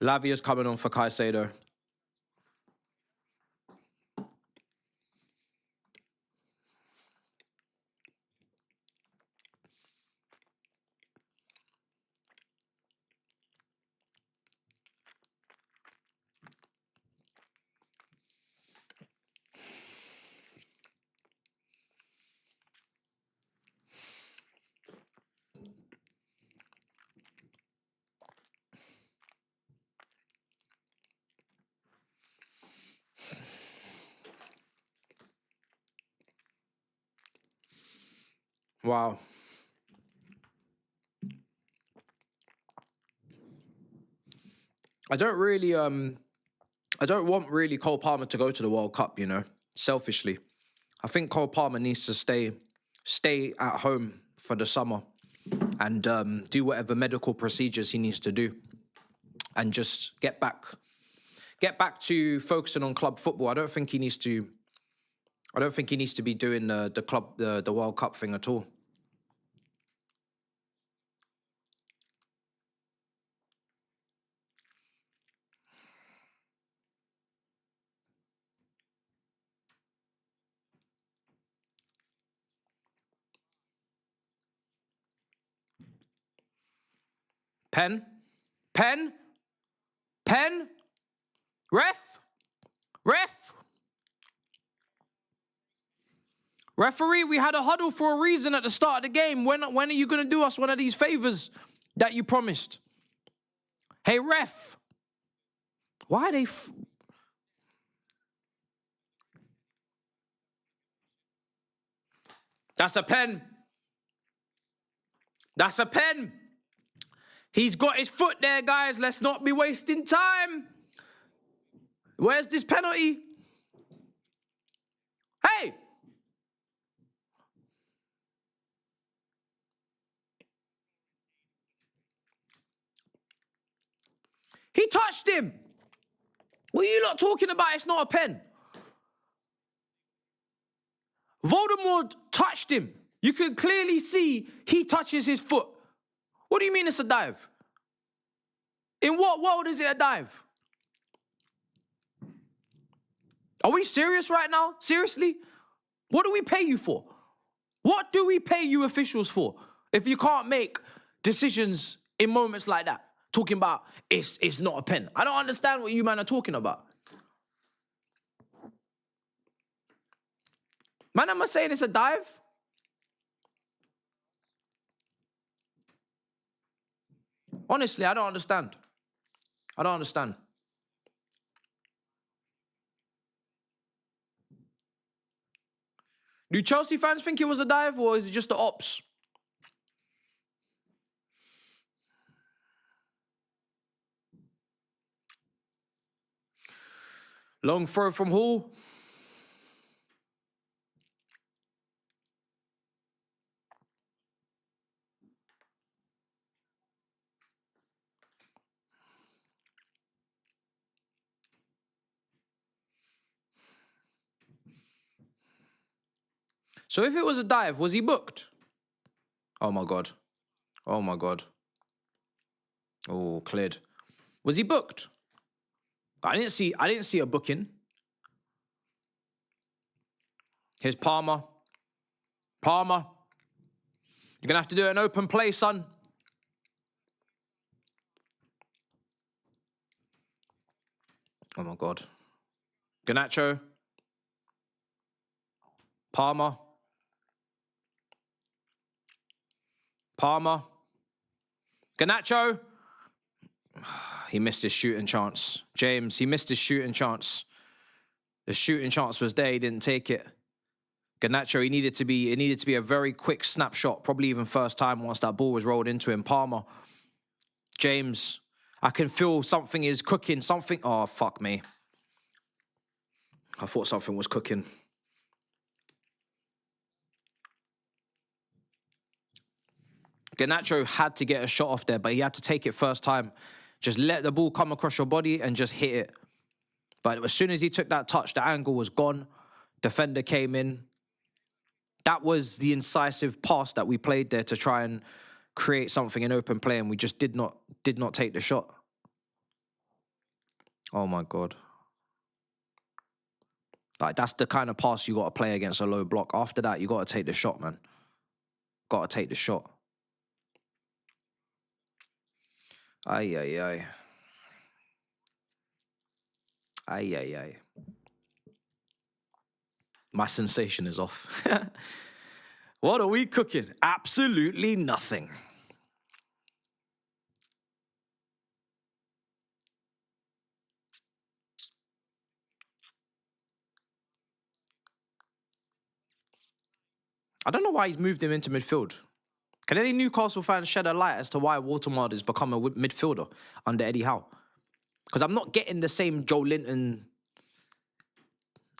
Lavia's coming on for Caicedo. Wow. I don't want really Cole Palmer to go to the World Cup, selfishly. I think Cole Palmer needs to stay at home for the summer. and do whatever medical procedures he needs to do, and just get back to focusing on club football. I don't think he needs to be doing the World Cup thing at all. Pen. Ref. Referee, we had a huddle for a reason at the start of the game. When are you going to do us one of these favors that you promised? Hey, ref. Why are they... That's a pen. That's a pen. He's got his foot there, guys. Let's not be wasting time. Where's this penalty? Hey! He touched him. What are you lot talking about? It's not a pen. Voldemort touched him. You can clearly see he touches his foot. What do you mean it's a dive? In what world is it a dive? Are we serious right now? Seriously? What do we pay you for? What do we pay you officials for if you can't make decisions in moments like that? Talking about it's not a pen. I don't understand what you man are talking about. Man, am I saying it's a dive? Honestly, I don't understand. I don't understand. Do Chelsea fans think it was a dive, or is it just the ops? Long throw from Hall. So if it was a dive, was he booked? Oh my God. Oh my God. Oh, cleared. Was he booked? I didn't see a booking. Here's Palmer. Palmer. You're gonna have to do an open play, son. Oh my God. Garnacho. Palmer. Palmer. Garnacho. He missed his shooting chance. James, he missed his shooting chance. The shooting chance was there. He didn't take it. Garnacho, it needed to be a very quick snapshot, probably even first time once that ball was rolled into him. Palmer. James. I can feel something is cooking. Something. Oh, fuck me. I thought something was cooking. Garnacho had to get a shot off there, but he had to take it first time. Just let the ball come across your body and just hit it. But as soon as he took that touch, the angle was gone. Defender came in. That was the incisive pass that we played there to try and create something in open play, and we just did not take the shot. Oh my God. Like, that's the kind of pass you got to play against a low block. After that, you got to take the shot, man. Got to take the shot. Ay, ay, ay. Ay, ay, ay. My sensation is off. What are we cooking? Absolutely nothing. I don't know why he's moved him into midfield. Can any Newcastle fans shed a light as to why Watermard has become a midfielder under Eddie Howe? Because I'm not getting the same Joe Linton.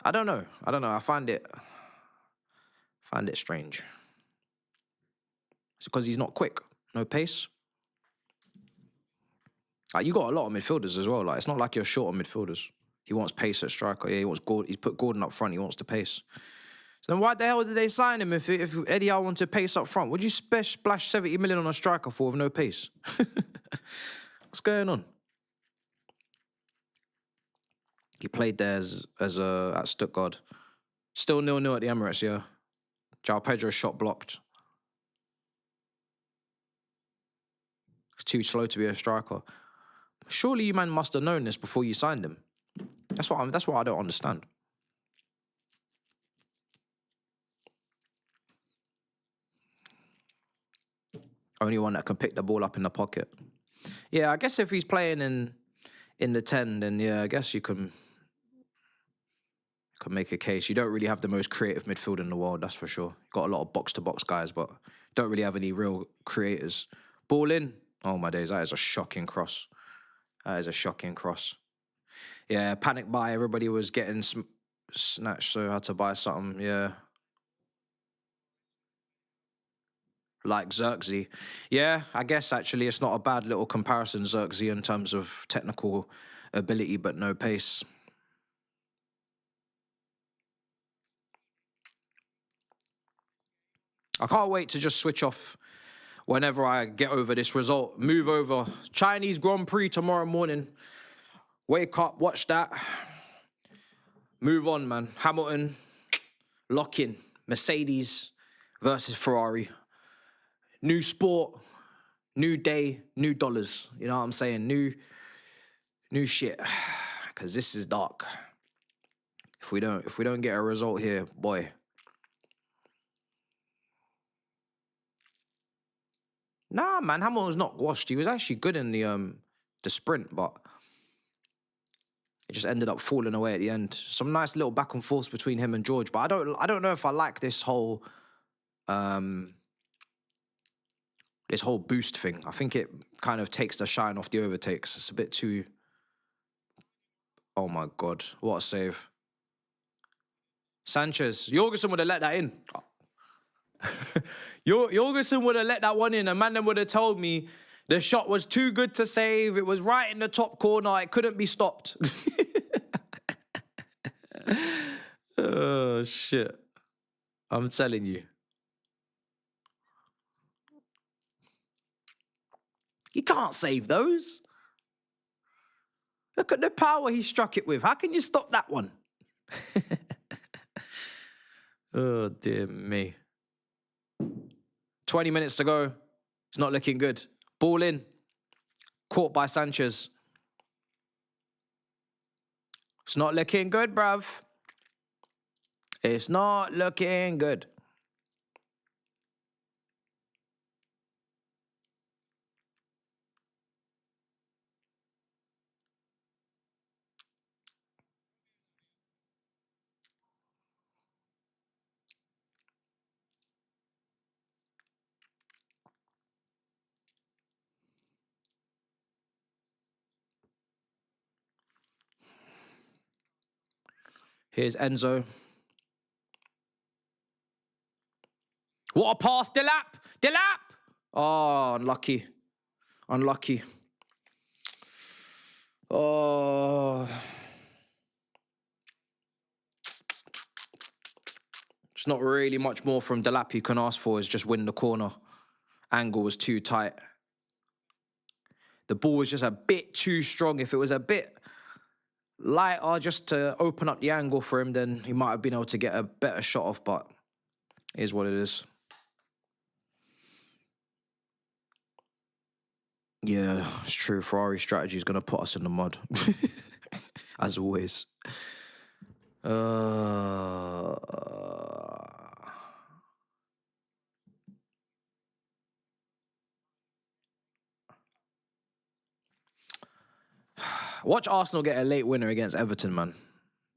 I don't know. I find it strange. It's because he's not quick. No pace. Like, you got a lot of midfielders as well. Like, it's not like you're short on midfielders. He wants pace at striker. Yeah, he wants Gordon. He's put Gordon up front. He wants the pace. So then why the hell did they sign him if Eddie Howe wanted pace up front? Would you splash 70 million on a striker for with no pace? What's going on? He played there at Stuttgart. Still 0-0 at the Emirates, yeah. João Pedro's shot blocked. It's too slow to be a striker. Surely you man must have known this before you signed him. That's what I don't understand. Only one that can pick the ball up in the pocket. Yeah, I guess if he's playing in the 10, then yeah, I guess you can make a case. You don't really have the most creative midfield in the world, that's for sure. Got a lot of box-to-box guys, but don't really have any real creators. Ball in. Oh, my days, that is a shocking cross. That is a shocking cross. Yeah, panic buy. Everybody was getting snatched, so I had to buy something, yeah. Like Xerxes. Yeah, I guess actually it's not a bad little comparison, Xerxes, in terms of technical ability, but no pace. I can't wait to just switch off whenever I get over this result. Move over. Chinese Grand Prix tomorrow morning. Wake up, watch that. Move on, man. Hamilton, lock in. Mercedes versus Ferrari. New sport, new day, new dollars. You know what I'm saying? New shit. Because this is dark. If we don't get a result here, boy. Nah, man, Hamilton's not washed. He was actually good in the sprint, but it just ended up falling away at the end. Some nice little back and forth between him and George, but I don't know if I like this whole boost thing. I think it kind of takes the shine off the overtakes. It's a bit too. Oh my God, what a save! Sanchez, Jorgensen would have let that in. Jorgensen would have let that one in, and man then would have told me the shot was too good to save. It was right in the top corner. It couldn't be stopped. Oh, shit. I'm telling you. You can't save those. Look at the power he struck it with. How can you stop that one? Oh, dear me. 20 minutes to go. It's not looking good. Ball in. Caught by Sanchez. It's not looking good, bruv. It's not looking good. Here's Enzo. What a pass, Delap! Delap! Oh, unlucky. Unlucky. Oh. There's not really much more from Delap you can ask for, is just win the corner. Angle was too tight. The ball was just a bit too strong. If it was a bit lighter just to open up the angle for him, then he might have been able to get a better shot off, but it is what it is. Yeah, it's true. Ferrari strategy is going to put us in the mud. As always. Watch Arsenal get a late winner against Everton, man.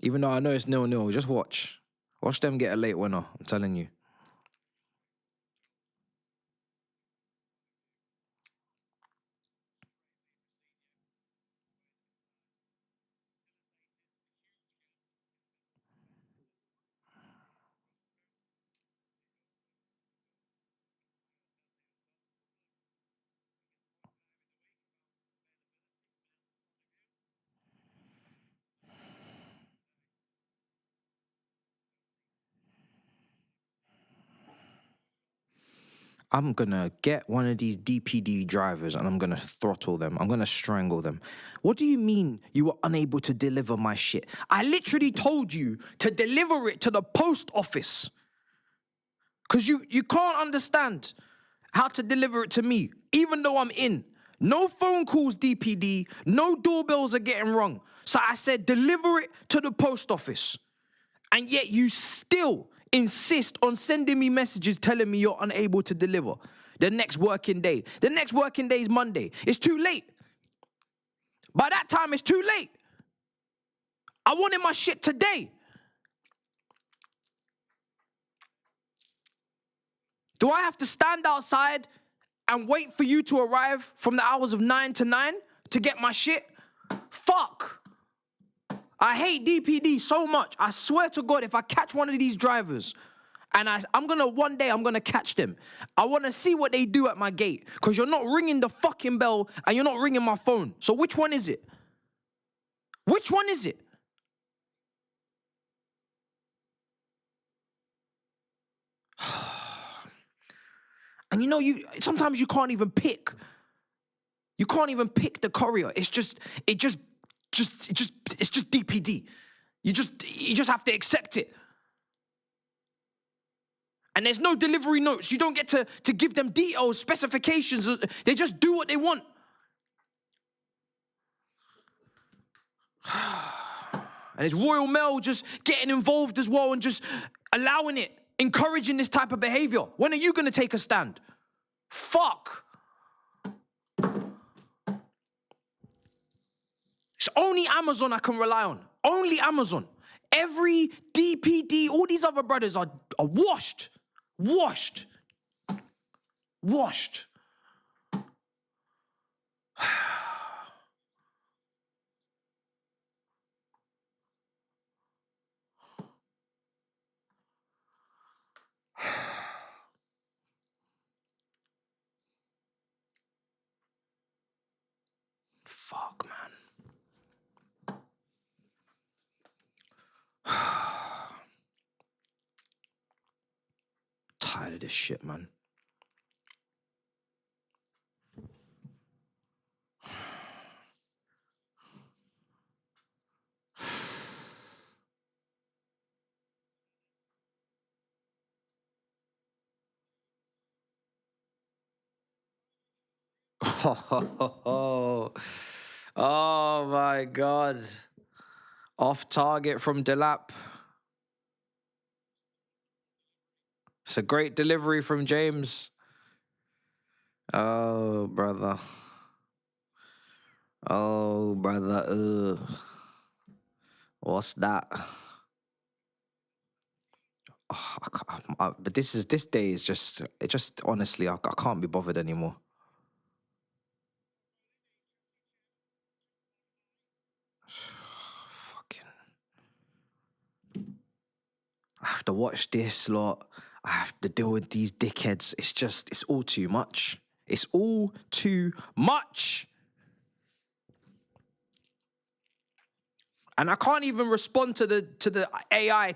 Even though I know it's 0-0, just watch. Watch them get a late winner, I'm telling you. I'm gonna get one of these DPD drivers and I'm gonna throttle them. I'm gonna strangle them. What do you mean you were unable to deliver my shit? I literally told you to deliver it to the post office. Because you can't understand how to deliver it to me, even though I'm in. No phone calls, DPD. No doorbells are getting rung. So I said, deliver it to the post office. And yet you still insist on sending me messages telling me you're unable to deliver the next working day. The next working day is Monday. It's too late. By that time, it's too late. I wanted my shit today. Do I have to stand outside and wait for you to arrive from the hours of 9 to 9 to get my shit? Fuck. I hate DPD so much. I swear to God, if I catch one of these drivers, and one day I'm gonna catch them. I wanna see what they do at my gate. Because you're not ringing the fucking bell and you're not ringing my phone. So which one is it? Which one is it? And sometimes you can't even pick. You can't even pick the courier. It's just DPD. You just have to accept it. And there's no delivery notes. You don't get to give them details, specifications. They just do what they want. And it's Royal Mail just getting involved as well and just allowing it, encouraging this type of behavior. When are you going to take a stand? Fuck. It's only Amazon I can rely on. Only Amazon. Every DPD, all these other brothers are washed. Washed. Washed. Fuck, man. Tired of this shit, man. Oh my God. Off target from Delap. It's a great delivery from James. Oh, brother. Oh, brother. What's that? Oh, but this day is just honestly, I can't be bothered anymore. Fucking. I have to watch this lot. I have to deal with these dickheads. It's all too much. It's all too much. And I can't even respond to the AI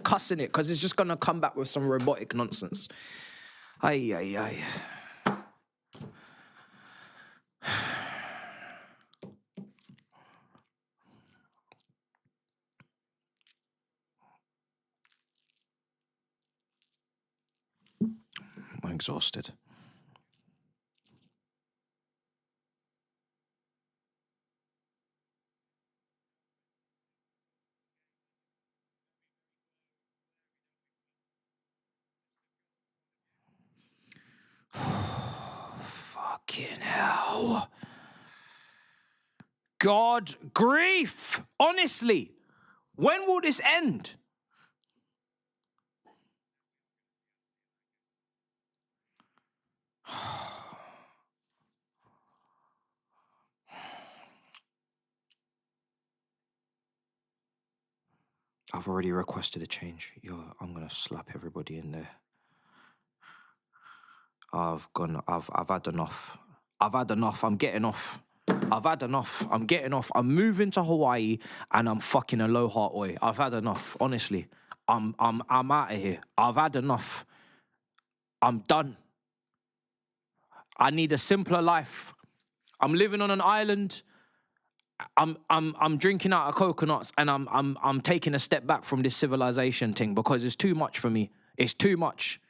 cussing it because it's just gonna come back with some robotic nonsense. Ay. I'm exhausted. Fucking hell. God grief. Honestly, when will this end? I've already requested a change. I'm gonna slap everybody in there. I've had enough. I've had enough. I'm getting off. I've had enough. I'm getting off. I'm moving to Hawaii and I'm fucking Aloha Oi. I've had enough. Honestly. I'm out of here. I've had enough. I'm done. I need a simpler life. I'm living on an island. I'm drinking out of coconuts, and I'm taking a step back from this civilization thing because it's too much for me. It's too much.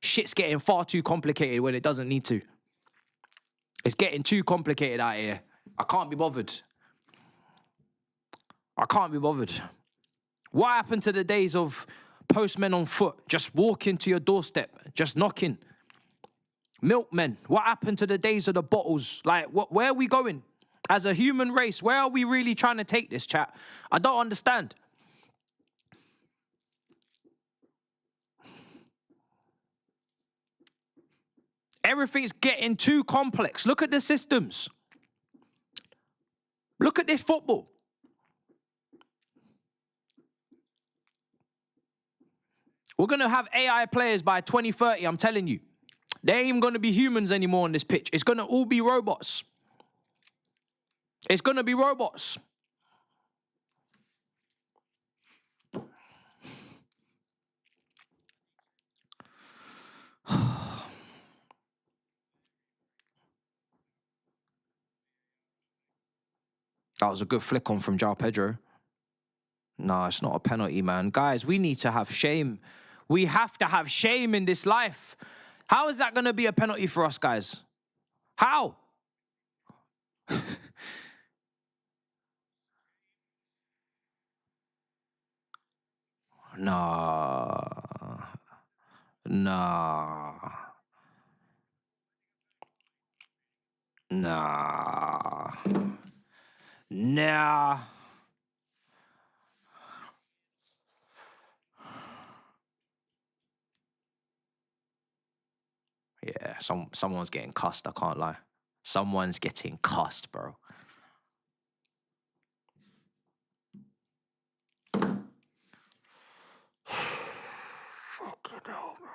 Shit's getting far too complicated when it doesn't need to. It's getting too complicated out here. I can't be bothered. I can't be bothered. What happened to the days of postmen on foot, just walking to your doorstep, just knocking? Milkmen. What happened to the days of the bottles? Like, where are we going? As a human race, where are we really trying to take this, chat? I don't understand. Everything's getting too complex. Look at the systems. Look at this football. We're going to have AI players by 2030, I'm telling you. There ain't even going to be humans anymore on this pitch. It's going to all be robots. It's going to be robots. That was a good flick on from João Pedro. No, it's not a penalty, man. Guys, we need to have shame. We have to have shame in this life. How is that going to be a penalty for us, guys? How? Nah. Nah. Nah. Nah. Yeah, someone's getting cussed, I can't lie. Someone's getting cussed, bro. Fucking hell, man.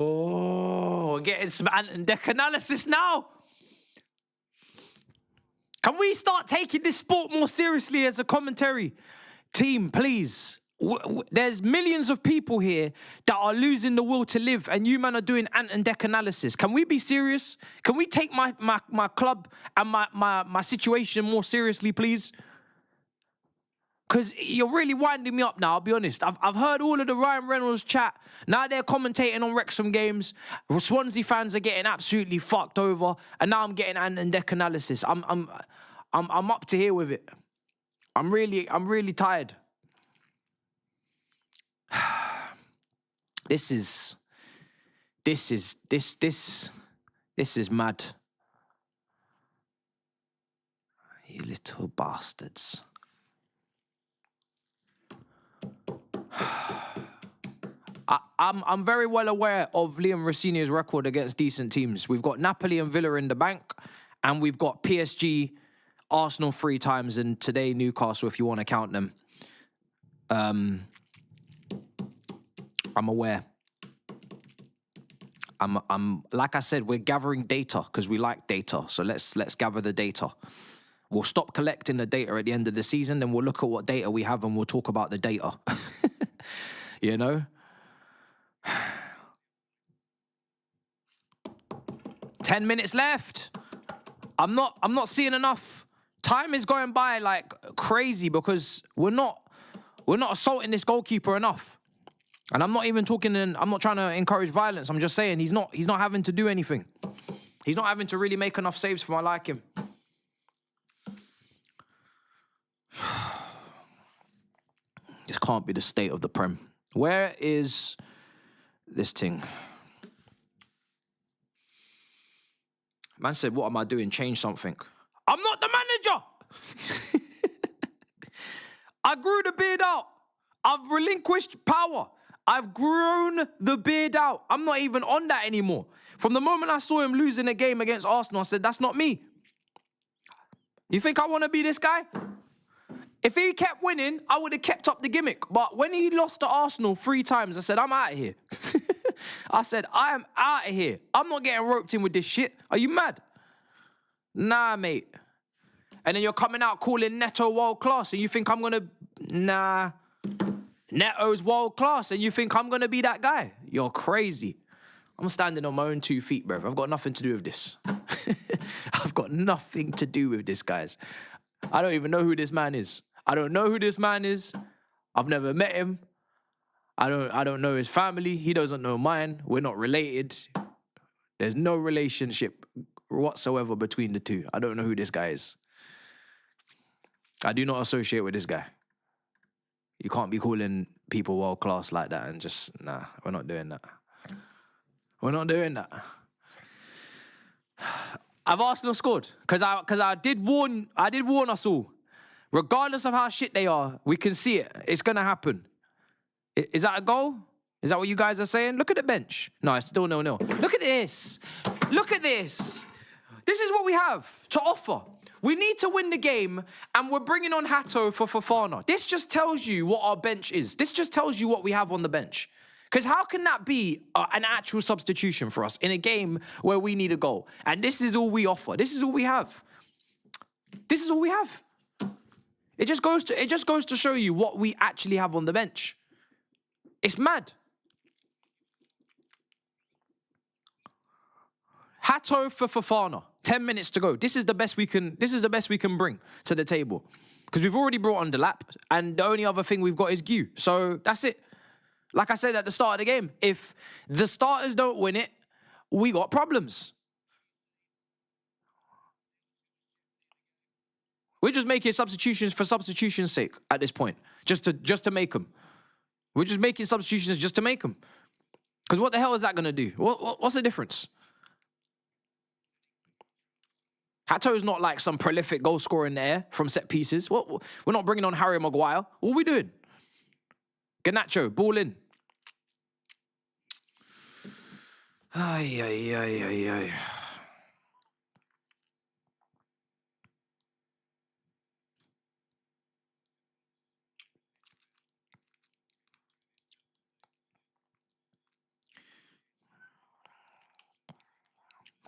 Oh, we're getting some ant and deck analysis now. Can we start taking this sport more seriously as a commentary team, please? There's millions of people here that are losing the will to live, and you man are doing ant and deck analysis. Can we be serious? Can we take my club and my situation more seriously, please? Because you're really winding me up now, I'll be honest. I've heard all of the Ryan Reynolds chat. Now they're commentating on Wrexham games. Swansea fans are getting absolutely fucked over. And now I'm getting ant and deck analysis. I'm up to here with it. I'm really tired. This is mad. You little bastards. I'm very well aware of Liam Rossini's record against decent teams. We've got Napoli and Villa in the bank, and we've got PSG, Arsenal 3 times, and today Newcastle, if you want to count them. I'm aware. I'm like I said, we're gathering data because we like data. So let's gather the data. We'll stop collecting the data at the end of the season, then we'll look at what data we have and we'll talk about the data. You know? 10 minutes left. I'm not seeing enough. Time is going by like crazy because we're not assaulting this goalkeeper enough. And I'm not even talking, I'm not trying to encourage violence. I'm just saying he's not having to do anything. He's not having to really make enough saves for my liking. This can't be the state of the Prem. Where is this thing? Man said, what am I doing? Change something. I'm not the manager. I grew the beard out. I've relinquished power. I've grown the beard out. I'm not even on that anymore. From the moment I saw him losing a game against Arsenal, I said, that's not me. You think I want to be this guy? If he kept winning, I would have kept up the gimmick. But when he lost to Arsenal 3 times, I said, I'm out of here. I said, I am out of here. I'm not getting roped in with this shit. Are you mad? Nah, mate. And then you're coming out calling Neto world class, and you think I'm gonna... Nah. Neto's world class, and you think I'm gonna be that guy? You're crazy. I'm standing on my own 2 feet, bruv. I've got nothing to do with this. I've got nothing to do with this, guys. I don't even know who this man is. I don't know who this man is. I've never met him. I don't know his family. He doesn't know mine. We're not related. There's no relationship whatsoever between the two. I don't know who this guy is. I do not associate with this guy. You can't be calling people world class like that and just, nah, we're not doing that. We're not doing that. Have Arsenal scored? Because I did warn us all. Regardless of how shit they are, we can see it. It's gonna happen. Is that a goal? Is that what you guys are saying? Look at the bench. No, it's still 0-0. Look at this. Look at this. This is what we have to offer. We need to win the game, and we're bringing on Hato for Fofana. This just tells you what our bench is. This just tells you what we have on the bench. Because how can that be an actual substitution for us in a game where we need a goal? And this is all we offer. This is all we have. This is all we have. It just goes to show you what we actually have on the bench. It's mad. Hato for Fofana. 10 minutes to go. This is the best we can bring to the table. Because we've already brought on Delap, and the only other thing we've got is Gu. So that's it. Like I said at the start of the game, if the starters don't win it, we got problems. We're just making substitutions for substitution's sake at this point, just to make them. We're just making substitutions just to make them. Because what the hell is that going to do? What's the difference? Hato's not like some prolific goal scorer in there from set pieces. We're not bringing on Harry Maguire. What are we doing? Garnacho, ball in. Ay, ay, ay, ay, ay.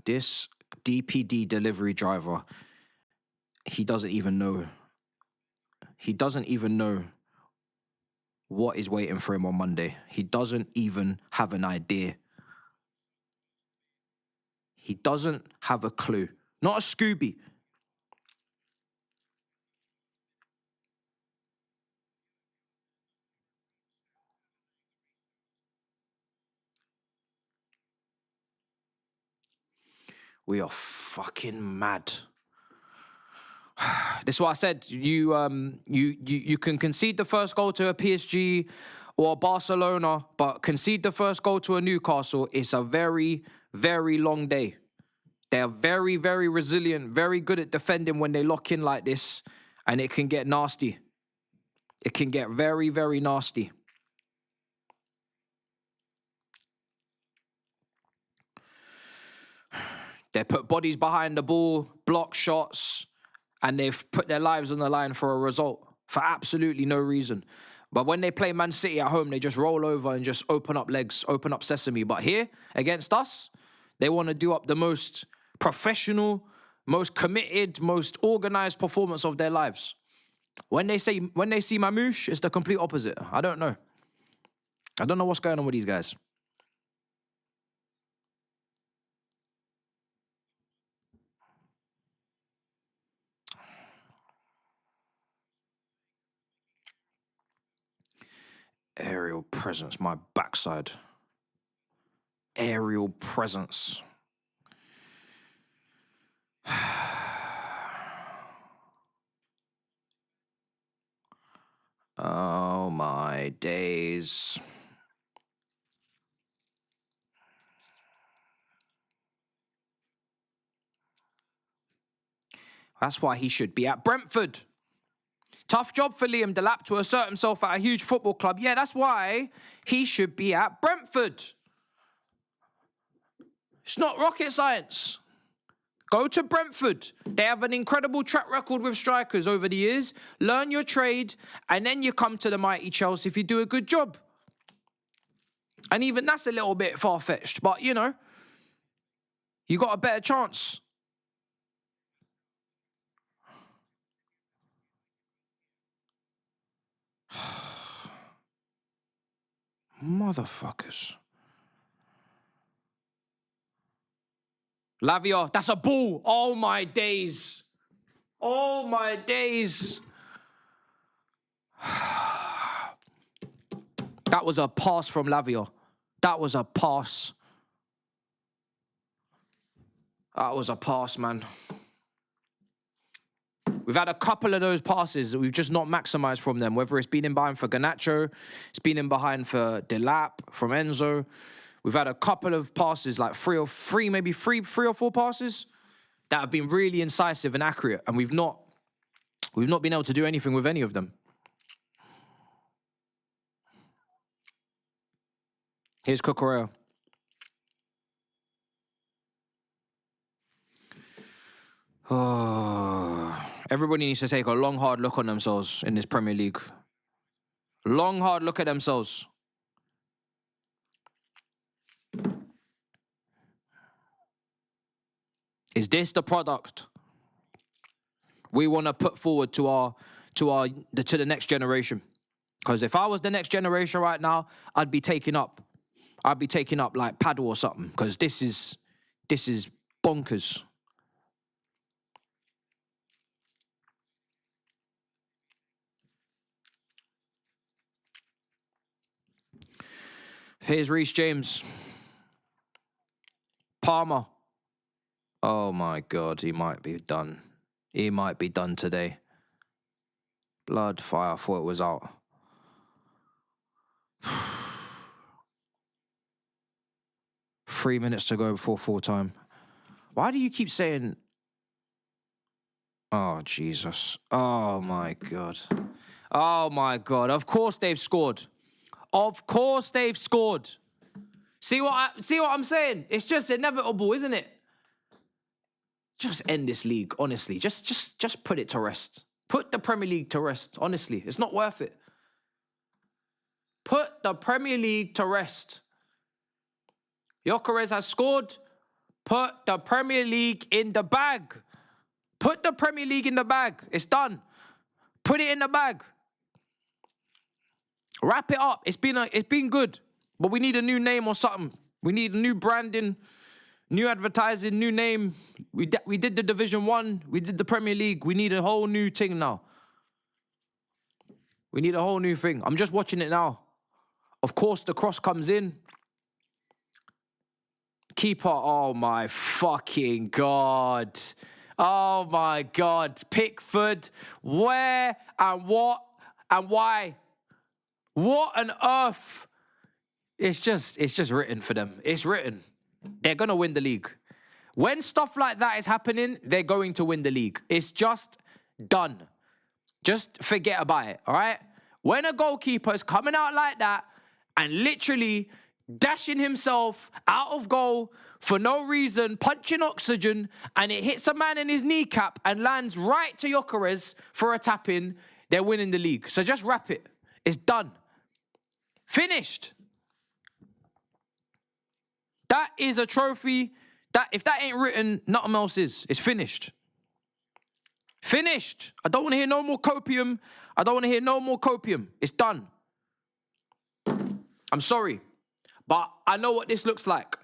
This DPD delivery driver, he doesn't even know. He doesn't even know what is waiting for him on Monday. He doesn't even have an idea. He doesn't have a clue. Not a Scooby. We are fucking mad. This is what I said. You can concede the first goal to a PSG or a Barcelona, but concede the first goal to a Newcastle, it's a very, very long day. They are very, very resilient, very good at defending when they lock in like this, and it can get nasty. It can get very, very nasty. They put bodies behind the ball, block shots, and they've put their lives on the line for a result for absolutely no reason. But when they play Man City at home, they just roll over and just open up legs, open up sesame. But here, against us, they want to do up the most professional, most committed, most organized performance of their lives. When they see Mamouche, it's the complete opposite. I don't know. I don't know what's going on with these guys. Aerial presence, my backside. Aerial presence. Oh my days. That's why he should be at Brentford. Tough job for Liam Delap to assert himself at a huge football club. Yeah, that's why he should be at Brentford. It's not rocket science. Go to Brentford. They have an incredible track record with strikers over the years. Learn your trade, and then you come to the mighty Chelsea if you do a good job. And even that's a little bit far-fetched, but, you know, you got a better chance. Motherfuckers. Lavia, that's a ball. Oh, my days. Oh, my days. That was a pass from Lavia. That was a pass. That was a pass, man. We've had a couple of those passes that we've just not maximised from them, whether it's been in behind for Garnacho, it's been in behind for Delap, from Enzo. We've had a couple of passes, like three or four passes that have been really incisive and accurate, and we've not been able to do anything with any of them. Here's Cucurella. Oh, everybody needs to take a long, hard look on themselves in this Premier League. Long, hard look at themselves. Is this the product we want to put forward to the next generation? Because if I was the next generation right now, I'd be taking up like paddle or something. Because this is bonkers. Here's Reece James. Palmer. Oh my God, he might be done. He might be done today. Blood, fire, I thought it was out. Three minutes to go before full time. Why do you keep saying... Oh, Jesus. Oh my God. Oh my God. Of course they've scored. Of course they've scored. See what I'm saying? It's just inevitable, isn't it? Just end this league, honestly. Just put it to rest. Put the Premier League to rest, honestly. It's not worth it. Put the Premier League to rest. Gyökeres has scored. Put the Premier League in the bag. Put the Premier League in the bag. It's done. Put it in the bag. Wrap it up. It's been good. But we need a new name or something. We need new branding, new advertising, new name. We did the Division 1. We did the Premier League. We need a whole new thing now. We need a whole new thing. I'm just watching it now. Of course, the cross comes in. Keeper, oh my fucking God. Oh my God. Pickford, where and what and why? What on earth? It's just written for them. It's written. They're going to win the league. When stuff like that is happening, they're going to win the league. It's just done. Just forget about it, all right? When a goalkeeper is coming out like that and literally dashing himself out of goal for no reason, punching oxygen, and it hits a man in his kneecap and lands right to Gyökeres for a tap-in, they're winning the league. So just wrap it. It's done. Finished. That is a trophy that if that ain't written, nothing else is. It's finished. Finished. I don't want to hear no more copium. I don't want to hear no more copium. It's done. I'm sorry, but I know what this looks like.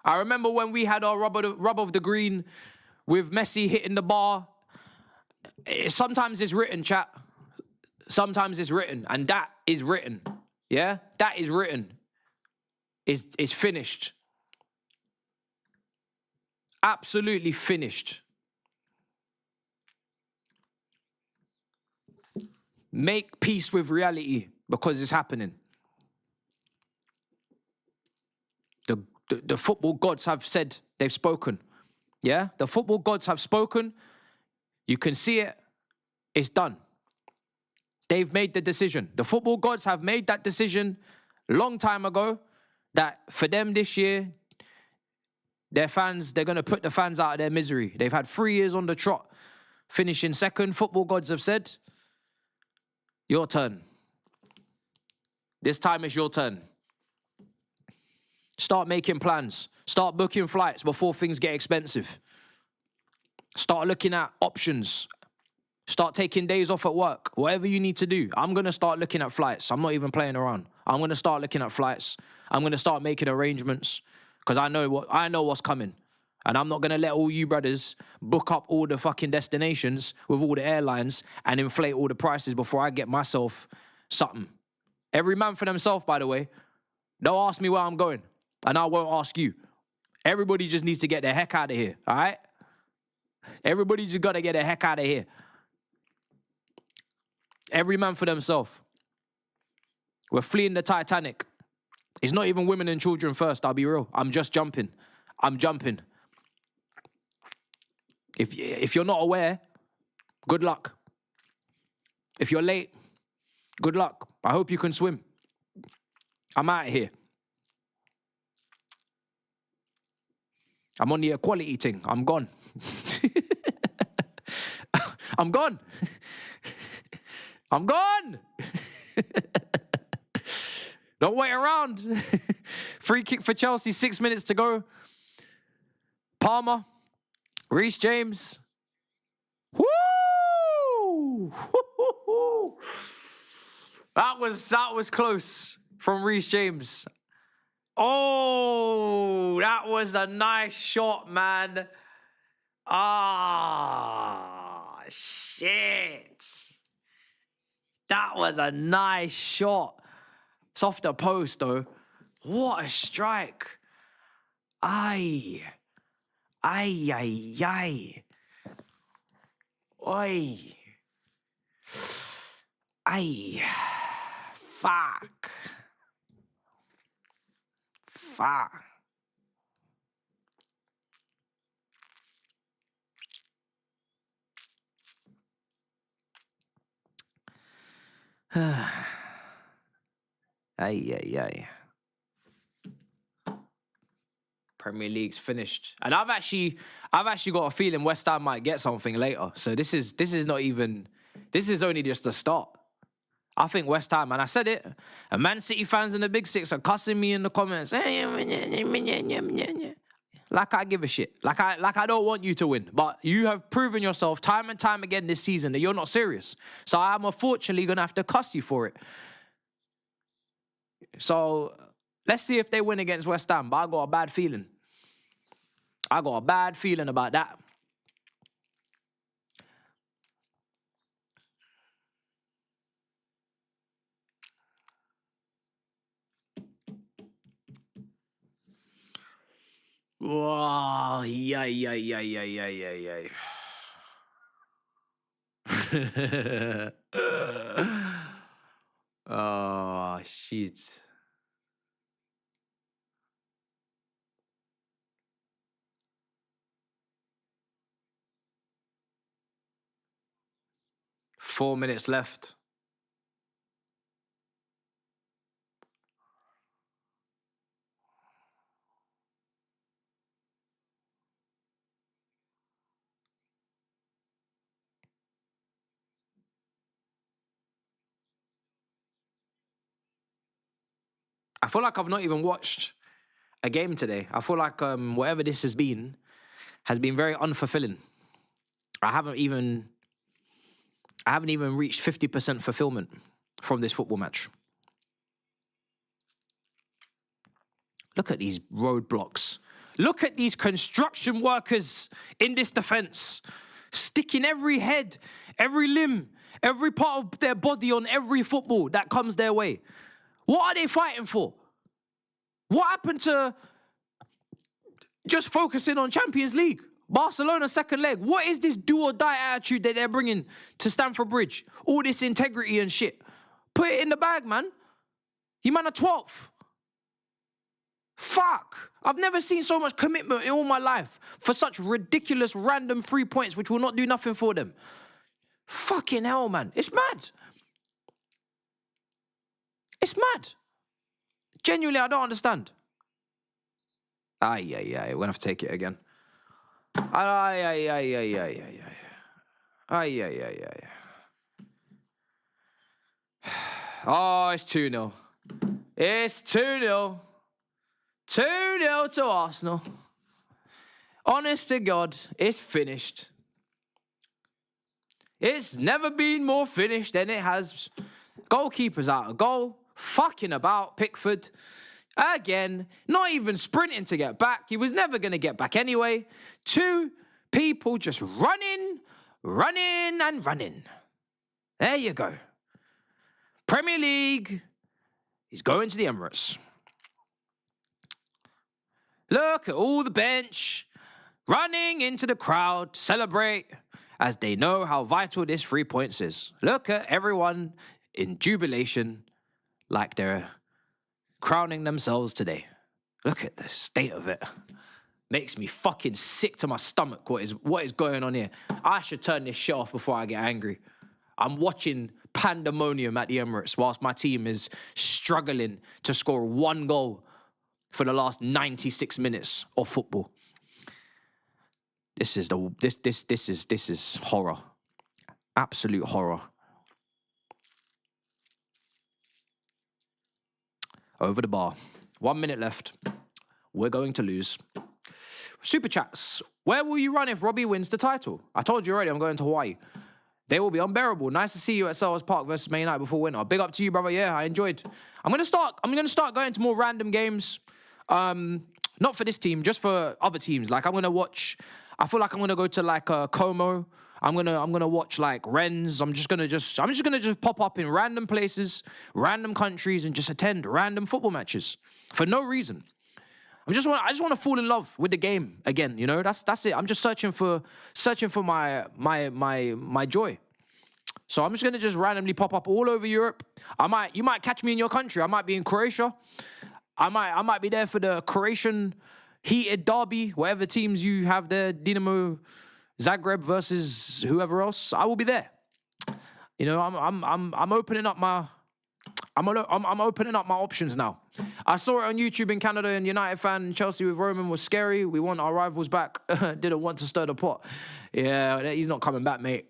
I remember when we had our rub of the green with Messi hitting the bar. Sometimes it's written, chat. Sometimes it's written, and that is written. Yeah? That is written. It's finished. Absolutely finished. Make peace with reality because it's happening. The football gods have said, they've spoken. Yeah? The football gods have spoken. You can see it. It's done. They've made the decision. The football gods have made that decision a long time ago that for them this year, Their fans, they're going to put the fans out of their misery. They've had 3 years on the trot, finishing second. Football gods have said, your turn. This time it's your turn. Start making plans. Start booking flights before things get expensive. Start looking at options. Start taking days off at work. Whatever you need to do. I'm going to start looking at flights. I'm not even playing around. I'm going to start looking at flights. I'm going to start making arrangements because I know what's coming. And I'm not going to let all you brothers book up all the fucking destinations with all the airlines and inflate all the prices before I get myself something. Every man for themselves, by the way. Don't ask me where I'm going. And I won't ask you. Everybody just needs to get the heck out of here, all right? Everybody just got to get the heck out of here. Every man for themselves. We're fleeing the Titanic. It's not even women and children first, I'll be real. I'm just jumping. I'm jumping. If you're not aware, good luck. If you're late, good luck. I hope you can swim. I'm out of here. I'm on the equality thing. I'm gone. I'm gone. I'm gone. Don't wait around. Free kick for Chelsea, 6 minutes to go. Palmer, Reece James. Woo! That was close from Reece James. Oh, that was a nice shot, man. Ah, shit. That was a nice shot. It's off the post, though. What a strike. Aye. Aye, aye, aye. Oi. Aye. Fuck. Fuck. Ay, ay, ay. Premier League's finished. And I've actually got a feeling West Ham might get something later. So this is only just the start. I think West Ham, and I said it, and Man City fans in the Big Six are cussing me in the comments. Like I give a shit. Like I don't want you to win. But you have proven yourself time and time again this season that you're not serious. So I'm unfortunately going to have to cuss you for it. So let's see if they win against West Ham. But I got a bad feeling. I got a bad feeling about that. Whoa, yay, yay, yay, yay, yay, yay, yay. Oh, shit. Four minutes left. I feel like I've not even watched a game today. I feel like whatever this has been very unfulfilling. I haven't even reached 50% fulfillment from this football match. Look at these roadblocks. Look at these construction workers in this defense, sticking every head, every limb, every part of their body on every football that comes their way. What are they fighting for? What happened to just focusing on Champions League? Barcelona second leg. What is this do or die attitude that they're bringing to Stamford Bridge? All this integrity and shit. Put it in the bag, man. You man are 12th. Fuck. I've never seen so much commitment in all my life for such ridiculous random 3 points which will not do nothing for them. Fucking hell, man. It's mad. It's mad. Genuinely, I don't understand. We're going to have to take it again. Ay. Oh, it's 2-0. It's 2-0. 2-0 to Arsenal. Honest to God, it's finished. It's never been more finished than it has. Goalkeeper's out of goal. Fucking about, Pickford. Again, not even sprinting to get back. He was never going to get back anyway. 2 people just running. There you go. Premier League is going to the Emirates. Look at all the bench running into the crowd to celebrate as they know how vital this 3 points is. Look at everyone in jubilation like they're crowning themselves today. Look at the state of it. Makes me fucking sick to my stomach what is going on here. I should turn this shit off before I get angry. I'm watching pandemonium at the Emirates whilst my team is struggling to score 1 goal for the last 96 minutes of football. This is horror. Absolute horror. Over the bar. 1 minute left. We're going to lose. Super chats. Where will you run if Robbie wins the title? I told you already, I'm going to Hawaii. They will be unbearable. Nice to see you at Selhurst Park versus Man United before winter. Big up to you, brother. Yeah, I enjoyed. I'm gonna start going to more random games. Not for this team, just for other teams. Like I'm gonna watch. I feel like I'm gonna go to like Como. I'm gonna watch like Rennes. I'm just gonna pop up in random places, random countries, and just attend random football matches for no reason. I just want to fall in love with the game again. You know, that's it. I'm just searching for my joy. So I'm just gonna just randomly pop up all over Europe. You might catch me in your country. I might be in Croatia. I might be there for the Croatian heated derby, whatever teams you have there, Dinamo Zagreb versus whoever else. I will be there. You know, I'm opening up my. I'm opening up my options now. I saw it on YouTube in Canada, and United fan Chelsea with Roman was scary. We want our rivals back. Didn't want to stir the pot. Yeah, he's not coming back, mate.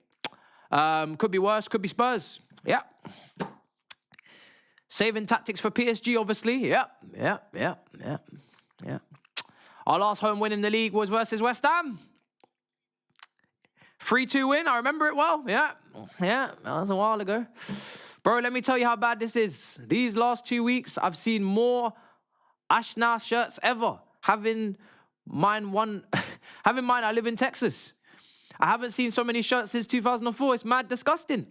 Could be worse. Could be Spurs. Yeah. Saving tactics for PSG, obviously. Yeah. Our last home win in the league was versus West Ham. 3-2 win. I remember it well. Yeah. That was a while ago. Bro, let me tell you how bad this is. These last 2 weeks, I've seen more Ashna shirts ever. Having mine, I live in Texas. I haven't seen so many shirts since 2004. It's mad disgusting.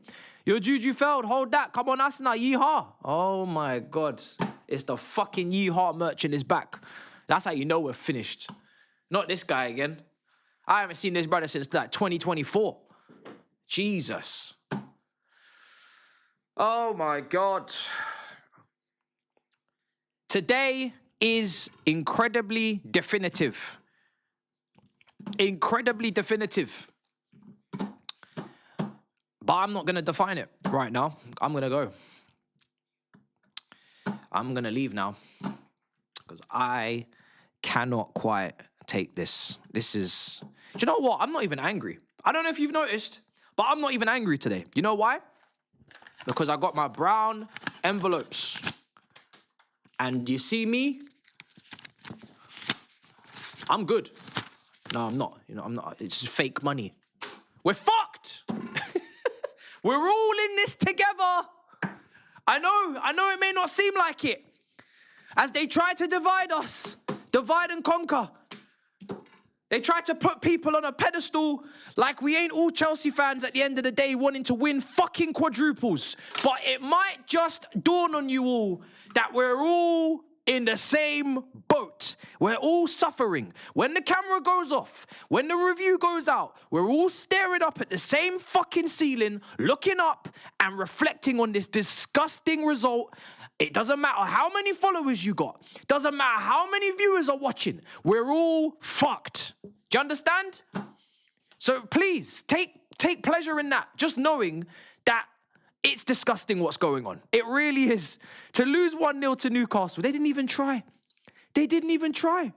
Your Juju failed. Hold that. Come on, Ashna. Yeehaw. Oh, my God. It's the fucking yeehaw merchant is back. That's how you know we're finished. Not this guy again. I haven't seen this brother since like 2024. Jesus. Oh, my God. Today is incredibly definitive. Incredibly definitive. But I'm not going to define it right now. I'm going to go. I'm going to leave now. Because I cannot quite take this. This is... Do you know what? I'm not even angry. I don't know if you've noticed, but I'm not even angry today. You know why? Because I got my brown envelopes. And you see me? I'm good. No, I'm not. You know, I'm not. It's fake money. We're fucked. We're all in this together. I know it may not seem like it. As they try to divide us, divide and conquer. They try to put people on a pedestal like we ain't all Chelsea fans at the end of the day wanting to win fucking quadruples. But it might just dawn on you all that we're all in the same boat. We're all suffering. When the camera goes off, when the review goes out, we're all staring up at the same fucking ceiling, looking up and reflecting on this disgusting result. It doesn't matter how many followers you got. Doesn't matter how many viewers are watching. We're all fucked. Do you understand? So please, take pleasure in that. Just knowing that it's disgusting what's going on. It really is. To lose 1-0 to Newcastle, they didn't even try. They didn't even try.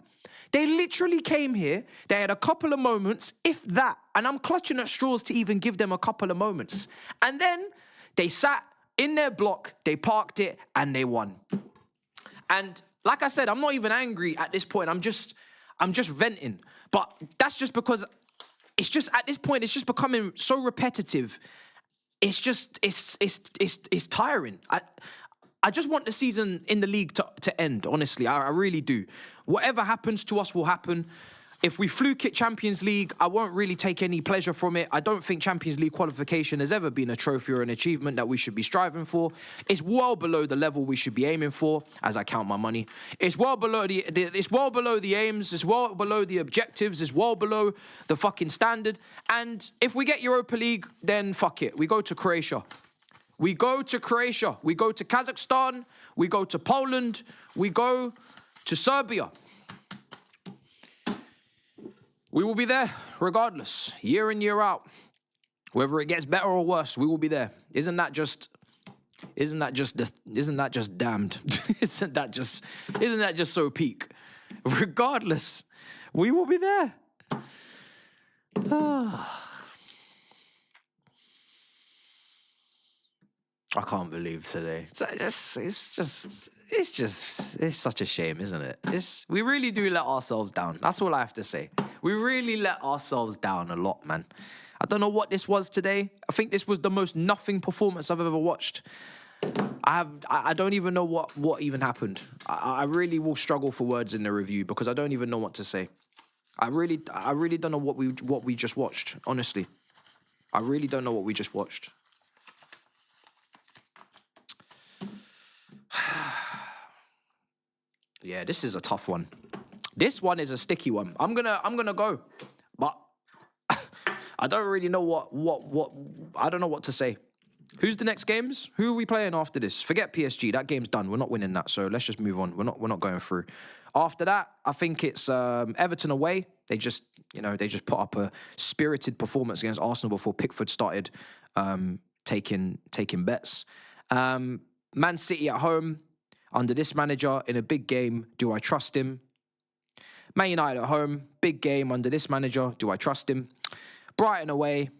They literally came here. They had a couple of moments, if that. And I'm clutching at straws to even give them a couple of moments. And then they sat in their block, they parked it, and they won. And like I said, I'm not even angry at this point. I'm just venting. But that's just because it's just at this point, it's just becoming so repetitive. It's just, it's tiring. I just want the season in the league to end, honestly. I really do. Whatever happens to us will happen. If we fluke it Champions League, I won't really take any pleasure from it. I don't think Champions League qualification has ever been a trophy or an achievement that we should be striving for. It's well below the level we should be aiming for, as I count my money. It's well below the aims. It's well below the objectives. It's well below the fucking standard. And if we get Europa League, then fuck it. We go to Croatia. We go to Croatia. We go to Kazakhstan. We go to Poland. We go to Serbia. We will be there regardless, year in, year out. Whether it gets better or worse, we will be there. Isn't that just damned? Isn't that just so peak? Regardless, we will be there. I can't believe today. It's such a shame, isn't it? We really do let ourselves down. That's all I have to say. We really let ourselves down a lot, man. I don't know what this was today. I think this was the most nothing performance I've ever watched. I don't even know what even happened. I really will struggle for words in the review because I don't even know what to say. I really don't know what we just watched, honestly. I really don't know what we just watched. Yeah, this is a tough one. This one is a sticky one. I'm gonna go, but I don't really know what I don't know what to say. Who's the next games? Who are we playing after this? Forget PSG. That game's done. We're not winning that. So let's just move on. We're not going through. After that, I think it's Everton away. They just put up a spirited performance against Arsenal before Pickford started taking bets. Man City at home. Under this manager, in a big game, do I trust him? Man United at home, big game under this manager, do I trust him? Brighton away,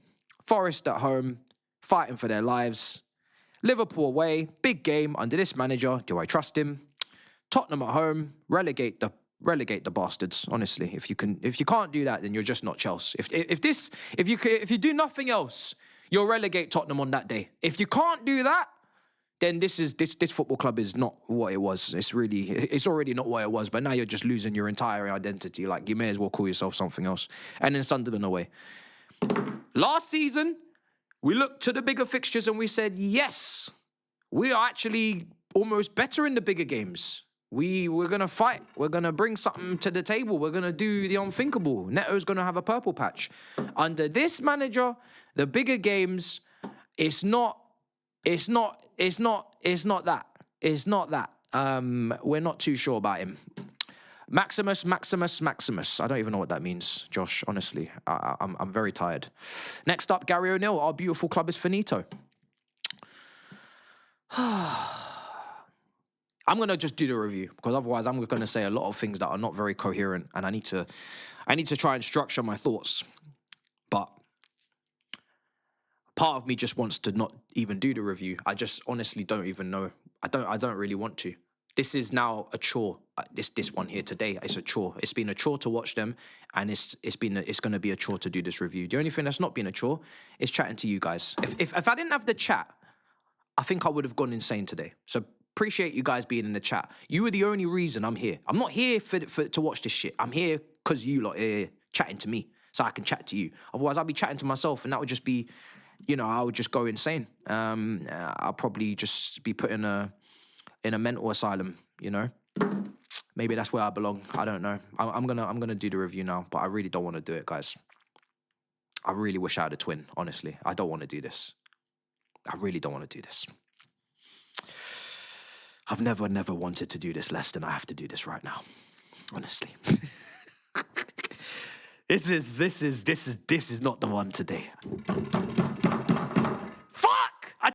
Forest at home, fighting for their lives. Liverpool away, big game under this manager, do I trust him? Tottenham at home, relegate the bastards. Honestly, if you can't do that, then you're just not Chelsea. If you do nothing else, you'll relegate Tottenham on that day. If you can't do that, then this football club is not what it was. It's already not what it was, but now you're just losing your entire identity. Like, you may as well call yourself something else. And then Sunderland away. Last season, we looked to the bigger fixtures and we said, yes, we are actually almost better in the bigger games. We're going to fight. We're going to bring something to the table. We're going to do the unthinkable. Neto's going to have a purple patch. Under this manager, the bigger games, it's not that. We're not too sure about him. Maximus. I don't even know what that means, Josh, honestly. I'm very tired. Next up, Gary O'Neill. Our beautiful club is finito. I'm going to just do the review because otherwise I'm going to say a lot of things that are not very coherent and I need to try and structure my thoughts. But part of me just wants to not even do the review. I just honestly don't even know. I don't really want to. This is now a chore. This one here today, it's a chore. It's been a chore to watch them, and it's going to be a chore to do this review. The only thing that's not been a chore is chatting to you guys. If I didn't have the chat, I think I would have gone insane today. So appreciate you guys being in the chat. You are the only reason I'm here. I'm not here to watch this shit. I'm here because you lot are here chatting to me, so I can chat to you. Otherwise, I'll be chatting to myself, and that would just be, I would just go insane. I'll probably just be put in a mental asylum. Maybe that's where I belong. I don't know. I'm gonna do the review now, but I really don't want to do it, guys. I really wish I had a twin. Honestly, I don't want to do this. I really don't want to do this. I've never wanted to do this less than I have to do this right now. Honestly. This is not the one today.